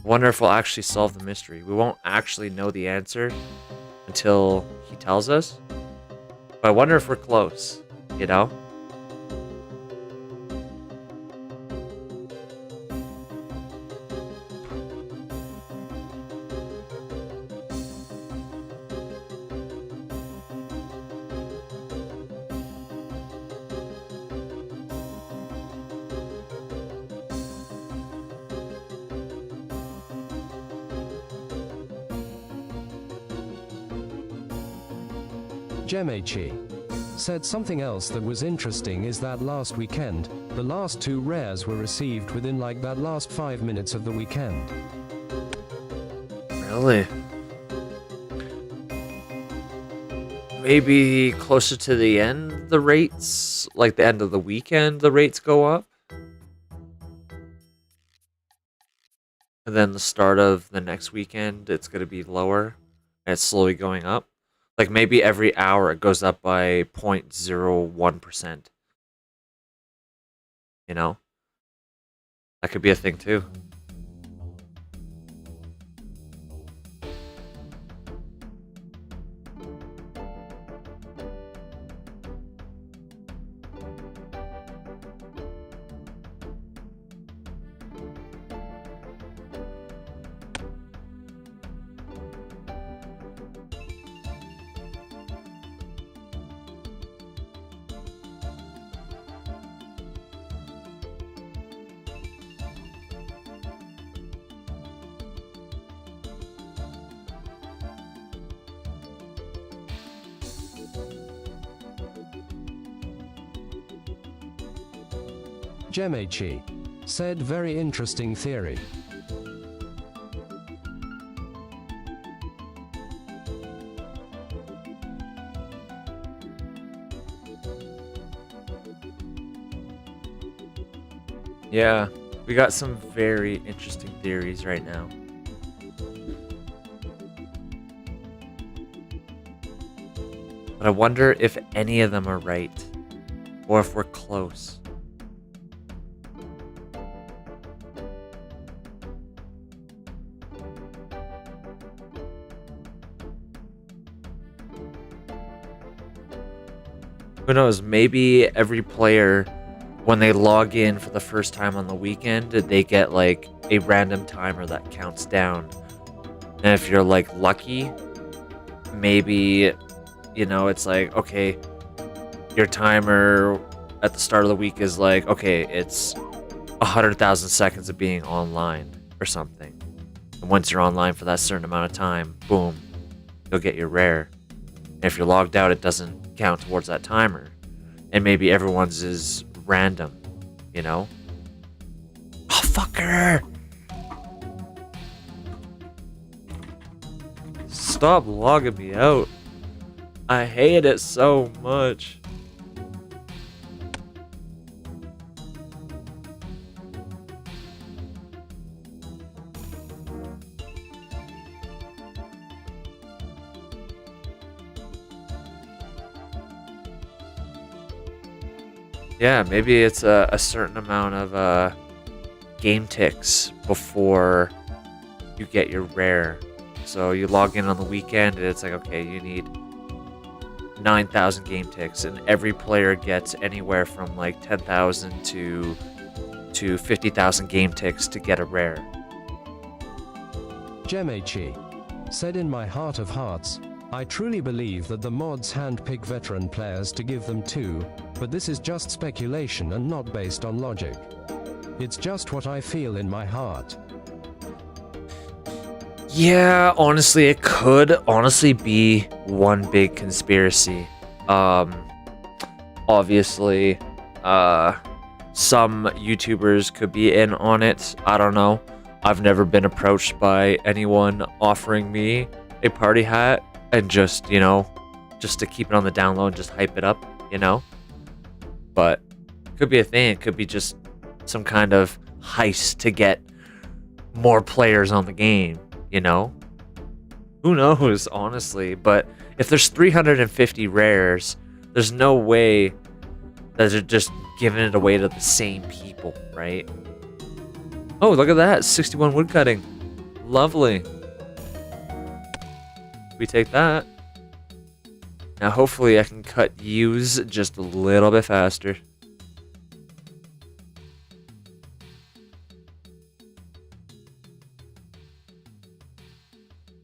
Wonder if we'll actually solve the mystery. We won't actually know the answer until he tells us. But I wonder if we're close, you know? Gemechi said something else that was interesting is that last weekend, the last 2 rares were received within like that last 5 minutes of the weekend. Really? Maybe closer to the end, the rates, like the end of the weekend, the rates go up. And then the start of the next weekend, it's going to be lower. And it's slowly going up. Like maybe every hour it goes up by 0.01%. You know? That could be a thing too. Gemechi said very interesting theory. Yeah, we got some very interesting theories right now. But I wonder if any of them are right, or if we're close. Who knows, maybe every player, when they log in for the first time on the weekend, they get like a random timer that counts down. And if you're like lucky, maybe, you know, it's like, okay, your timer at the start of the week is like, okay, it's 100,000 seconds of being online or something. And once you're online for that certain amount of time, boom, you'll get your rare. And if you're logged out, it doesn't count towards that timer. And maybe everyone's is random, you know? Oh, fucker! Stop logging me out. I hate it so much. Yeah, maybe it's a certain amount of game ticks before you get your rare. So you log in on the weekend and it's like, okay, you need 9,000 game ticks, and every player gets anywhere from like 10,000 to 50,000 game ticks to get a rare. Gemechi said, in my heart of hearts, I truly believe that the mods handpick veteran players to give them to, but this is just speculation and not based on logic. It's just what I feel in my heart. Yeah, honestly, it could honestly be one big conspiracy. Obviously, some YouTubers could be in on it. I don't know. I've never been approached by anyone offering me a party hat and just, you know, just to keep it on the down low and just hype it up, you know? But it could be a thing. It could be just some kind of heist to get more players on the game, you know? Who knows, honestly? But if there's 350 rares, there's no way that they're just giving it away to the same people, right? Oh, look at that. 61 woodcutting. Lovely. We take that. Now, hopefully, I can cut yews just a little bit faster.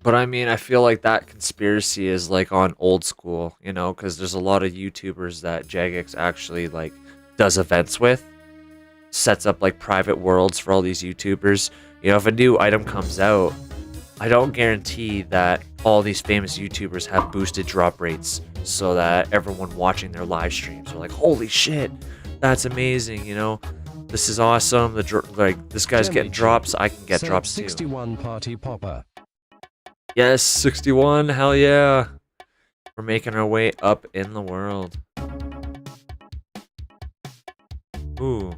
But I mean, I feel like that conspiracy is like on old school, you know, because there's a lot of YouTubers that Jagex actually like does events with, sets up like private worlds for all these YouTubers. You know, if a new item comes out, I don't guarantee that all these famous YouTubers have boosted drop rates so that everyone watching their live streams are like, holy shit, that's amazing, you know, this is awesome. Like this guy's getting drops, I can get drops too. 61 party popper. Yes, 61, hell yeah. We're making our way up in the world. Ooh.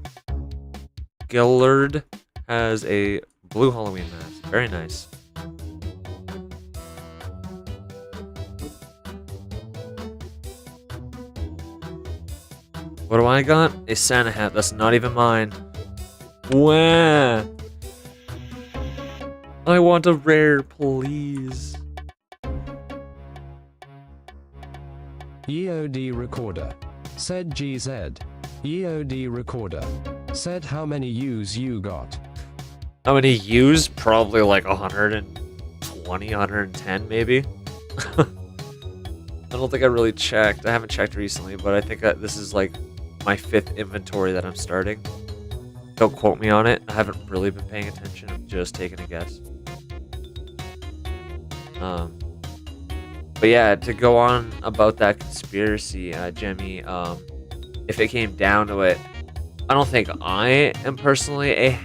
Gillard has a blue Halloween mask. Very nice. What do I got? A Santa hat. That's not even mine. Wah. I want a rare, please. EOD recorder said GZ. EOD recorder said, how many U's you got? How many U's? Probably like 120, 110 maybe. I don't think I really checked. I haven't checked recently, but I think this is like my 5th inventory that I'm starting. Don't quote me on it. I haven't really been paying attention. I'm just taking a guess. But yeah, to go on about that conspiracy, Jemmy, if it came down to it, I don't think I am personally a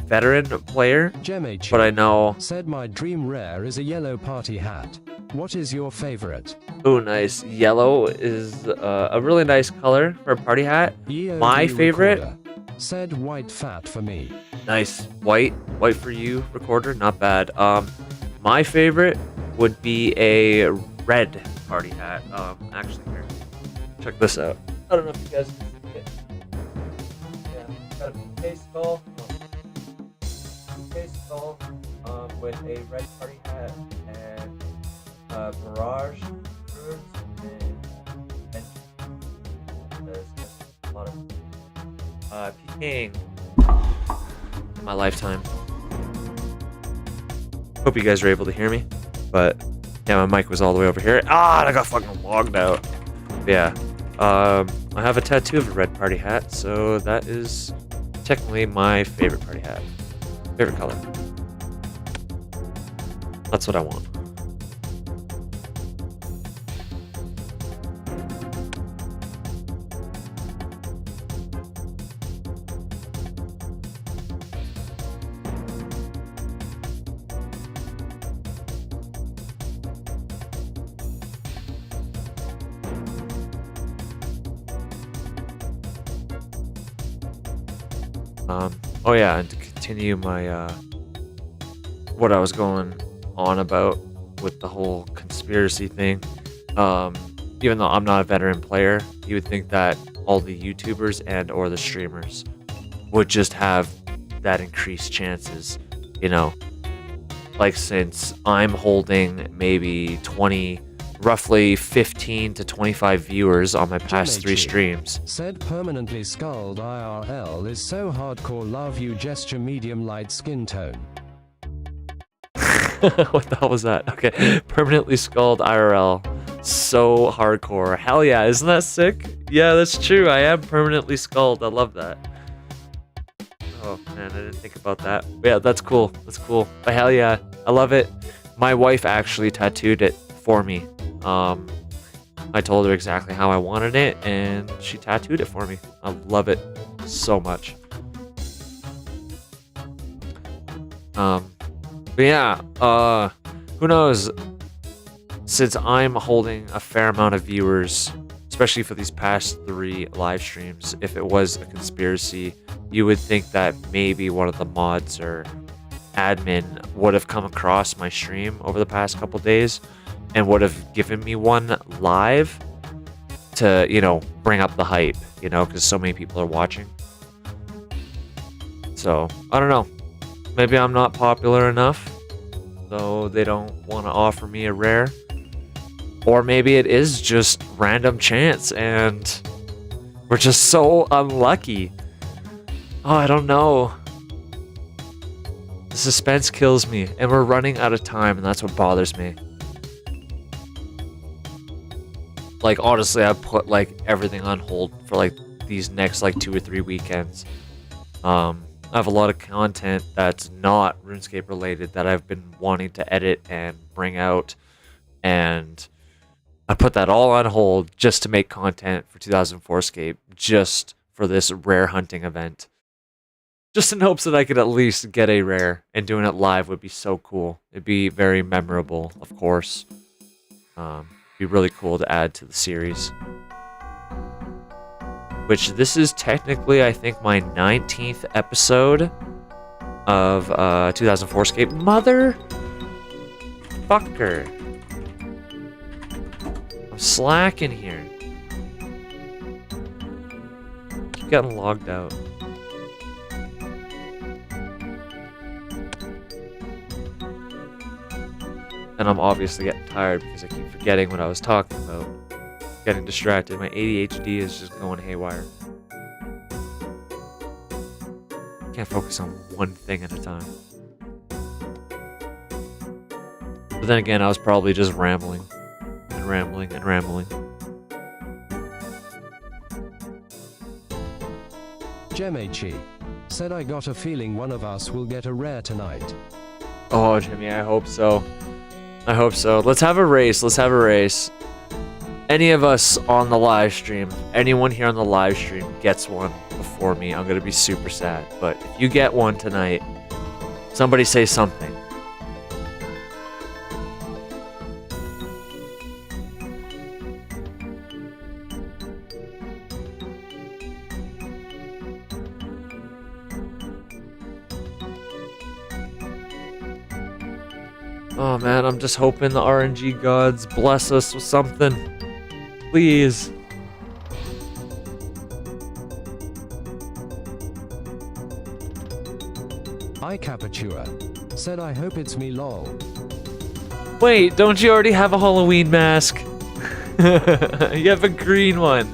veteran player, but I know. Said my dream rare is a yellow party hat. What is your favorite? Oh, nice. Yellow is a really nice color for a party hat. EOD My favorite said white fat for me. Nice. White for you, recorder. Not bad. My favorite would be a red party hat. Actually, here, check this out. I don't know if you guys can see it. Yeah, got a PK skull. PK skull with a red party hat and barrage runes and there's just a lot of PKing in my lifetime. Hope you guys were able to hear me, but yeah, my mic was all the way over here. Ah, I got fucking logged out. But yeah, I have a tattoo of a red party hat, so that is technically my favorite party hat. Favorite color. That's what I want. Oh yeah, and to continue my what I was going on about with the whole conspiracy thing, even though I'm not a veteran player, you would think that all the YouTubers and or the streamers would just have that increased chances, you know. Like since I'm holding maybe roughly 15 to 25 viewers on my past 3 streams. Said permanently skulled IRL is so hardcore, love you, gesture medium light skin tone. What the hell was that? Okay, permanently skulled IRL. So hardcore. Hell yeah, isn't that sick? Yeah, that's true. I am permanently skulled. I love that. Oh man, I didn't think about that. Yeah, that's cool. That's cool. But hell yeah, I love it. My wife actually tattooed it for me. I told her exactly how I wanted it, and she tattooed it for me. I love it so much. But yeah, who knows? Since I'm holding a fair amount of viewers, especially for these past 3 live streams, if it was a conspiracy, you would think that maybe one of the mods or admin would have come across my stream over the past couple days and would have given me one live to, you know, bring up the hype, you know, because so many people are watching. So, I don't know. Maybe I'm not popular enough, so they don't want to offer me a rare. Or maybe it is just random chance and we're just so unlucky. Oh, I don't know. The suspense kills me, and we're running out of time, and that's what bothers me. Like, honestly, I put, like, everything on hold for, like, these next, like, 2 or 3 weekends. I have a lot of content that's not RuneScape related that I've been wanting to edit and bring out, and I put that all on hold just to make content for 2004Scape, just for this rare hunting event. Just in hopes that I could at least get a rare, and doing it live would be so cool. It'd be very memorable, of course. Be really cool to add to the series. Which this is technically, I think, my 19th episode of 2004Scape. Mother fucker. I'm slacking here. Keep getting logged out. And I'm obviously getting tired because I keep forgetting what I was talking about. Getting distracted. My ADHD is just going haywire. Can't focus on one thing at a time. But then again, I was probably just rambling and rambling and rambling. Jemaichi said I got a feeling one of us will get a rare tonight. Oh, Jimmy, I hope so. I hope so. Let's have a race. Let's have a race. Any of us on the live stream, anyone here on the live stream gets one before me, I'm going to be super sad. But if you get one tonight, somebody say something. Oh man, I'm just hoping the RNG gods bless us with something. Please. iCapatua said I hope it's me lol. Wait, don't you already have a Halloween mask? You have a green one.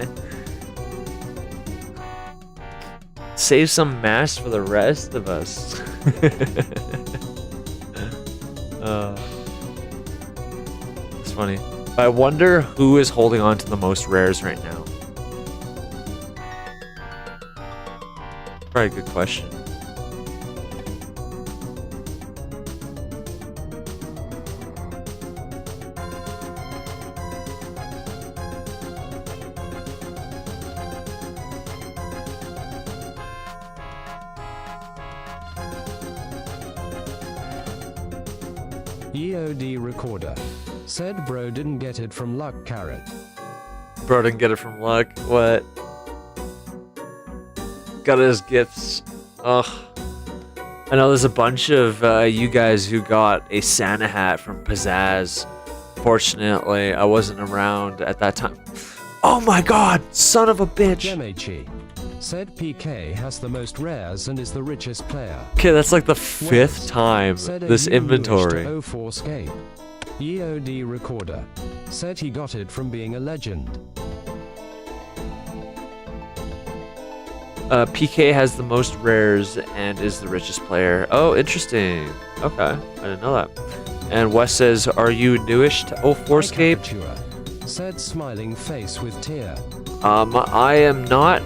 Save some masks for the rest of us. It's funny. I wonder who is holding on to the most rares right now. Probably a good question. EOD recorder said bro didn't get it from luck carrot. Bro didn't get it from luck. What? Got his gifts. Ugh. I know there's a bunch of you guys who got a Santa hat from Pizzazz. Fortunately, I wasn't around at that time. Oh my god, son of a bitch. Gemachi said PK has the most rares and is the richest player. Okay, that's like the 5th time Said this a new inventory. wish to 04Scape. EOD Recorder said he got it from being a legend. PK has the most rares and is the richest player. Oh, interesting. Okay, I didn't know that. And Wes says, are you newish to 04Scape? Caricature said smiling face with tear. I am not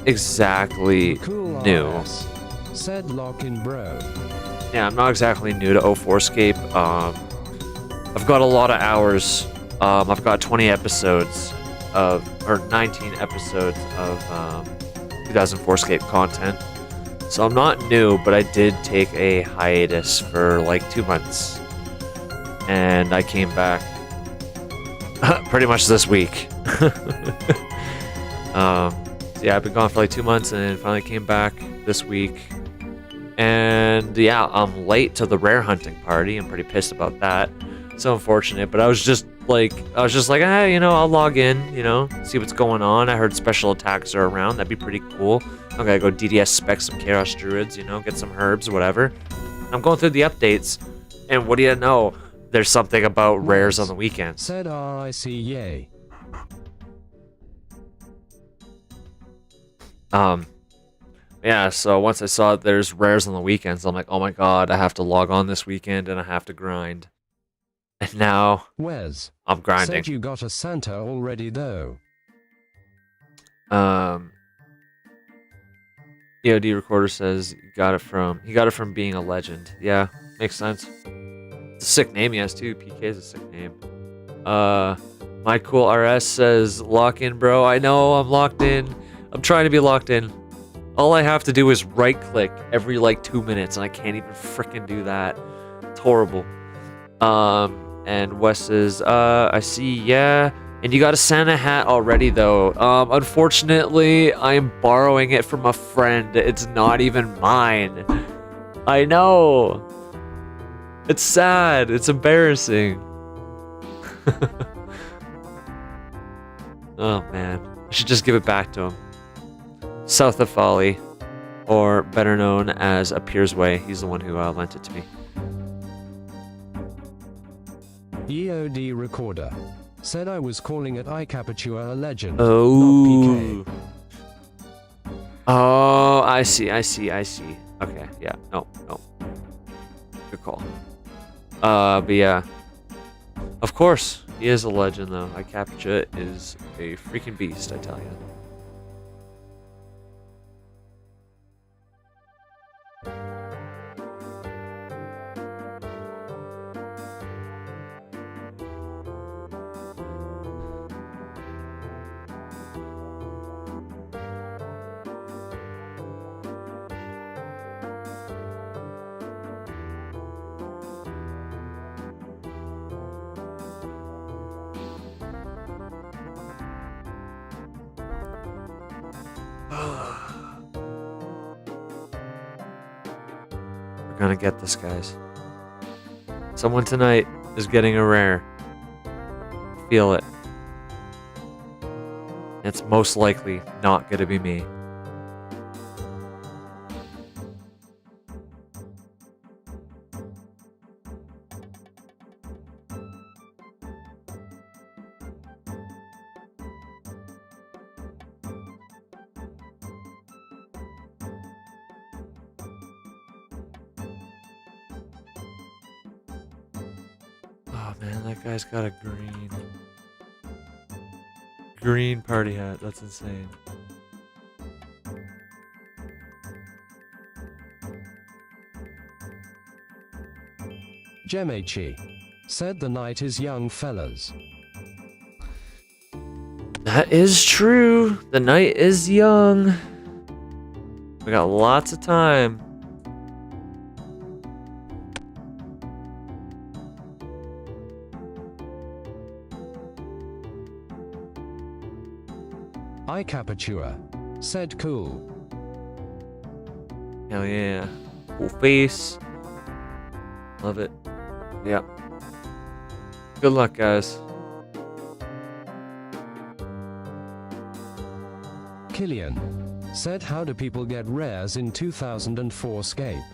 exactly Cool new. RS said lock in bro. Yeah, I'm not exactly new to 04Scape. I've got a lot of hours. I've got 20 episodes or 19 episodes of 2004Scape content. So I'm not new, but I did take a hiatus for like 2 months. And I came back pretty much this week. So yeah, I've been gone for like 2 months and finally came back this week. And yeah, I'm late to the rare hunting party. I'm pretty pissed about that. So unfortunate, but I was just like, hey, I'll log in, see what's going on. I heard special attacks are around. That'd be pretty cool. I'm gonna go DDS spec some Chaos Druids, get some herbs, whatever. I'm going through the updates, and what do you know? There's something about rares on the weekends. Said RIC yay. Yeah, so once I saw there's rares on the weekends, I'm like, oh my god, I have to log on this weekend and I have to grind. And now Wes I'm grinding. said you got a Santa already though. EOD Recorder says he got it from being a legend. Yeah, makes sense. It's a sick name he has too. PK is a sick name. My cool RS says lock in, bro. I know I'm locked in. I'm trying to be locked in. All I have to do is right click every like 2 minutes, and I can't even freaking do that. It's horrible. And Wes says, I see, yeah. And you got a Santa hat already, though. Unfortunately, I am borrowing it from a friend. It's not even mine. I know. It's sad. It's embarrassing. Oh, man. I should just give it back to him. South of Folly, or better known as Appears Way. He's the one who lent it to me. EOD Recorder said I was calling it iCapitua a legend, Oh. not PK. Oh, I see. Okay, yeah. No. Good call. But yeah. Of course, he is a legend, though. iCapitua is a freaking beast, I tell you. We're gonna get this, guys. Someone tonight is getting a rare. Feel it. It's most likely not gonna be me. Oh man, that guy's got a green party hat. That's insane. Gemachi said the night is young, fellas. That is true. The night is young. We got lots of time. iCapitua said cool. Hell yeah. Cool face. Love it. Yep. Good luck, guys. Killian said, how do people get rares in 2004Scape?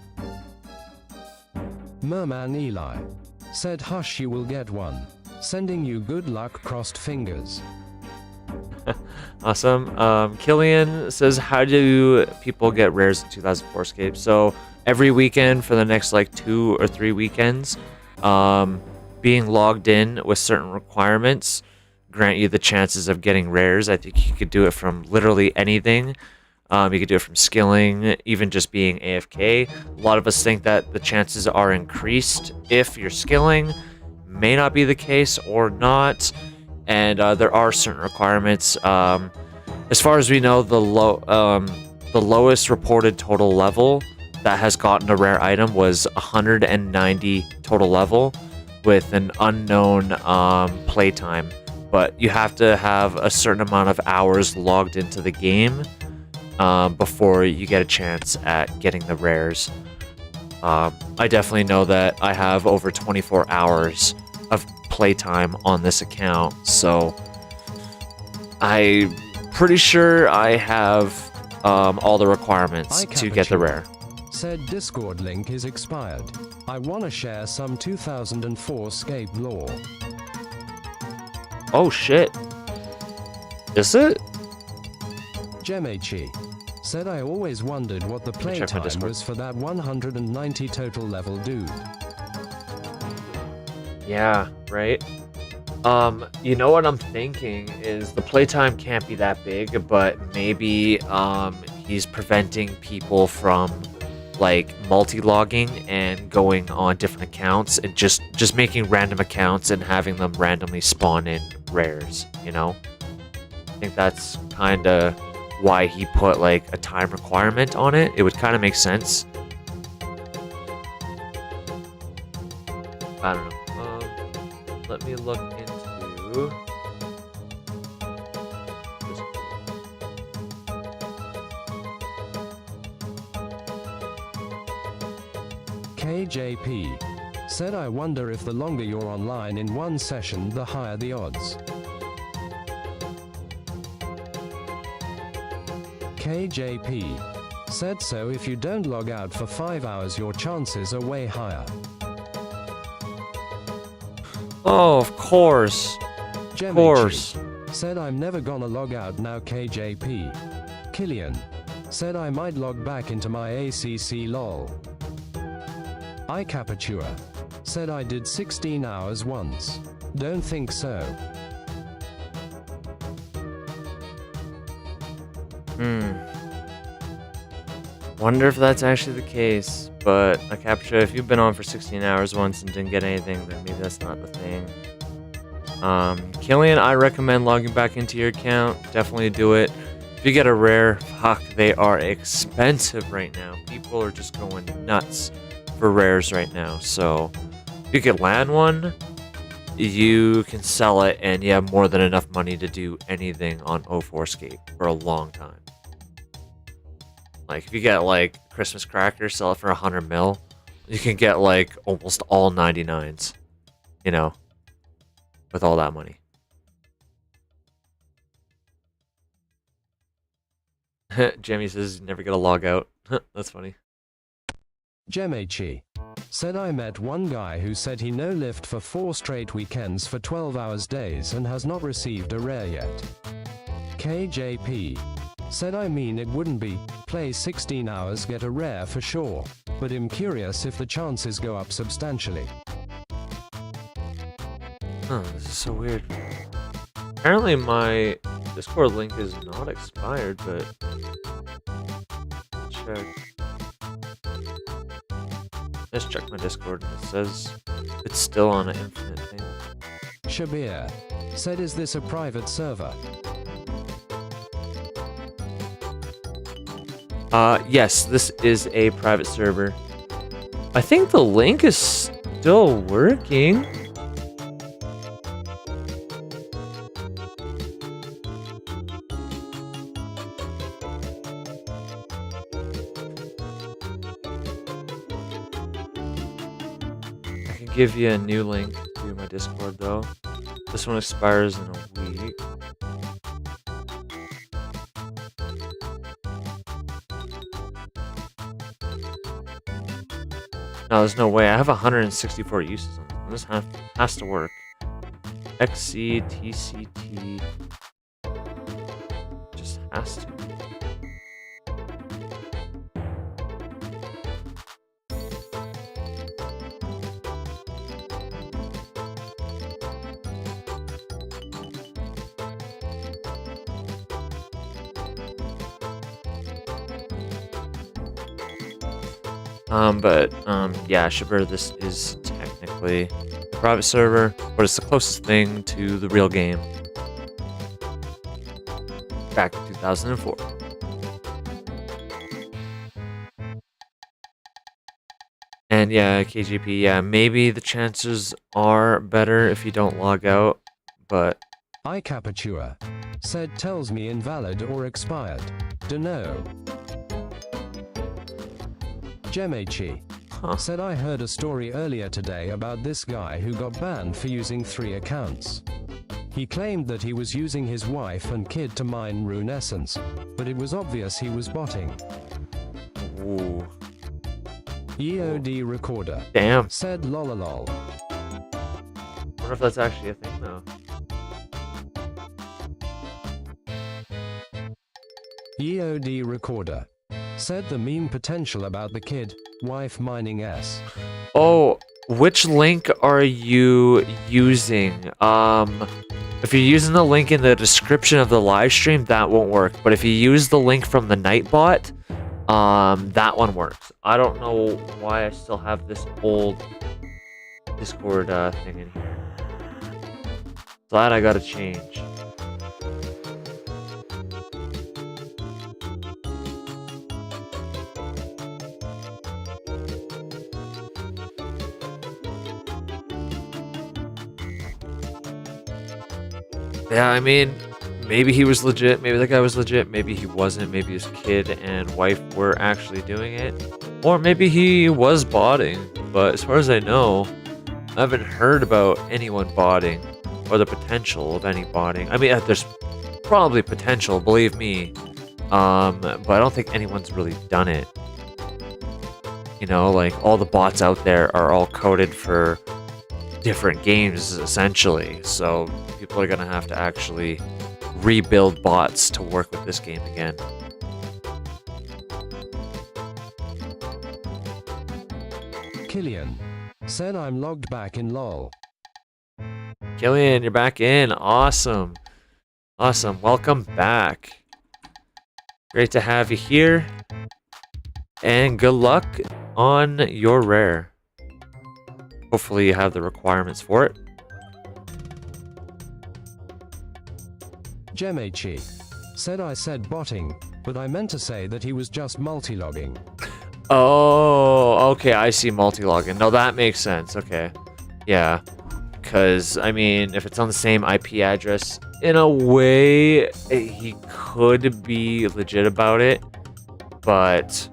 Merman Eli said, hush, you will get one. Sending you good luck, crossed fingers. Awesome. Killian says, how do people get rares in 2004Scape? So every weekend for the next like 2 or 3 weekends, being logged in with certain requirements grant you the chances of getting rares. I think you could do it from literally anything. You could do it from skilling, even just being AFK. A lot of us think that the chances are increased if you're skilling. May not be the case or not. And there are certain requirements. As far as we know, the lowest reported total level that has gotten a rare item was 190 total level with an unknown playtime. But you have to have a certain amount of hours logged into the game before you get a chance at getting the rares. I definitely know that I have over 24 hours of playtime on this account, so I'm pretty sure I have all the requirements to get the rare. Said Discord link is expired. I want to share some 2004Scape lore. Oh shit. Is it? Gemechi said, I always wondered what the playtime was for that 190 total level dude. Yeah, right? You know what I'm thinking is the playtime can't be that big, but maybe he's preventing people from like multi-logging and going on different accounts and just making random accounts and having them randomly spawn in rares, you know? I think that's kind of why he put like a time requirement on it. It would kind of make sense. I don't know. Let me look into this. KJP said, I wonder if the longer you're online in one session, the higher the odds. KJP said, so if you don't log out for 5 hours, your chances are way higher. Oh, of course. Of course. Said, I'm never gonna log out now. KJP. Killian said, I might log back into my ACC lol. iCapatura said, I did 16 hours once. Don't think so. Wonder if that's actually the case, but I capture if you've been on for 16 hours once and didn't get anything, then maybe that's not the thing. Killian, I recommend logging back into your account. Definitely do it. If you get a rare, fuck, they are expensive right now. People are just going nuts for rares right now. So if you could land one, you can sell it and you have more than enough money to do anything on 04Scape for a long time. Like if you get like Christmas crackers, sell it for 100 mil, you can get like almost all 99s, you know, with all that money. Jamie says never gonna log out. That's funny. Gemechi said, I met one guy who said he no lived for 4 straight weekends for 12 hours days and has not received a rare yet. KJP said, I mean, it wouldn't be play 16 hours, get a rare for sure, but I'm curious if the chances go up substantially. Huh, this is so weird. Apparently my Discord link is not expired, but let's check. Let's check my Discord and it says it's still on an infinite thing. Shabir said, is this a private server? Yes, this is a private server. I think the link is still working. I can give you a new link to my Discord though. This one expires in a week. No, there's no way. I have 164 uses on this. This has to work. XC, TCT. Just has to. Yeah, Shibber, this is technically a private server, but it's the closest thing to the real game. Back in 2004. And yeah, KGP, yeah, maybe the chances are better if you don't log out, but... iCapatua said tells me invalid or expired. Dunno. Gemechi said I heard a story earlier today about this guy who got banned for using 3 accounts. He claimed that he was using his wife and kid to mine rune essence, but it was obvious he was botting. Ooh. EOD recorder Damn. said lololol. I wonder if that's actually a thing though. EOD recorder said the meme potential about the kid, wife mining S. Oh, which link are you using? If you're using the link in the description of the live stream, that won't work. But if you use the link from the Nightbot, that one works. I don't know why I still have this old Discord thing in here. So that I gotta change. Yeah, I mean, maybe he was legit, maybe the guy was legit, maybe he wasn't, maybe his kid and wife were actually doing it, or maybe he was botting, but as far as I know, I haven't heard about anyone botting, or the potential of any botting. I mean, there's probably potential, believe me, but I don't think anyone's really done it. You know, like, all the bots out there are all coded for different games, essentially, so people are gonna have to actually rebuild bots to work with this game again. Killian said I'm logged back in LOL. Killian, you're back in. Awesome. Awesome. Welcome back. Great to have you here. And good luck on your rare. Hopefully you have the requirements for it. Gemechi said I said botting, but I meant to say that he was just multi-logging. Oh, okay, I see multi-login. No, that makes sense. Okay. Yeah. Because, I mean, if it's on the same IP address, in a way, he could be legit about it, but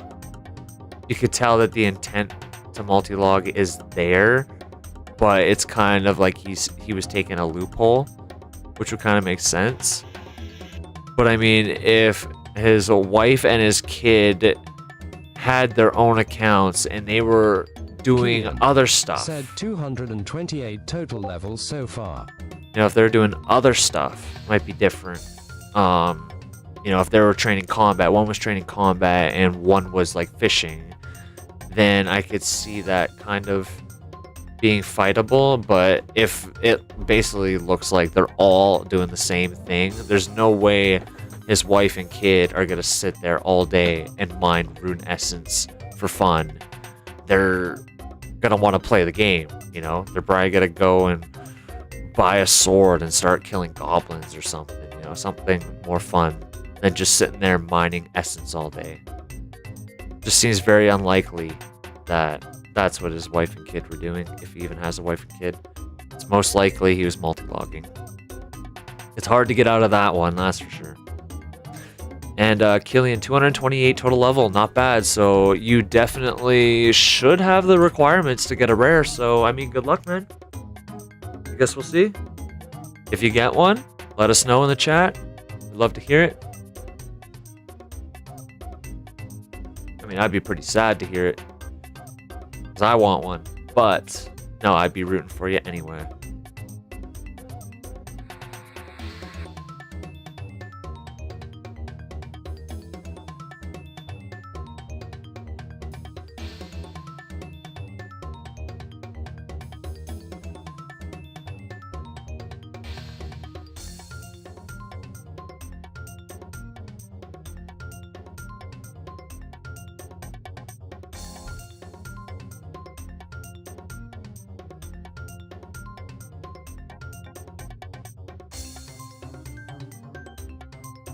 you could tell that the intent to multi-log is there, but it's kind of like he was taking a loophole, which would kind of make sense. But I mean, if his wife and his kid had their own accounts and they were doing Killian other stuff, said 228 total levels so far. you know, if they're doing other stuff, it might be different. You know, if they were training combat, one was training combat and one was like fishing, then I could see that kind of being fightable. But if it basically looks like they're all doing the same thing, there's no way his wife and kid are gonna sit there all day and mine rune essence for fun. They're gonna want to play the game, you know? They're probably gonna go and buy a sword and start killing goblins or something, you know, something more fun than just sitting there mining essence all day. Just seems very unlikely that that's what his wife and kid were doing, if he even has a wife and kid. It's most likely he was multi-logging. It's hard to get out of that one, that's for sure. And Killian, 228 total level, not bad. So you definitely should have the requirements to get a rare. So, I mean, good luck, man. I guess we'll see. If you get one, let us know in the chat. We'd love to hear it. I mean, I'd be pretty sad to hear it. because I want one. But no, I'd be rooting for you anyway.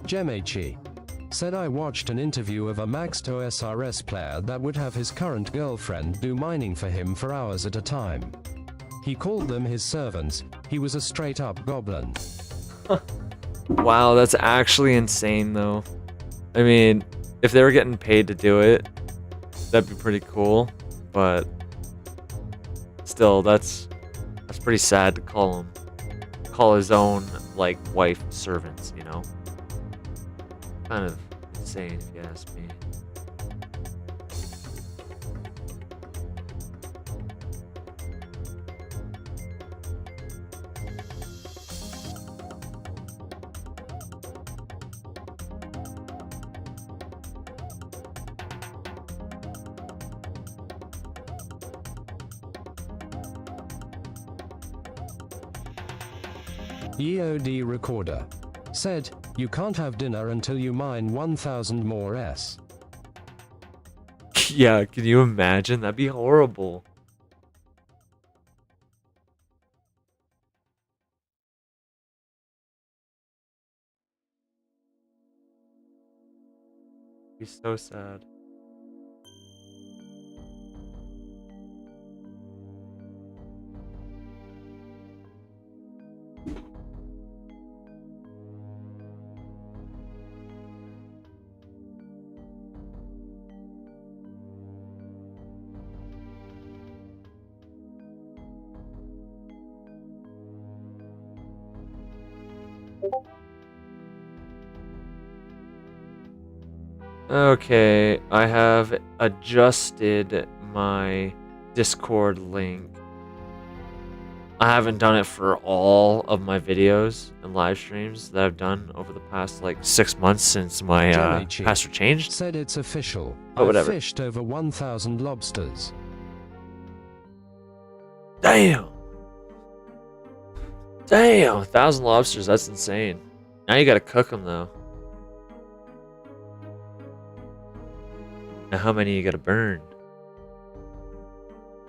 Gemachi said I watched an interview of a maxed OSRS player that would have his current girlfriend do mining for him for hours at a time. He called them his servants. He was a straight up goblin. Wow, that's actually insane though. I mean, if they were getting paid to do it, that'd be pretty cool, but still, that's pretty sad to call his own like wife servants, you know? Kind of insane if you ask me. EOD Recorder said, you can't have dinner until you mine 1,000 more S. Yeah, can you imagine? That'd be horrible. Be so sad. Okay, I have adjusted my Discord link. I haven't done it for all of my videos and live streams that I've done over the past like 6 months since my password changed. Said it's official. But whatever. I fished over 1,000 lobsters. Damn! Damn! 1,000 lobsters, that's insane. Now you gotta cook them though. Now how many you gotta burn?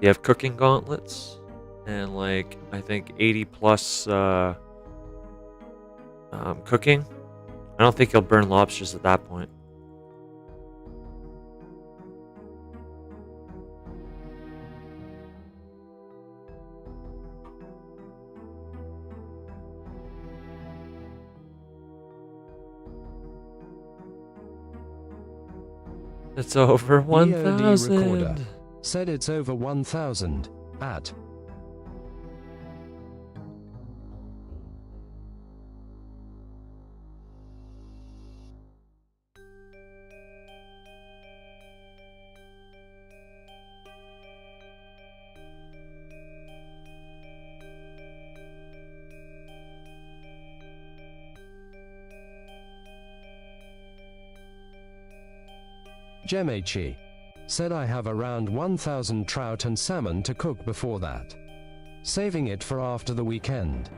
You have cooking gauntlets and like I think 80 plus cooking. I don't think you'll burn lobsters at that point. It's over 1,000. Recorder said it's over 1,000 at Gemachi said I have around 1,000 trout and salmon to cook before that. Saving it for after the weekend.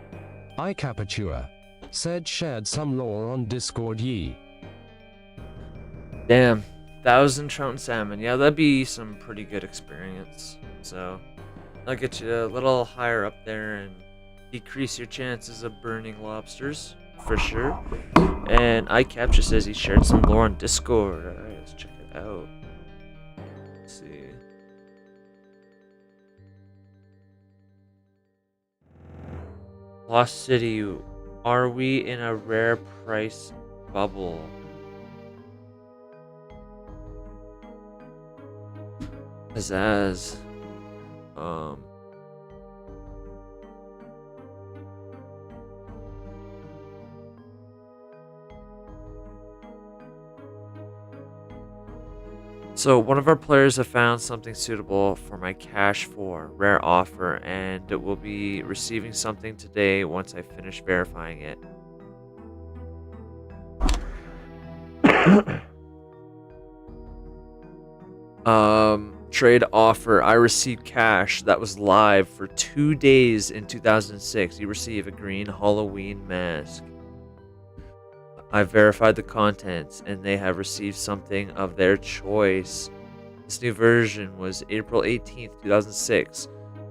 iCapatua said shared some lore on Discord ye. Damn, 1,000 trout and salmon. Yeah, that'd be some pretty good experience. So, that'll get you a little higher up there and decrease your chances of burning lobsters, for sure. And iCapture says he shared some lore on Discord. Alright, let's check it out. Let's see. Lost City, are we in a rare price bubble? Pizzazz. So one of our players have found something suitable for my cash for rare offer, and it will be receiving something today once I finish verifying it. Trade offer. I received cash that was live for 2 days in 2006. You receive a green Halloween mask. I verified the contents and they have received something of their choice. This new version was April 18th, 2006.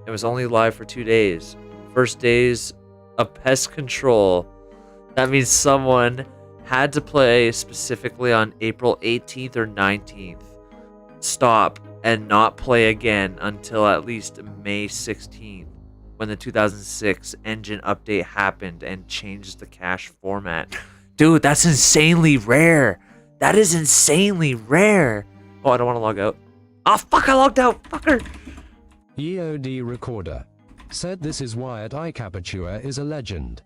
It was only live for 2 days. First days of pest control. That means someone had to play specifically on April 18th or 19th. Stop and not play again until at least May 16th, when the 2006 engine update happened and changed the cache format. Dude, that's insanely rare. That is insanely rare. Oh, I don't want to log out. Oh, fuck, I logged out. Fucker. EOD Recorder said this is why at iCapatua is a legend.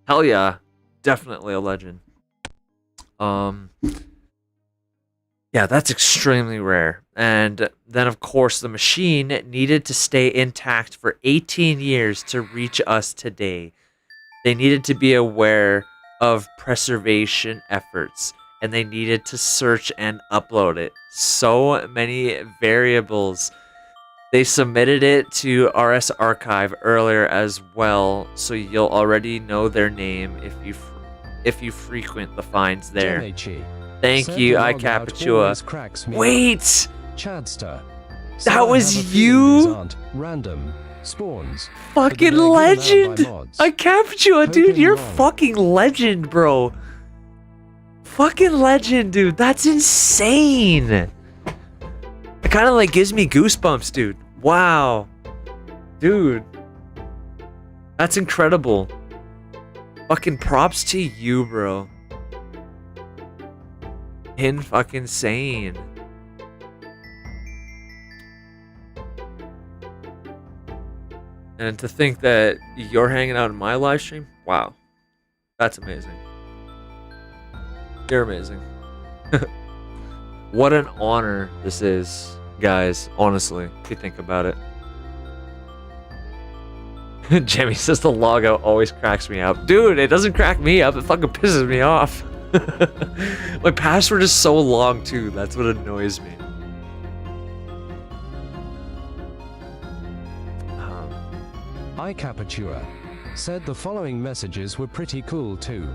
Hell yeah. Definitely a legend. Yeah, that's extremely rare. And then, of course, the machine needed to stay intact for 18 years to reach us today. They needed to be aware of preservation efforts, and they needed to search and upload it. So many variables. They submitted it to RS Archive earlier as well, so you'll already know their name if you frequent the finds there. Thank you, iCapatua. Wait! Chadster. That was you? Random spawns. Fucking legend! iCapatua, dude, you're fucking legend, bro. Fucking legend, dude. That's insane. It kind of like gives me goosebumps, dude. Wow. Dude. That's incredible. Fucking props to you, bro. Fucking insane. And to think that you're hanging out in my live stream, wow. That's amazing. You're amazing. What an honor this is, guys, honestly, if you think about it. Jimmy says the logout always cracks me up. Dude, it doesn't crack me up, it fucking pisses me off. My password is so long too, that's what annoys me. iCapatua said the following messages were pretty cool too.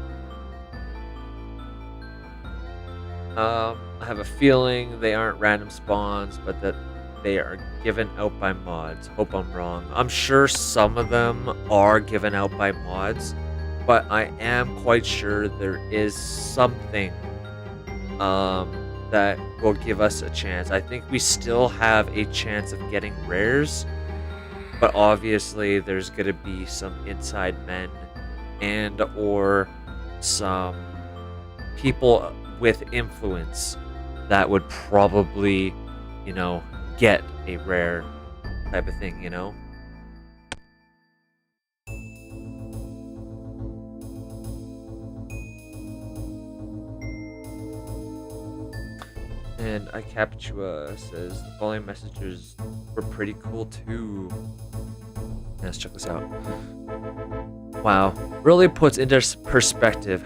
I have a feeling they aren't random spawns, but that they are given out by mods. Hope I'm wrong. I'm sure some of them are given out by mods, but I am quite sure there is something that will give us a chance. I think we still have a chance of getting rares, but obviously there's gonna be some inside men and or some people with influence that would probably, you know, get a rare type of thing, you know? And iCapatua says the following messages were pretty cool too. Let's check this out. Wow, really puts into perspective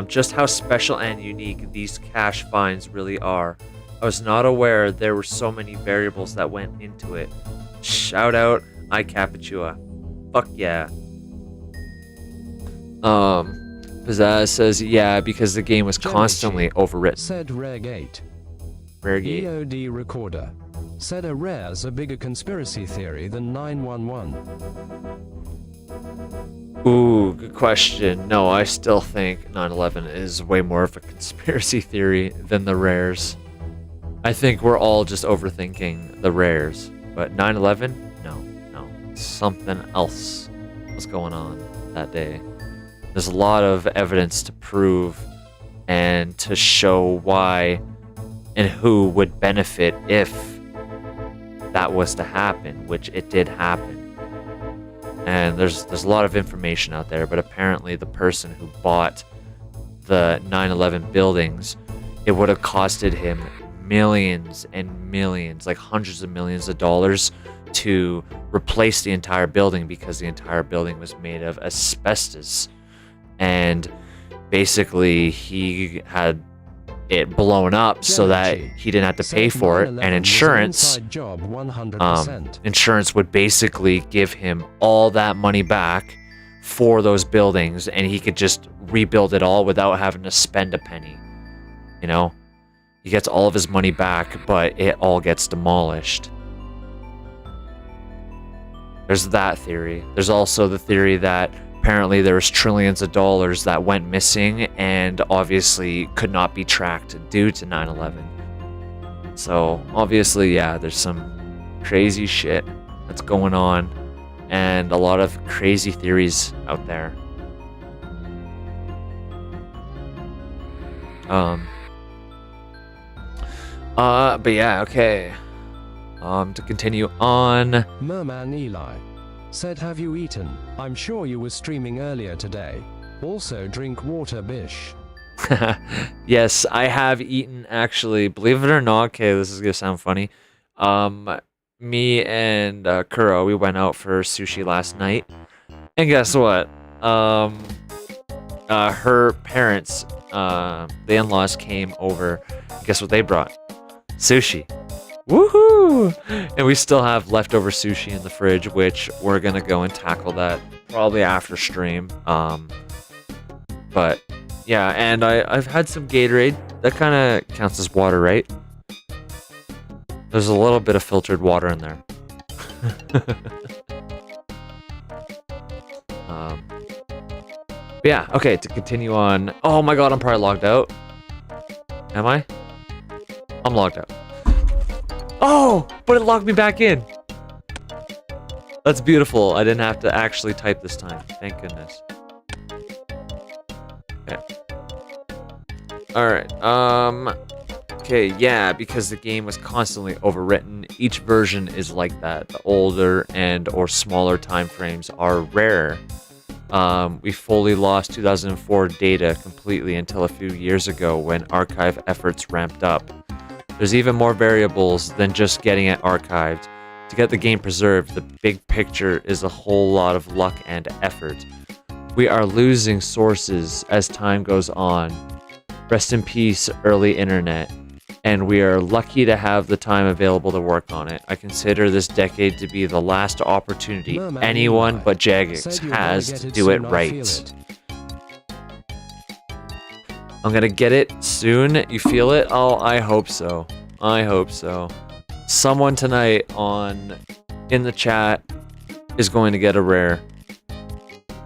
just how special and unique these cache finds really are. I was not aware there were so many variables that went into it. Shout out iCapatua. Fuck yeah. Pizzazz says, yeah, because the game was constantly overwritten. Said Rare8. Rare8. EOD Recorder said a rare's a bigger conspiracy theory than 911. Ooh, good question. No, I still think 9/11 is way more of a conspiracy theory than the rares. I think we're all just overthinking the rares. But 9/11? No. Something else was going on that day. There's a lot of evidence to prove and to show why and who would benefit if that was to happen, which it did happen. And there's a lot of information out there, but apparently the person who bought the 9/11 buildings, it would have costed him millions and millions, like hundreds of millions of dollars to replace the entire building because the entire building was made of asbestos. And basically he had it blown up so that he didn't have to pay for it, and insurance insurance would basically give him all that money back for those buildings, and he could just rebuild it all without having to spend a penny. You know, he gets all of his money back, but it all gets demolished. There's that theory. There's also the theory that apparently there was trillions of dollars that went missing and obviously could not be tracked due to 9/11. So obviously, yeah, there's some crazy shit that's going on and a lot of crazy theories out there. But yeah, okay. To continue on. Merman Eli said, have you eaten? I'm sure you were streaming earlier today. Also drink water, bish. Yes, I have eaten, actually. Believe it or not, okay, this is gonna sound funny. Me and Kuro, we went out for sushi last night. And guess what? Her parents, the in-laws came over. Guess what they brought? Sushi. Woohoo! And we still have leftover sushi in the fridge, which we're gonna go and tackle that probably after stream. But yeah, and I've had some Gatorade. That kind of counts as water, right? There's a little bit of filtered water in there. Yeah, okay, to continue on. Oh my god, I'm probably logged out. Am I? I'm logged out. Oh, but it logged me back in. That's beautiful. I didn't have to actually type this time. Thank goodness. Okay. Alright, okay, yeah, because the game was constantly overwritten. Each version is like that. The older and or smaller time frames are rare. We fully lost 2004 data completely until a few years ago when archive efforts ramped up. There's even more variables than just getting it archived. To get the game preserved, the big picture is a whole lot of luck and effort. We are losing sources as time goes on. Rest in peace, early internet. And we are lucky to have the time available to work on it. I consider this decade to be the last opportunity anyone but Jagex has to do it right. I'm gonna get it soon. You feel it? Oh, I hope so. I hope so. Someone tonight in the chat is going to get a rare.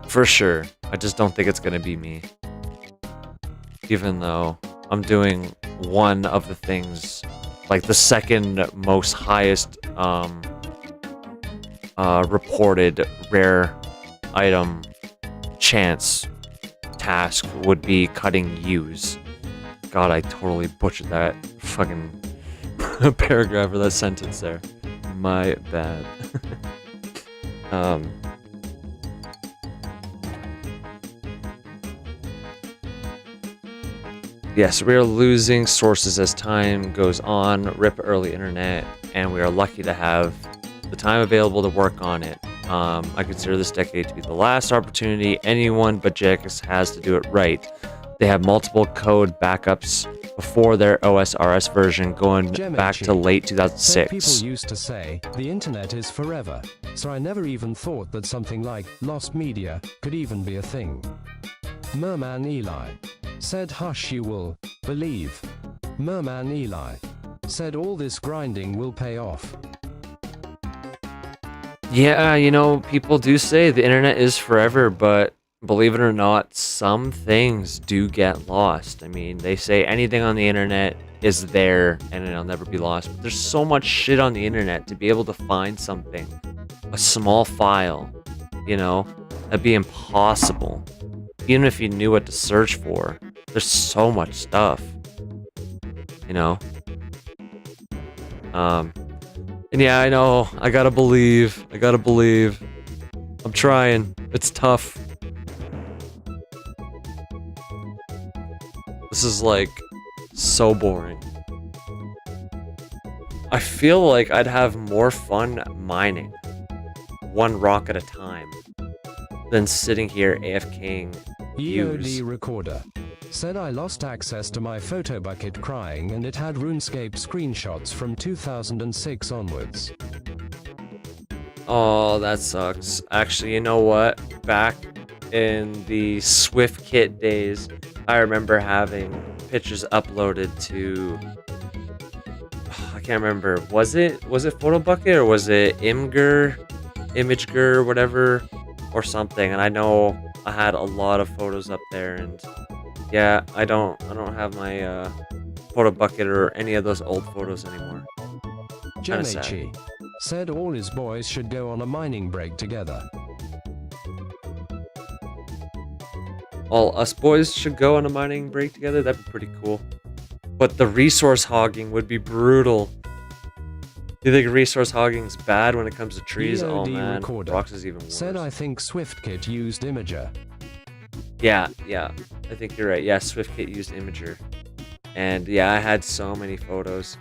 For sure. I just don't think it's gonna be me. Even though I'm doing one of the things, like the second most highest reported rare item chance task would be cutting U's. God, I totally butchered that fucking paragraph or that sentence there. My bad. Yes, we are losing sources as time goes on. Rip early internet, and we are lucky to have the time available to work on it. I consider this decade to be the last opportunity anyone but Jagex has to do it right. They have multiple code backups before their OSRS version going back to late 2006. People used to say, the internet is forever, so I never even thought that something like lost media could even be a thing. Merman Eli said, hush, you will believe. Merman Eli said, all this grinding will pay off. Yeah, you know, people do say the internet is forever, but believe it or not, some things do get lost. I mean, they say anything on the internet is there and it'll never be lost. But there's so much shit on the internet to be able to find something, a small file, you know, that'd be impossible. Even if you knew what to search for, there's so much stuff, you know. And yeah, I know, I gotta believe. I'm trying. It's tough. is like so boring. I feel like I'd have more fun mining one rock at a time than sitting here AFKing views. EOD recorder said I lost access to my photo bucket crying and it had RuneScape screenshots from 2006 onwards. Oh, that sucks. Actually, you know what? Back in the SwiftKit days, I remember having pictures uploaded to... I can't remember. Was it PhotoBucket or was it Imager, whatever, or something? And I know I had a lot of photos up there, and yeah, I don't have my PhotoBucket or any of those old photos anymore. Kinda sad. Jenichi said all his boys should go on a mining break together. All us boys should go on a mining break together. That'd be pretty cool. But the resource hogging would be brutal. Do you think resource hogging's bad when it comes to trees? EOD Oh man, recorder rocks is even worse. said I think SwiftKit used Imager. Yeah, I think you're right. Yeah, SwiftKit used Imager. And yeah, I had so many photos.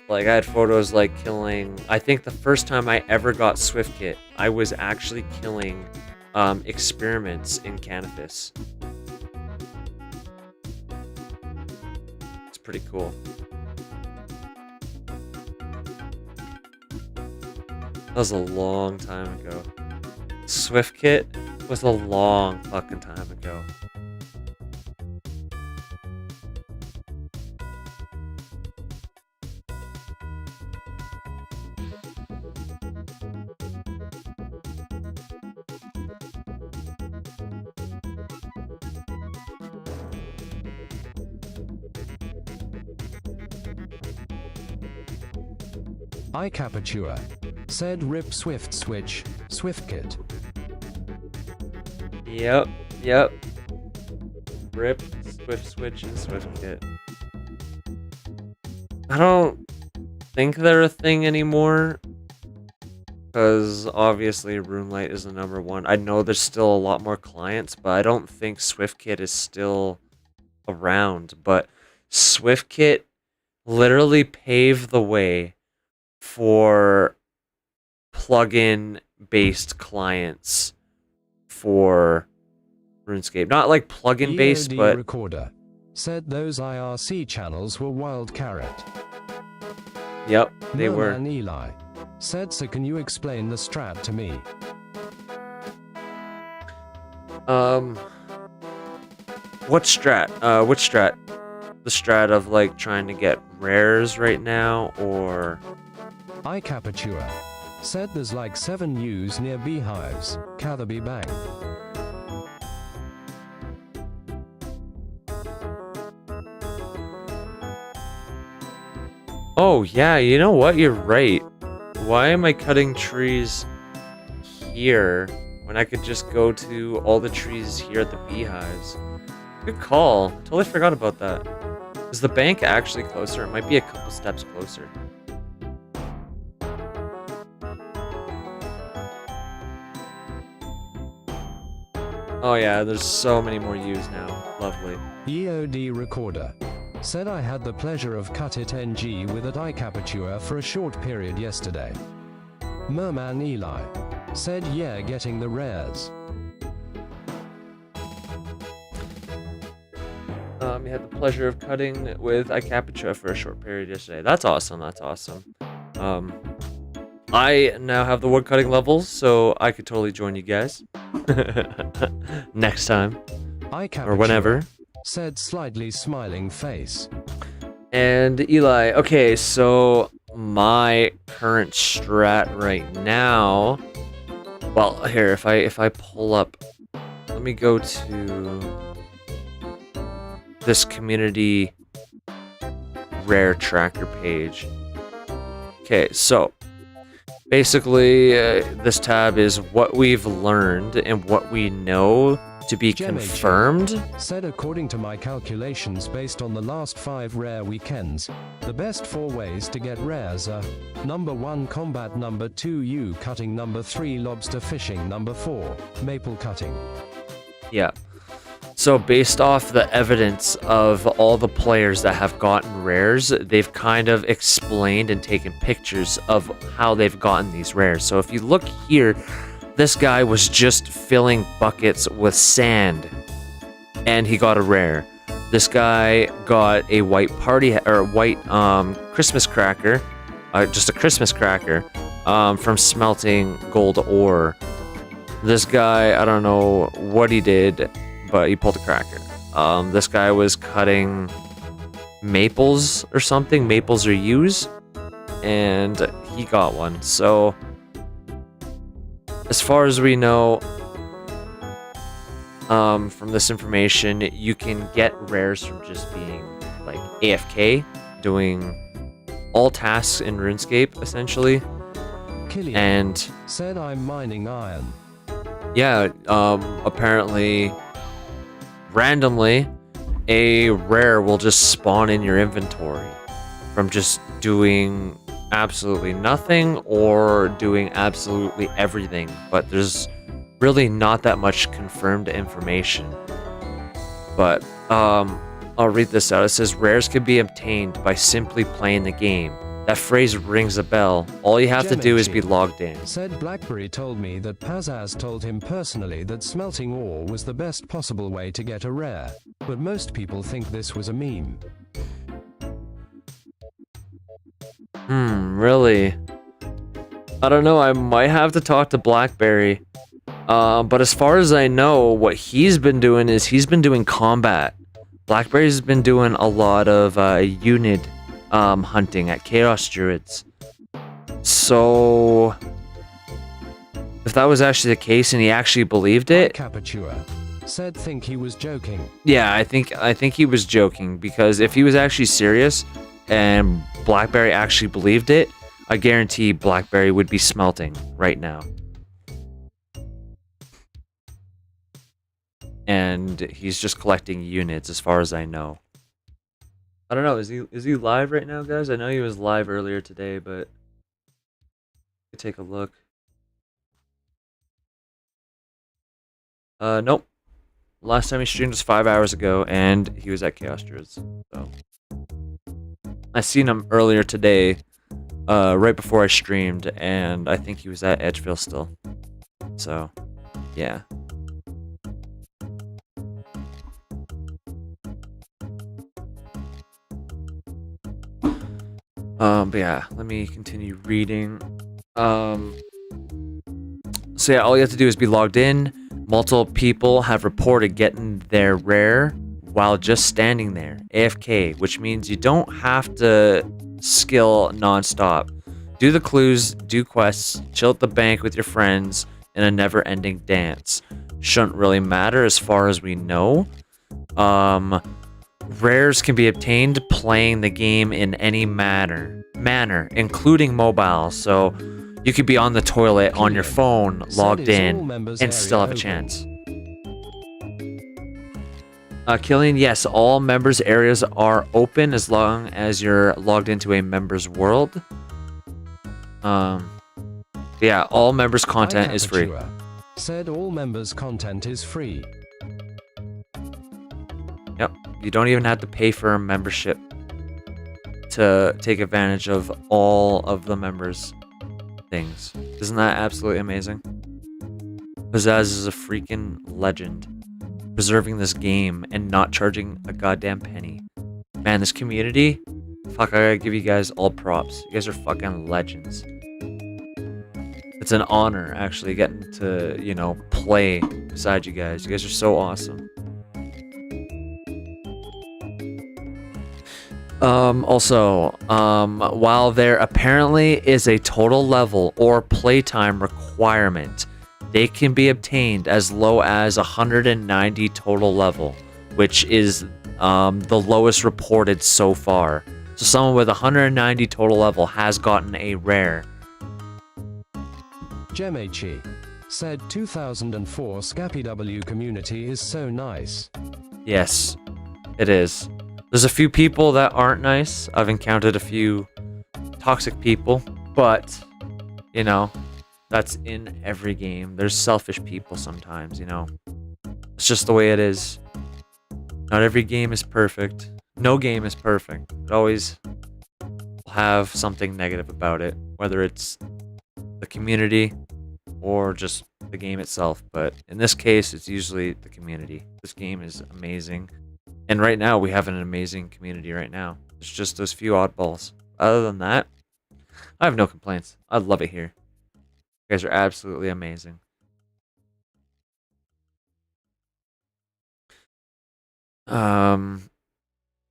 Like, I had photos like killing... I think the first time I ever got SwiftKit, I was actually killing experiments in Canopus. It's pretty cool. That was a long time ago. SwiftKit was a long fucking time ago. iCapatua said rip Swift Switch, SwiftKit. Yep. Rip, Swift Switch, and SwiftKit. I don't think they're a thing anymore. Because obviously RuneLite is the #1. I know there's still a lot more clients, but I don't think SwiftKit is still around. But SwiftKit literally paved the way for plugin based clients for RuneScape. Not like plugin based, EOD but recorder said those IRC channels were wild carrot. yep, they were. Merman Eli said, so can you explain the strat to me? What strat? Which strat? The strat of like trying to get rares right now, or iCapatua said there's like 7 U's near beehives, Catherby Bank. oh yeah, you know what? You're right. Why am I cutting trees here when I could just go to all the trees here at the beehives? Good call. Totally forgot about that. Is the bank actually closer? It might be a couple steps closer. Oh yeah, there's so many more U's now. Lovely. EOD recorder said I had the pleasure of cut it NG with at iCapatua for a short period yesterday. Merman Eli said yeah, getting the rares. You had the pleasure of cutting with iCapatua for a short period yesterday. That's awesome. That's awesome. I now have the wood cutting levels, so I could totally join you guys next time iCapatua or whenever. Said slightly smiling face. And Eli, okay, so my current strat right now. Well, here, if I pull up, let me go to this community rare tracker page. Okay, so basically this tab is what we've learned and what we know to be confirmed. Said according to my calculations based on the last 5 rare weekends, the best 4 ways to get rares are number 1 combat, number 2 U cutting, number 3 lobster fishing, number 4 maple cutting. Yeah. So based off the evidence of all the players that have gotten rares, they've kind of explained and taken pictures of how they've gotten these rares. So if you look here, this guy was just filling buckets with sand and he got a rare. This guy got a white Christmas cracker, just a Christmas cracker, from smelting gold ore. This guy, I don't know what he did, but he pulled a cracker. This guy was cutting maples or something, maples or yews, and he got one. So, as far as we know, from this information, you can get rares from just being like AFK, doing all tasks in RuneScape essentially. Killian And said I'm mining iron. yeah, apparently, randomly, a rare will just spawn in your inventory from just doing absolutely nothing or doing absolutely everything, but there's really not that much confirmed information. But I'll read this out. It says rares can be obtained by simply playing the game. That phrase rings a bell. All you have to do is be logged in. Said Blackberry told me that Pazaz told him personally that smelting ore was the best possible way to get a rare, but most people think this was a meme. Really? I don't know, I might have to talk to Blackberry. But as far as I know, what he's been doing is he's been doing combat. Blackberry's been doing a lot of unit hunting at Chaos Druids. So if that was actually the case and he actually believed it, Capatua said think he was joking. yeah, I think he was joking, because if he was actually serious and Blackberry actually believed it, I guarantee Blackberry would be smelting right now. And he's just collecting units as far as I know. I don't know, is he live right now, guys? I know he was live earlier today, but take a look. Nope. Last time he streamed was 5 hours ago, and he was at Chaos Druids. So I seen him earlier today, right before I streamed, and I think he was at Edgeville still. So, yeah. But yeah, let me continue reading. So yeah, all you have to do is be logged in. Multiple people have reported getting their rare while just standing there, AFK, which means you don't have to skill non-stop. Do the clues, do quests, chill at the bank with your friends in a never-ending dance. Shouldn't really matter as far as we know. Rares can be obtained playing the game in any manner, including mobile. So you could be on the toilet, on your phone, logged in, and still have a chance. Killian, yes, all members' areas are open as long as you're logged into a member's world. Yeah, all members' content is free. Said all members' content is free. Yep, you don't even have to pay for a membership to take advantage of all of the members' things. Isn't that absolutely amazing? Pizzazz is a freaking legend, preserving this game and not charging a goddamn penny. Man, this community, fuck, I gotta give you guys all props. You guys are fucking legends. It's an honor actually getting to, you know, play beside you guys. You guys are so awesome. Also, while there apparently is a total level or playtime requirement, they can be obtained as low as 190 total level, which is the lowest reported so far. So someone with 190 total level has gotten a rare. Gemachi said 2004 Scape community is so nice. Yes, it is. There's a few people that aren't nice. I've encountered a few toxic people, but, you know, that's in every game. There's selfish people sometimes, you know. It's just the way it is. Not every game is perfect. No game is perfect. It always will have something negative about it, whether it's the community or just the game itself. But in this case, it's usually the community. This game is amazing. And right now, we have an amazing community right now. It's just those few oddballs. Other than that, I have no complaints. I love it here. You guys are absolutely amazing.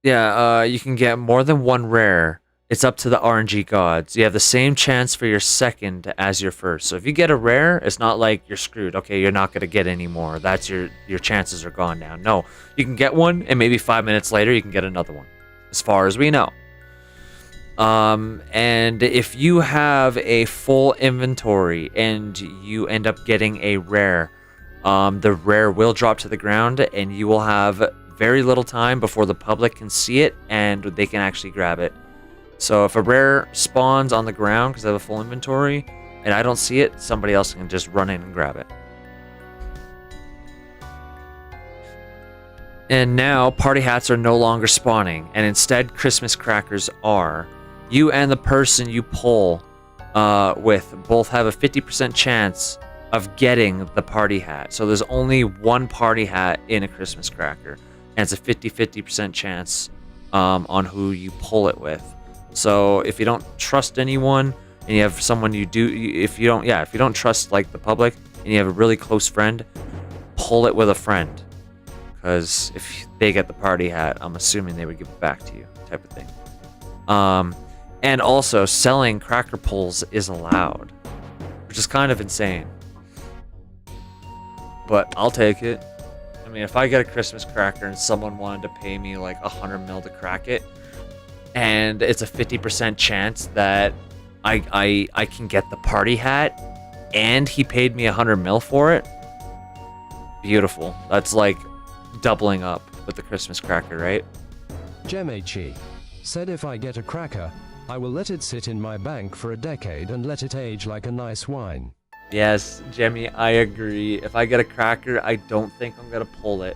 Yeah, you can get more than one rare. It's up to the RNG gods. You have the same chance for your second as your first. So if you get a rare, it's not like you're screwed. Okay, you're not gonna get any more. That's your chances are gone now. No, you can get one, and maybe 5 minutes later you can get another one. As far as we know. And if you have a full inventory and you end up getting a rare, the rare will drop to the ground, and you will have very little time before the public can see it and they can actually grab it. So if a rare spawns on the ground because I have a full inventory and I don't see it, somebody else can just run in and grab it. And now party hats are no longer spawning, and instead Christmas crackers are. You and the person you pull with both have a 50% chance of getting the party hat. So there's only one party hat in a Christmas cracker, and it's a 50% chance on who you pull it with. So if you don't trust anyone and you have someone if you don't trust like the public and you have a really close friend, pull it with a friend, because if they get the party hat, I'm assuming they would give it back to you, type of thing. And also selling cracker pulls is allowed, which is kind of insane, but I'll take it. I mean, if I get a Christmas cracker and someone wanted to pay me like 100 mil to crack it, and it's a 50% chance that I can get the party hat, and he paid me 100 mil for it, beautiful. That's like doubling up with the Christmas cracker, right? Gem-H said if I get a cracker, I will let it sit in my bank for a decade and let it age like a nice wine. Yes, Jemmy, I agree. If I get a cracker, I don't think I'm going to pull it.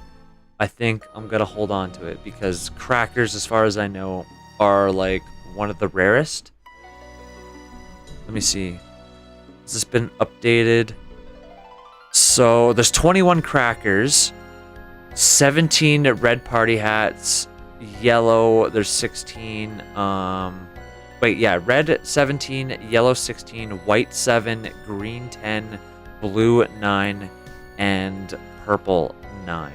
I think I'm going to hold on to it, because crackers, as far as I know, are like one of the rarest. Let me see. Has this been updated? So there's 21 crackers, 17 red party hats, yellow, there's 16. Red 17, yellow 16, white 7, green 10, blue 9, and purple 9.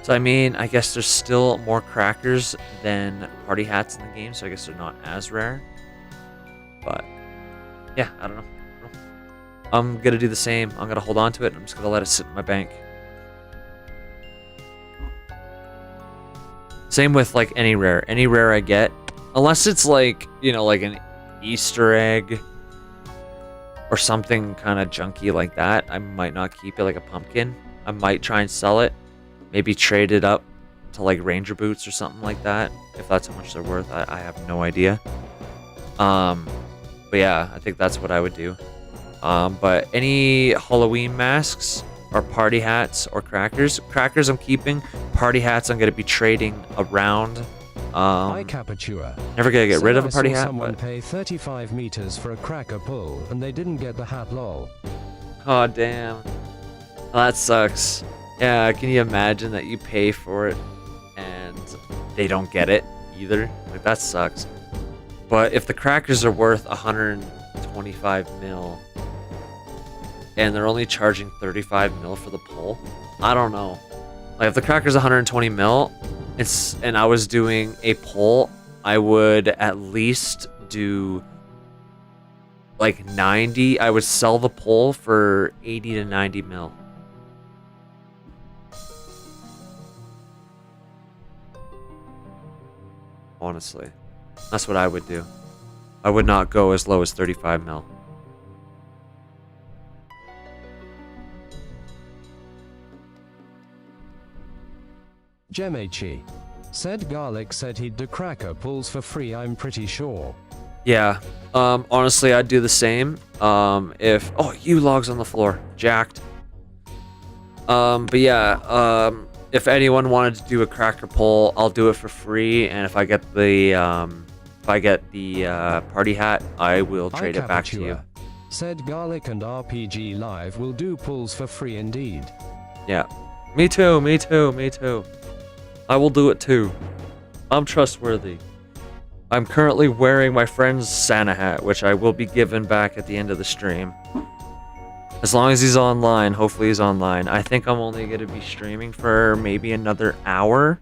So I mean, I guess there's still more crackers than party hats in the game, so I guess they're not as rare. But yeah, I don't know. I'm gonna do the same. I'm gonna hold on to it. I'm just gonna let it sit in my bank. Same with like any rare. Any rare I get, unless it's like, like an Easter egg or something kind of junky like that, I might not keep it, like a pumpkin. I might try and sell it. Maybe trade it up to like ranger boots or something like that, if that's how much they're worth. I have no idea. But yeah, I think that's what I would do. But any Halloween masks or party hats or crackers I'm keeping. Party hats I'm going to be trading around. Never gonna get rid of a party hat. Someone pay 35 meters for a cracker pull, and they didn't get the hat. Lol. Oh damn, that sucks. Yeah, can you imagine that you pay for it and they don't get it either? Like, that sucks. But if the crackers are worth 125 mil and they're only charging 35 mil for the pull, I don't know. Like, if the cracker's 120 mil, and I was doing a pull, I would at least do like 90. I would sell the pull for 80 to 90 mil. Honestly, that's what I would do. I would not go as low as 35 mil. Gem-H said Garlic said he'd do cracker pulls for free, I'm pretty sure. Yeah, honestly, I'd do the same. Oh, you logs on the floor, jacked. But yeah, if anyone wanted to do a cracker poll, I'll do it for free, and if I get the party hat, I will trade it back to you. Said Garlic and RPG Live will do pulls for free indeed. Yeah. Me too, me too, me too. I will do it too. I'm trustworthy. I'm currently wearing my friend's Santa hat, which I will be given back at the end of the stream. As long as he's online, hopefully he's online. I think I'm only going to be streaming for maybe another hour.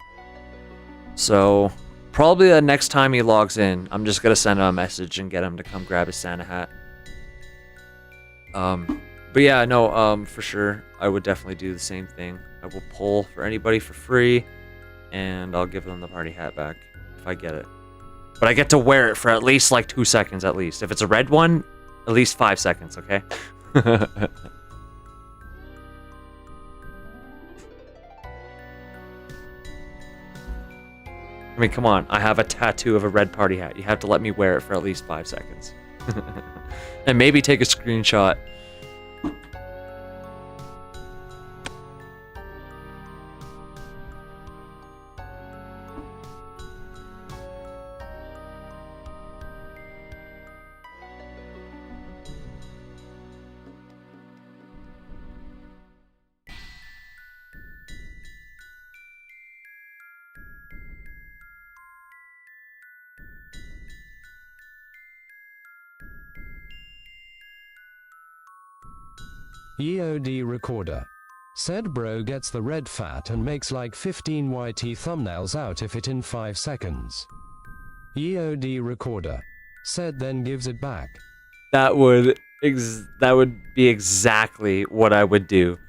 So, probably the next time he logs in, I'm just going to send him a message and get him to come grab his Santa hat. But yeah, no, for sure, I would definitely do the same thing. I will pull for anybody for free, and I'll give them the party hat back if I get it. But I get to wear it for at least like 2 seconds at least. If it's a red one, at least 5 seconds, okay? I mean, come on, I have a tattoo of a red party hat. You have to let me wear it for at least 5 seconds. And maybe take a screenshot. EOD Recorder. Said bro gets the red fat and makes like 15 YT thumbnails out of it in 5 seconds. EOD Recorder. Said then gives it back. That would be exactly what I would do.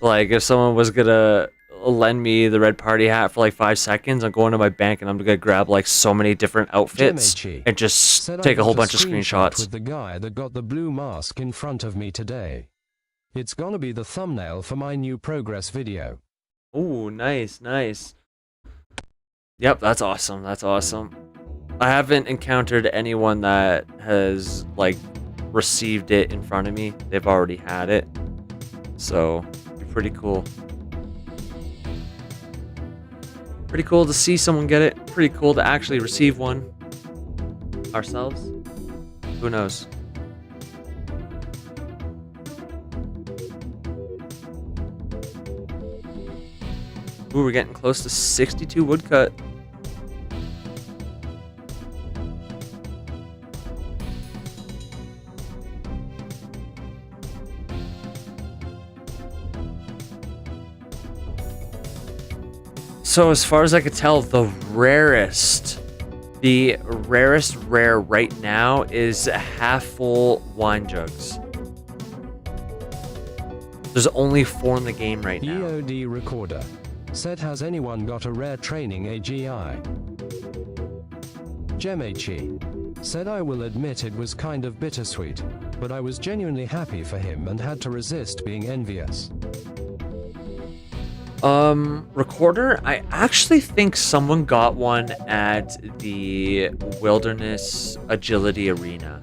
Like, if someone was gonna lend me the red party hat for like 5 seconds, I'm going to my bank and I'm gonna grab like so many different outfits and just take a whole bunch of screenshots. With the guy that got the blue mask in front of me today. It's gonna be the thumbnail for my new progress video. Ooh, nice, nice. Yep, that's awesome, that's awesome. I haven't encountered anyone that has, like, received it in front of me. They've already had it. So, pretty cool. Pretty cool to see someone get it. Pretty cool to actually receive one ourselves. Who knows? Ooh, we're getting close to 62 woodcut. So as far as I could tell, the rarest rare right now is half full wine jugs. There's only 4 in the game right now. EOD Recorder. Said has anyone got a rare training AGI? Gemaichi. Said I will admit it was kind of bittersweet, but I was genuinely happy for him and had to resist being envious. Recorder, I actually think someone got one at the Wilderness Agility Arena.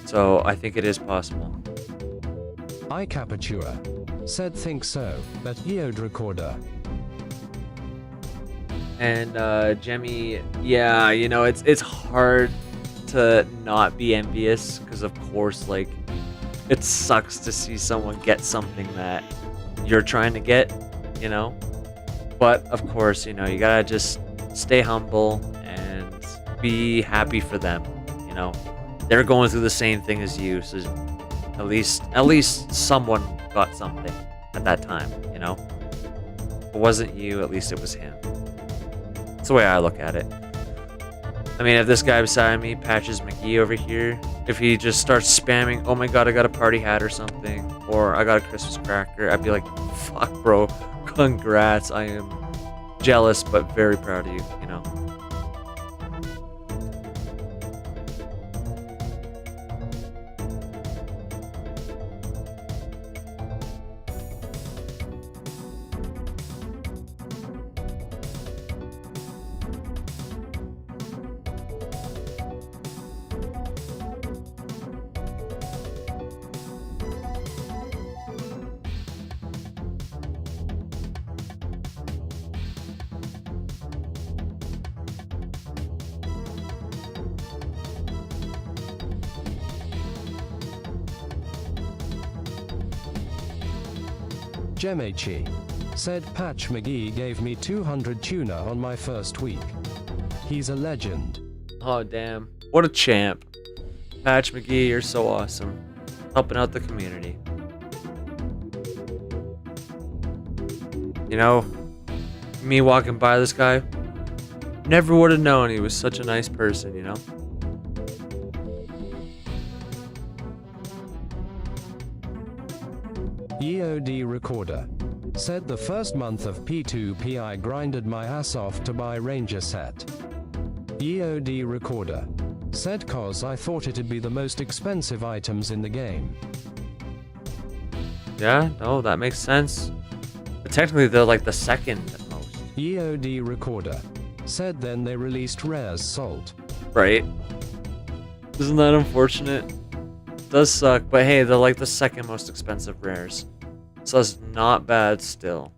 So I think it is possible. iCapatua. Said think so, but EOD Recorder. And Jemmy, yeah, you know, it's hard to not be envious because of course, like, it sucks to see someone get something that you're trying to get, you know. But of course, you know, you gotta just stay humble and be happy for them. You know, they're going through the same thing as you, so at least someone got something at that time, you know. If it wasn't you, at least it was him. That's the way I look at it. I mean, if this guy beside me, Patches McGee over here, if he just starts spamming, oh my god, I got a party hat or something, or I got a Christmas cracker, I'd be like, fuck bro, congrats, I am jealous but very proud of you, you know. Gemachi said Patch McGee gave me 200 tuna on my first week. He's a legend. Oh, damn. What a champ. Patch McGee, you're so awesome. Helping out the community. You know, me walking by this guy, never would have known he was such a nice person, you know? EOD Recorder said the first month of P2P I grinded my ass off to buy Ranger set. EOD Recorder said cause I thought it'd be the most expensive items in the game. Yeah, no, that makes sense. But technically they're like the second most. EOD Recorder said then they released Rare's Salt. Right? Isn't that unfortunate? Does suck, but hey, they're like the second most expensive rares. So that's not bad still.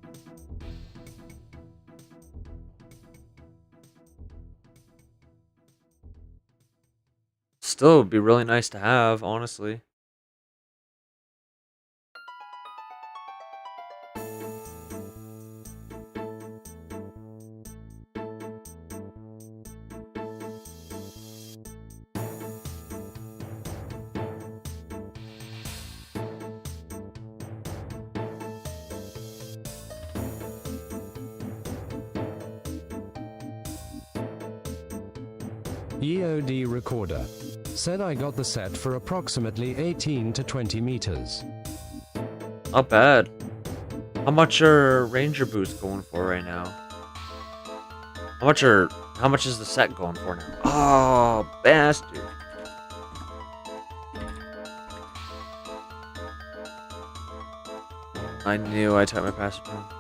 Still would be really nice to have, honestly. EOD Recorder said I got the set for approximately 18 to 20 meters. Not bad. How much are Ranger boots going for right now? How much is the set going for now? Oh, bastard. I knew I typed my password wrong.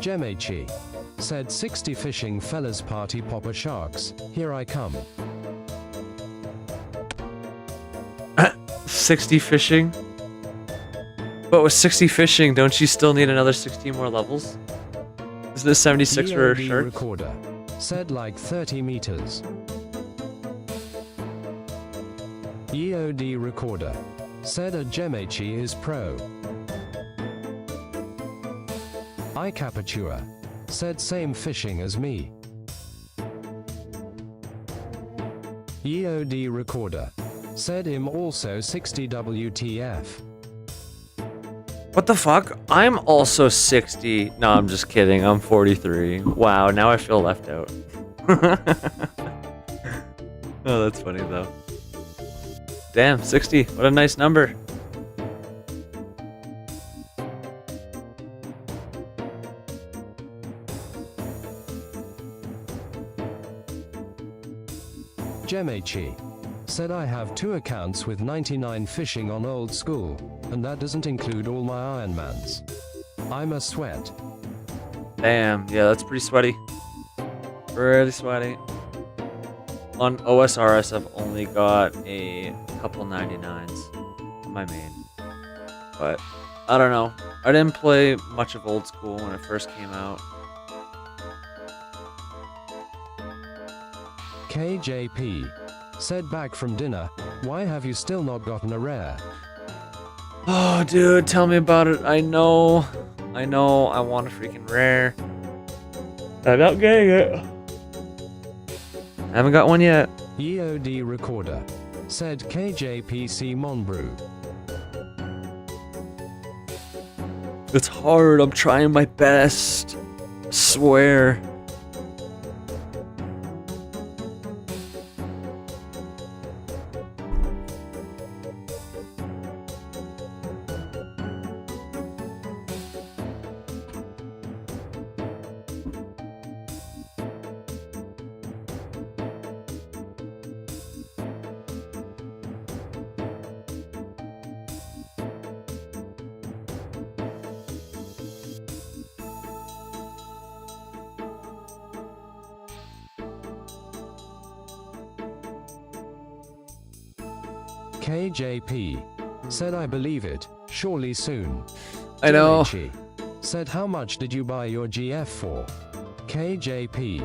Gemachi said 60 fishing fellas party popper sharks, here I come. 60 fishing? But with 60 fishing, don't you still need another 16 more levels? Isn't this 76 for EOD sharks? Recorder said like 30 meters. EOD Recorder said a Gemachi is pro. iCapatua said same fishing as me. EOD Recorder said him also 60 WTF. What the fuck? I'm also 60. No, I'm just kidding. I'm 43. Wow, now I feel left out. Oh, that's funny though. Damn, 60. What a nice number. Gemachi said I have 2 accounts with 99 fishing on old school, and that doesn't include all my Ironmans. I'm a sweat. Damn, yeah, that's pretty sweaty. Really sweaty. On OSRS, I've only got a couple 99s on my main. But, I don't know. I didn't play much of old school when it first came out. KJP said back from dinner, why have you still not gotten a rare? Oh, dude, tell me about it. I know, I want a freaking rare. I'm not getting it. I haven't got one yet. EOD Recorder said KJPC Monbrew. It's hard, I'm trying my best. Swear. KJP said I believe it, surely soon. I know. Gemachi said how much did you buy your GF for? KJP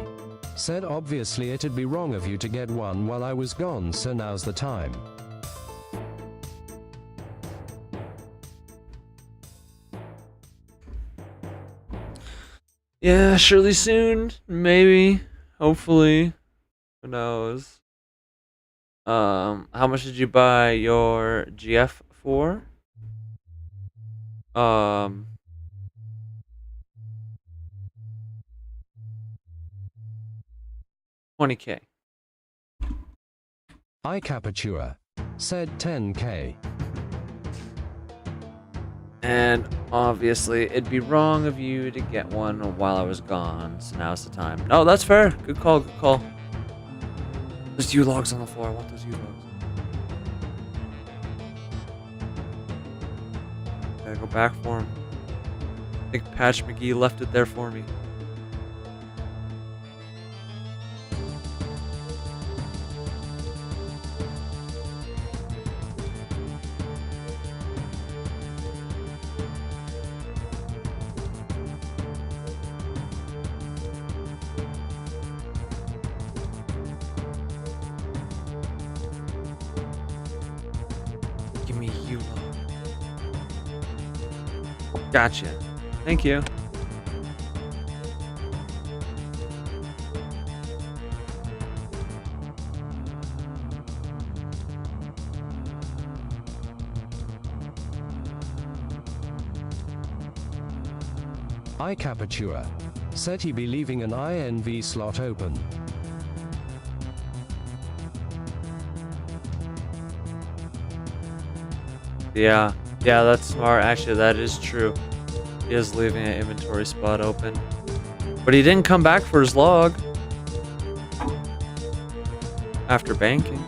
said obviously it'd be wrong of you to get one while I was gone, so now's the time. Yeah, surely soon. Maybe. Hopefully. Who knows? How much did you buy your GF for? Um, 20K. iCapatura said 10K. And obviously, it'd be wrong of you to get one while I was gone, so now's the time. No, that's fair. Good call, good call. There's U-logs on the floor. I want those U-logs. Gotta go back for him. I think Patch McGee left it there for me. Give me a U-log. Gotcha. Thank you. iCapatura said he be leaving an INV slot open. Yeah, that's smart. Actually, that is true. He is leaving an inventory spot open. But he didn't come back for his log. After banking.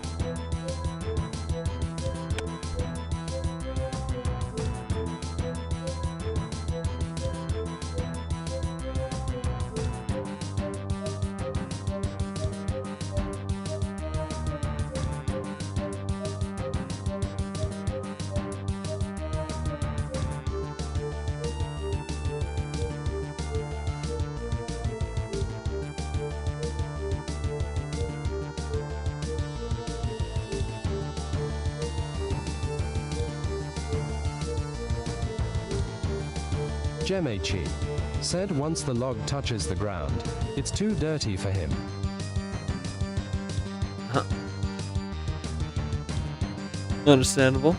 Gemechi said once the log touches the ground, it's too dirty for him. Understandable.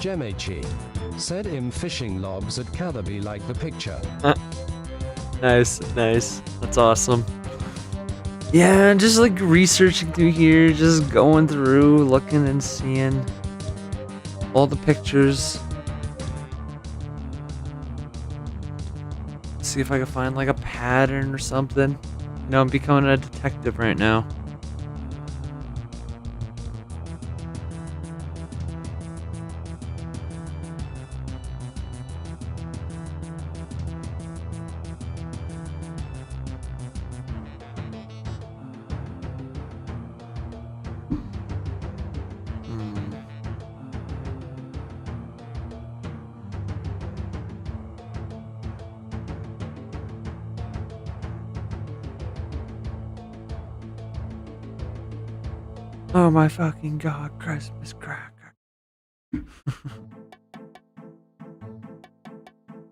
Gemechi said fishing logs at Catherby like the picture. Nice. That's awesome. Yeah, just like researching through here, just going through, looking and seeing all the pictures. See if I can find like a pattern or something. You know, I'm becoming a detective right now. Oh my fucking god, Christmas cracker.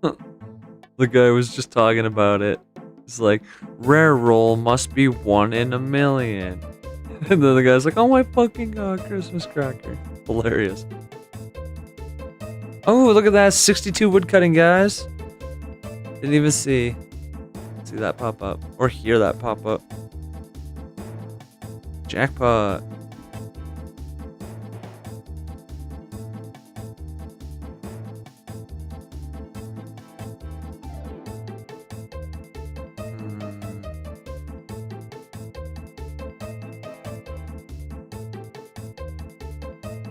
The guy was just talking about it. It's like, rare roll must be 1 in a million. And then the guy's like, oh my fucking god, Christmas cracker. Hilarious. Oh, look at that. 62 woodcutting, guys. Didn't even see that pop up. Or hear that pop up. Jackpot.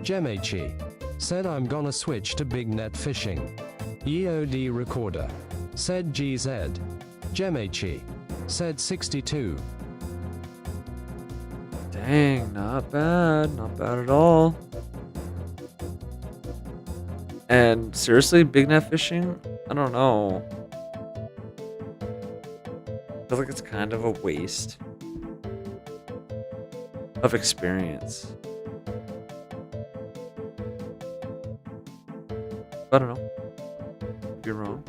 Gemachi said I'm gonna switch to big net fishing. EOD recorder said GZ. Gemachi said 62. Dang, not bad. Not bad at all. And seriously, big net fishing? I don't know. I feel like it's kind of a waste of experience. I don't know. Could be wrong.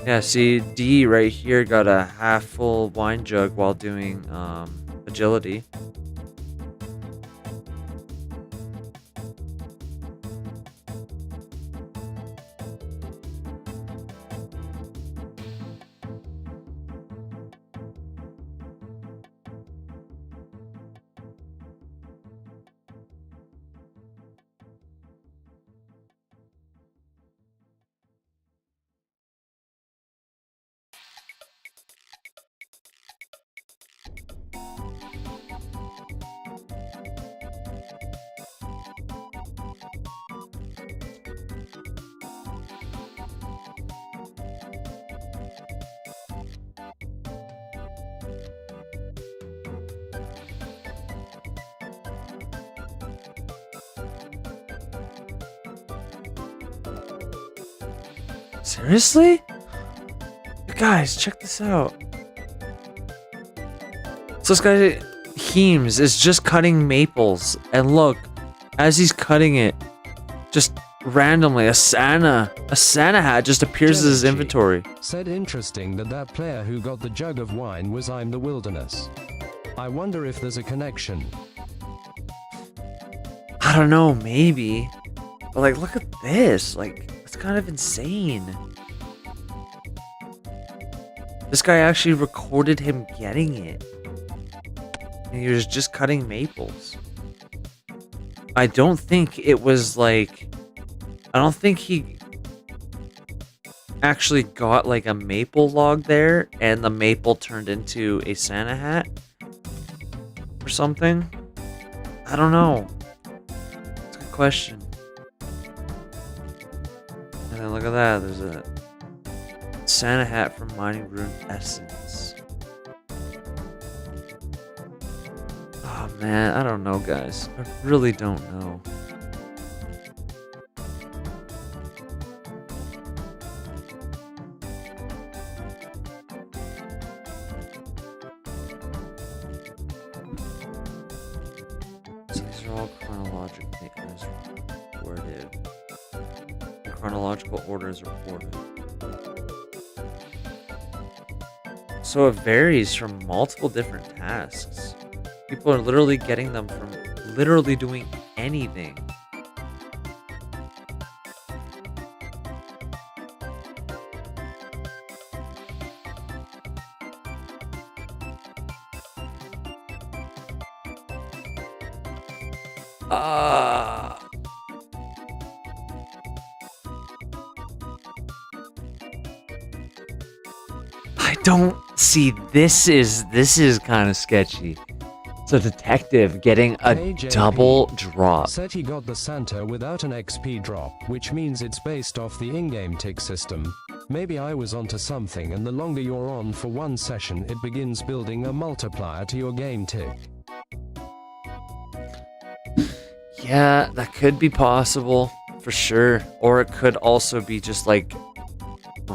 Yeah, see, D right here got a half full wine jug while doing agility. Seriously? Guys, check this out. So this guy, Heems, is just cutting maples. And look, as he's cutting it, just randomly, a Santa hat just appears in his inventory. Said interesting that player who got the jug of wine was I'm the Wilderness. I wonder if there's a connection. I don't know, maybe. But like, look at this. Like, it's kind of insane. This guy actually recorded him getting it. And he was just cutting maples. I don't think it was like... I don't think he actually got like a maple log there and the maple turned into a Santa hat or something. I don't know. It's a good question. And then look at that. There's a Santa hat from Mining Rune Essence. Oh man, I don't know, guys. I really don't know. So these are all chronologically as reported. In chronological order is reported. So it varies from multiple different tasks. People are literally getting them from literally doing anything. I don't see, this is kind of sketchy. It's a detective getting a KJP double drop. Said he got the Santa without an XP drop, which means it's based off the in-game tick system. Maybe I was onto something, and the longer you're on for one session, it begins building a multiplier to your game tick. Yeah, that could be possible, for sure. Or it could also be just like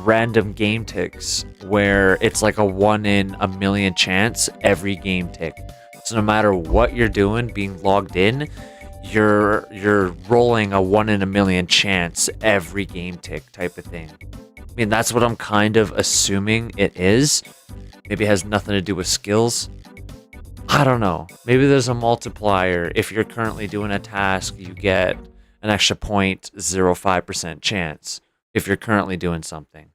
random game ticks where it's like a 1 in a million chance every game tick. So no matter what you're doing, being logged in, you're rolling a 1 in a million chance every game tick type of thing. I mean, that's what I'm kind of assuming it is. Maybe it has nothing to do with skills. I don't know. Maybe there's a multiplier. If you're currently doing a task, you get an extra 0.05% chance if you're currently doing something.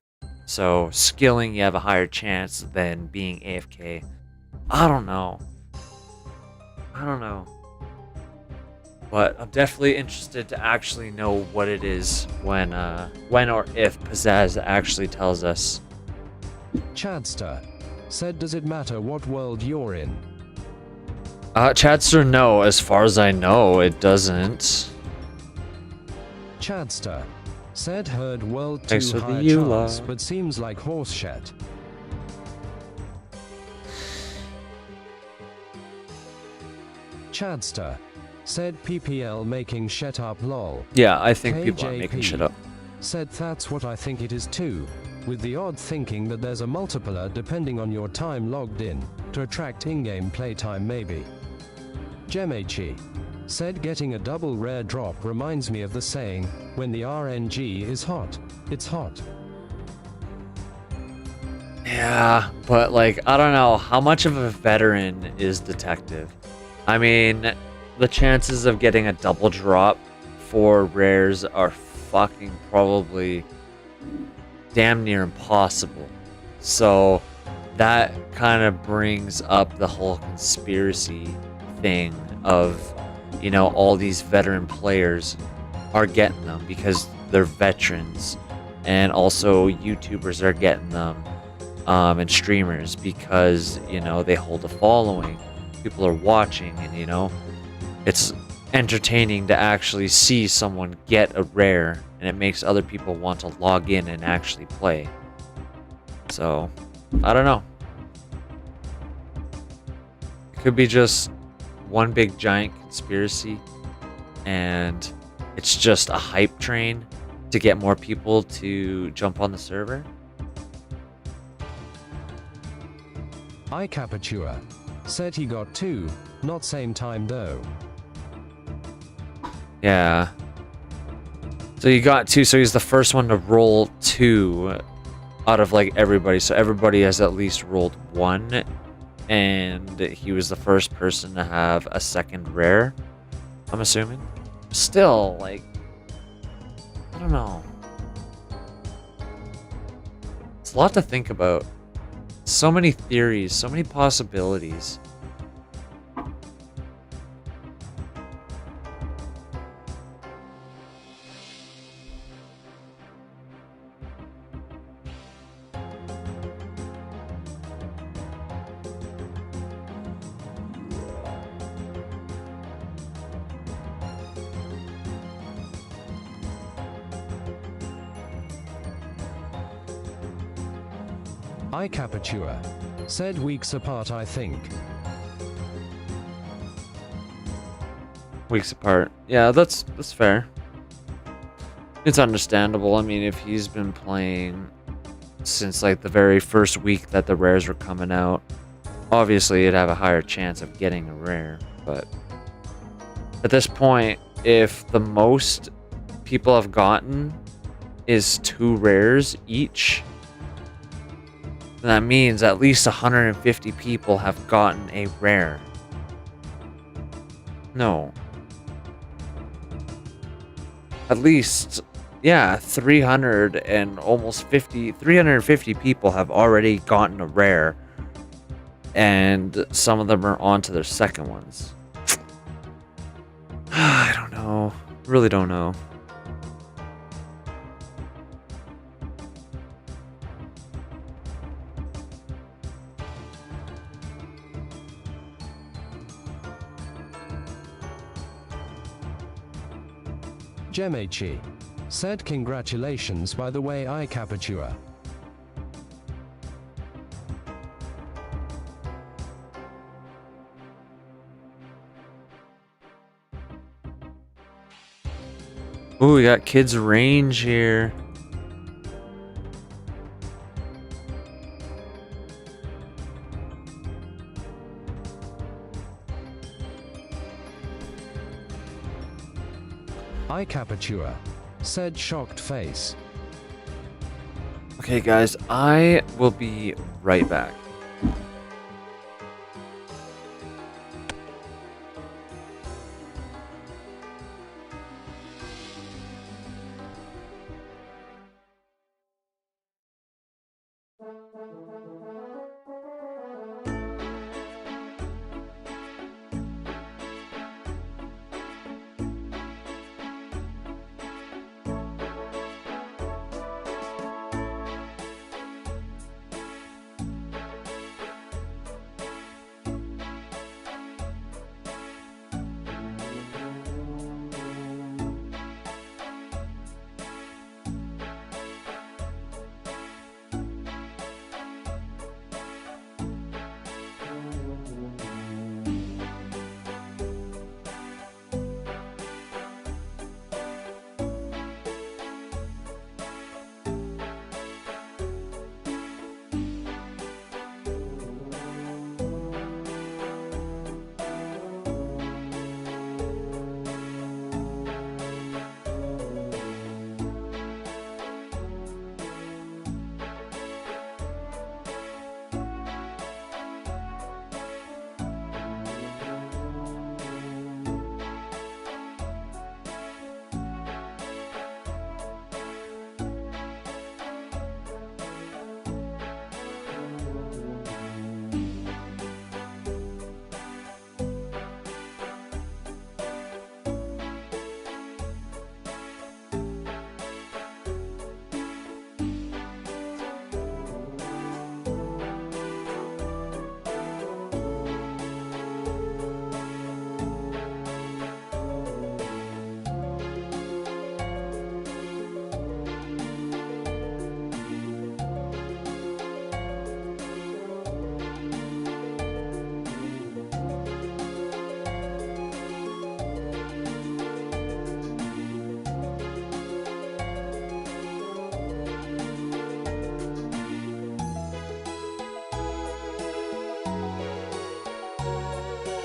So skilling, you have a higher chance than being AFK. I don't know. But I'm definitely interested to actually know what it is when or if Pizzazz actually tells us. Chadster said, does it matter what world you're in? Chadster, no. As far as I know, it doesn't. Chadster said, heard world 2 Thanks for the higher EULA. chance, but seems like horse shit. Chadster said, PPL making shit up lol. Yeah, I think people are making KJP shit up. said, that's what I think it is too, with the odd thinking that there's a multiplier depending on your time logged in, to attract in-game playtime maybe. Gemechi said, getting a double rare drop reminds me of the saying, when the RNG is hot, it's hot. Yeah, but like, I don't know. How much of a veteran is Detective? I mean, the chances of getting a double drop for rares are fucking probably damn near impossible. So that kind of brings up the whole conspiracy thing of, you know, all these veteran players are getting them because they're veterans, and also YouTubers are getting them, and streamers because, you know, they hold a following, people are watching, and, you know, it's entertaining to actually see someone get a rare, and it makes other people want to log in and actually play. So I don't know, it could be just one big giant conspiracy, and it's just a hype train to get more people to jump on the server. iCapatua said he got 2, not same time though. Yeah. So you got 2, so he's the first one to roll 2 out of like everybody. So everybody has at least rolled 1, and he was the first person to have a second rare, I'm assuming. Still, like, I don't know. It's a lot to think about. So many theories, so many possibilities. iCapatua said, weeks apart I think. Weeks apart. Yeah, that's fair. It's understandable. I mean, if he's been playing since like the very first week that the rares were coming out, obviously he'd have a higher chance of getting a rare. But at this point, if the most people have gotten is 2 rares each, then that means at least 150 people have gotten a rare. No. At least, yeah, 350 people have already gotten a rare, and some of them are on to their second ones. I don't know. Really don't know. Gemechi said, congratulations by the way iCapatua. Ooh, we got kids range here. I capatua, said shocked face. Okay, guys, I will be right back.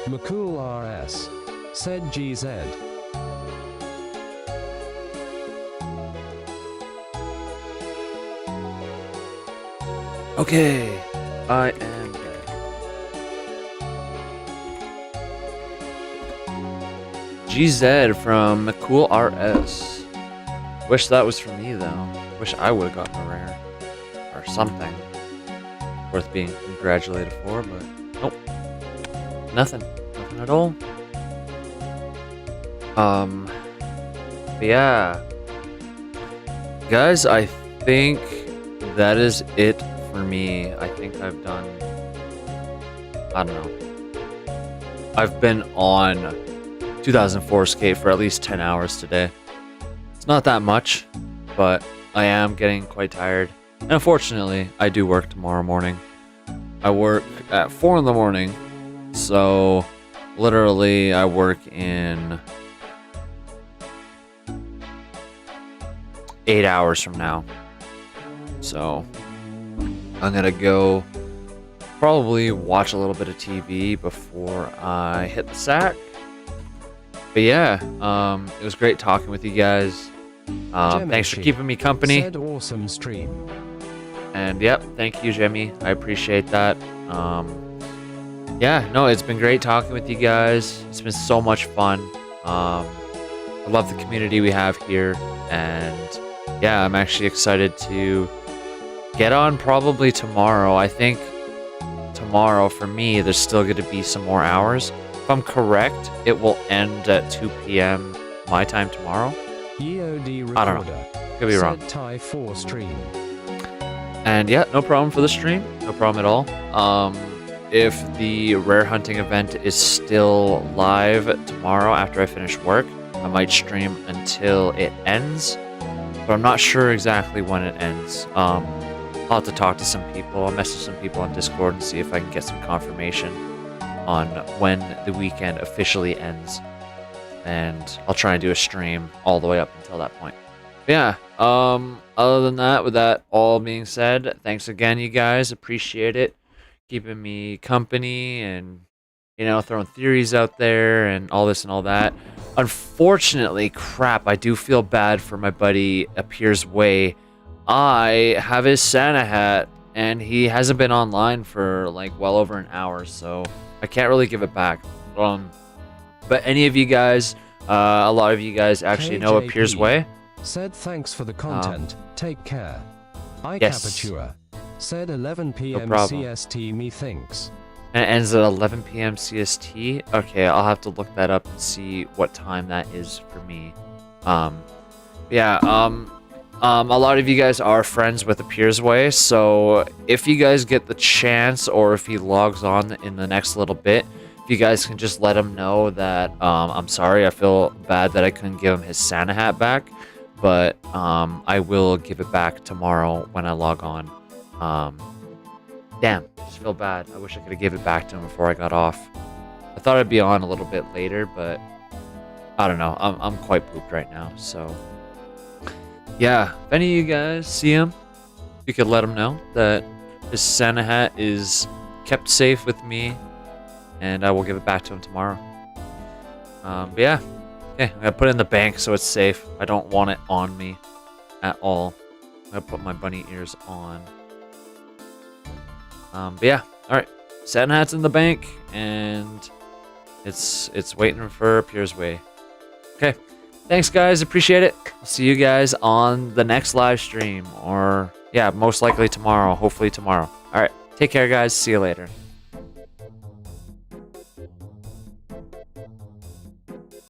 McCool RS, said GZ. Okay, I am back. GZ from Cool RS. Wish that was for me though. Wish I would have gotten a rare or something worth being congratulated for, but nope, nothing at all. But yeah, guys, I think that is it for me. I think I've done, I don't know. I've been on 2004Scape for at least 10 hours today. It's not that much, but I am getting quite tired. And unfortunately, I do work tomorrow morning. I work at 4 in the morning, so literally I work in 8 hours from now. So I'm gonna go probably watch a little bit of TV before I hit the sack. But yeah, it was great talking with you guys. Thanks for keeping me company. Said awesome stream. And yep, thank you, Jimmy. I appreciate that. Yeah, no, it's been great talking with you guys. It's been so much fun. I love the community we have here, and yeah, I'm actually excited to get on probably tomorrow. I think tomorrow for me, there's still going to be some more hours. If I'm correct, it will end at 2 p.m. my time tomorrow. EOD I don't know. Could be wrong. Tie 4 stream. And yeah, no problem for the stream. No problem at all. If the rare hunting event is still live tomorrow after I finish work, I might stream until it ends. But I'm not sure exactly when it ends. I'll have to talk to some people. I'll message some people on Discord and see if I can get some confirmation on when the weekend officially ends. And I'll try and do a stream all the way up until that point. But yeah, other than that, with that all being said, thanks again, you guys. Appreciate it. Keeping me company, and throwing theories out there and all this and all that. Unfortunately, crap, I do feel bad for my buddy Appears Way. I have his Santa hat, and he hasn't been online for like well over an hour, so I can't really give it back. But any of you guys, a lot of you guys actually know Appears Way. Said thanks for the content. Take care. Yes. Capitura. Said 11 p.m. problem. CST methinks. And it ends at 11 p.m. CST. Okay, I'll have to look that up and see what time that is for me. A lot of you guys are friends with Appears Way, so if you guys get the chance, or if he logs on in the next little bit, if you guys can just let him know that I'm sorry, I feel bad that I couldn't give him his Santa hat back, but I will give it back tomorrow when I log on. Damn, I just feel bad. I wish I could have given it back to him before I got off. I thought I'd be on a little bit later, but I don't know. I'm quite pooped right now, so yeah. If any of you guys see him, you could let him know that his Santa hat is kept safe with me, and I will give it back to him tomorrow. But yeah, okay. I'm gonna put it in the bank so it's safe. I don't want it on me at all. I'm gonna put my bunny ears on. But yeah, all right. Santa hat's in the bank, and it's waiting for Appears Way. Okay, thanks guys, appreciate it. I'll see you guys on the next live stream, or yeah, most likely tomorrow. Hopefully tomorrow. All right, take care guys. See you later.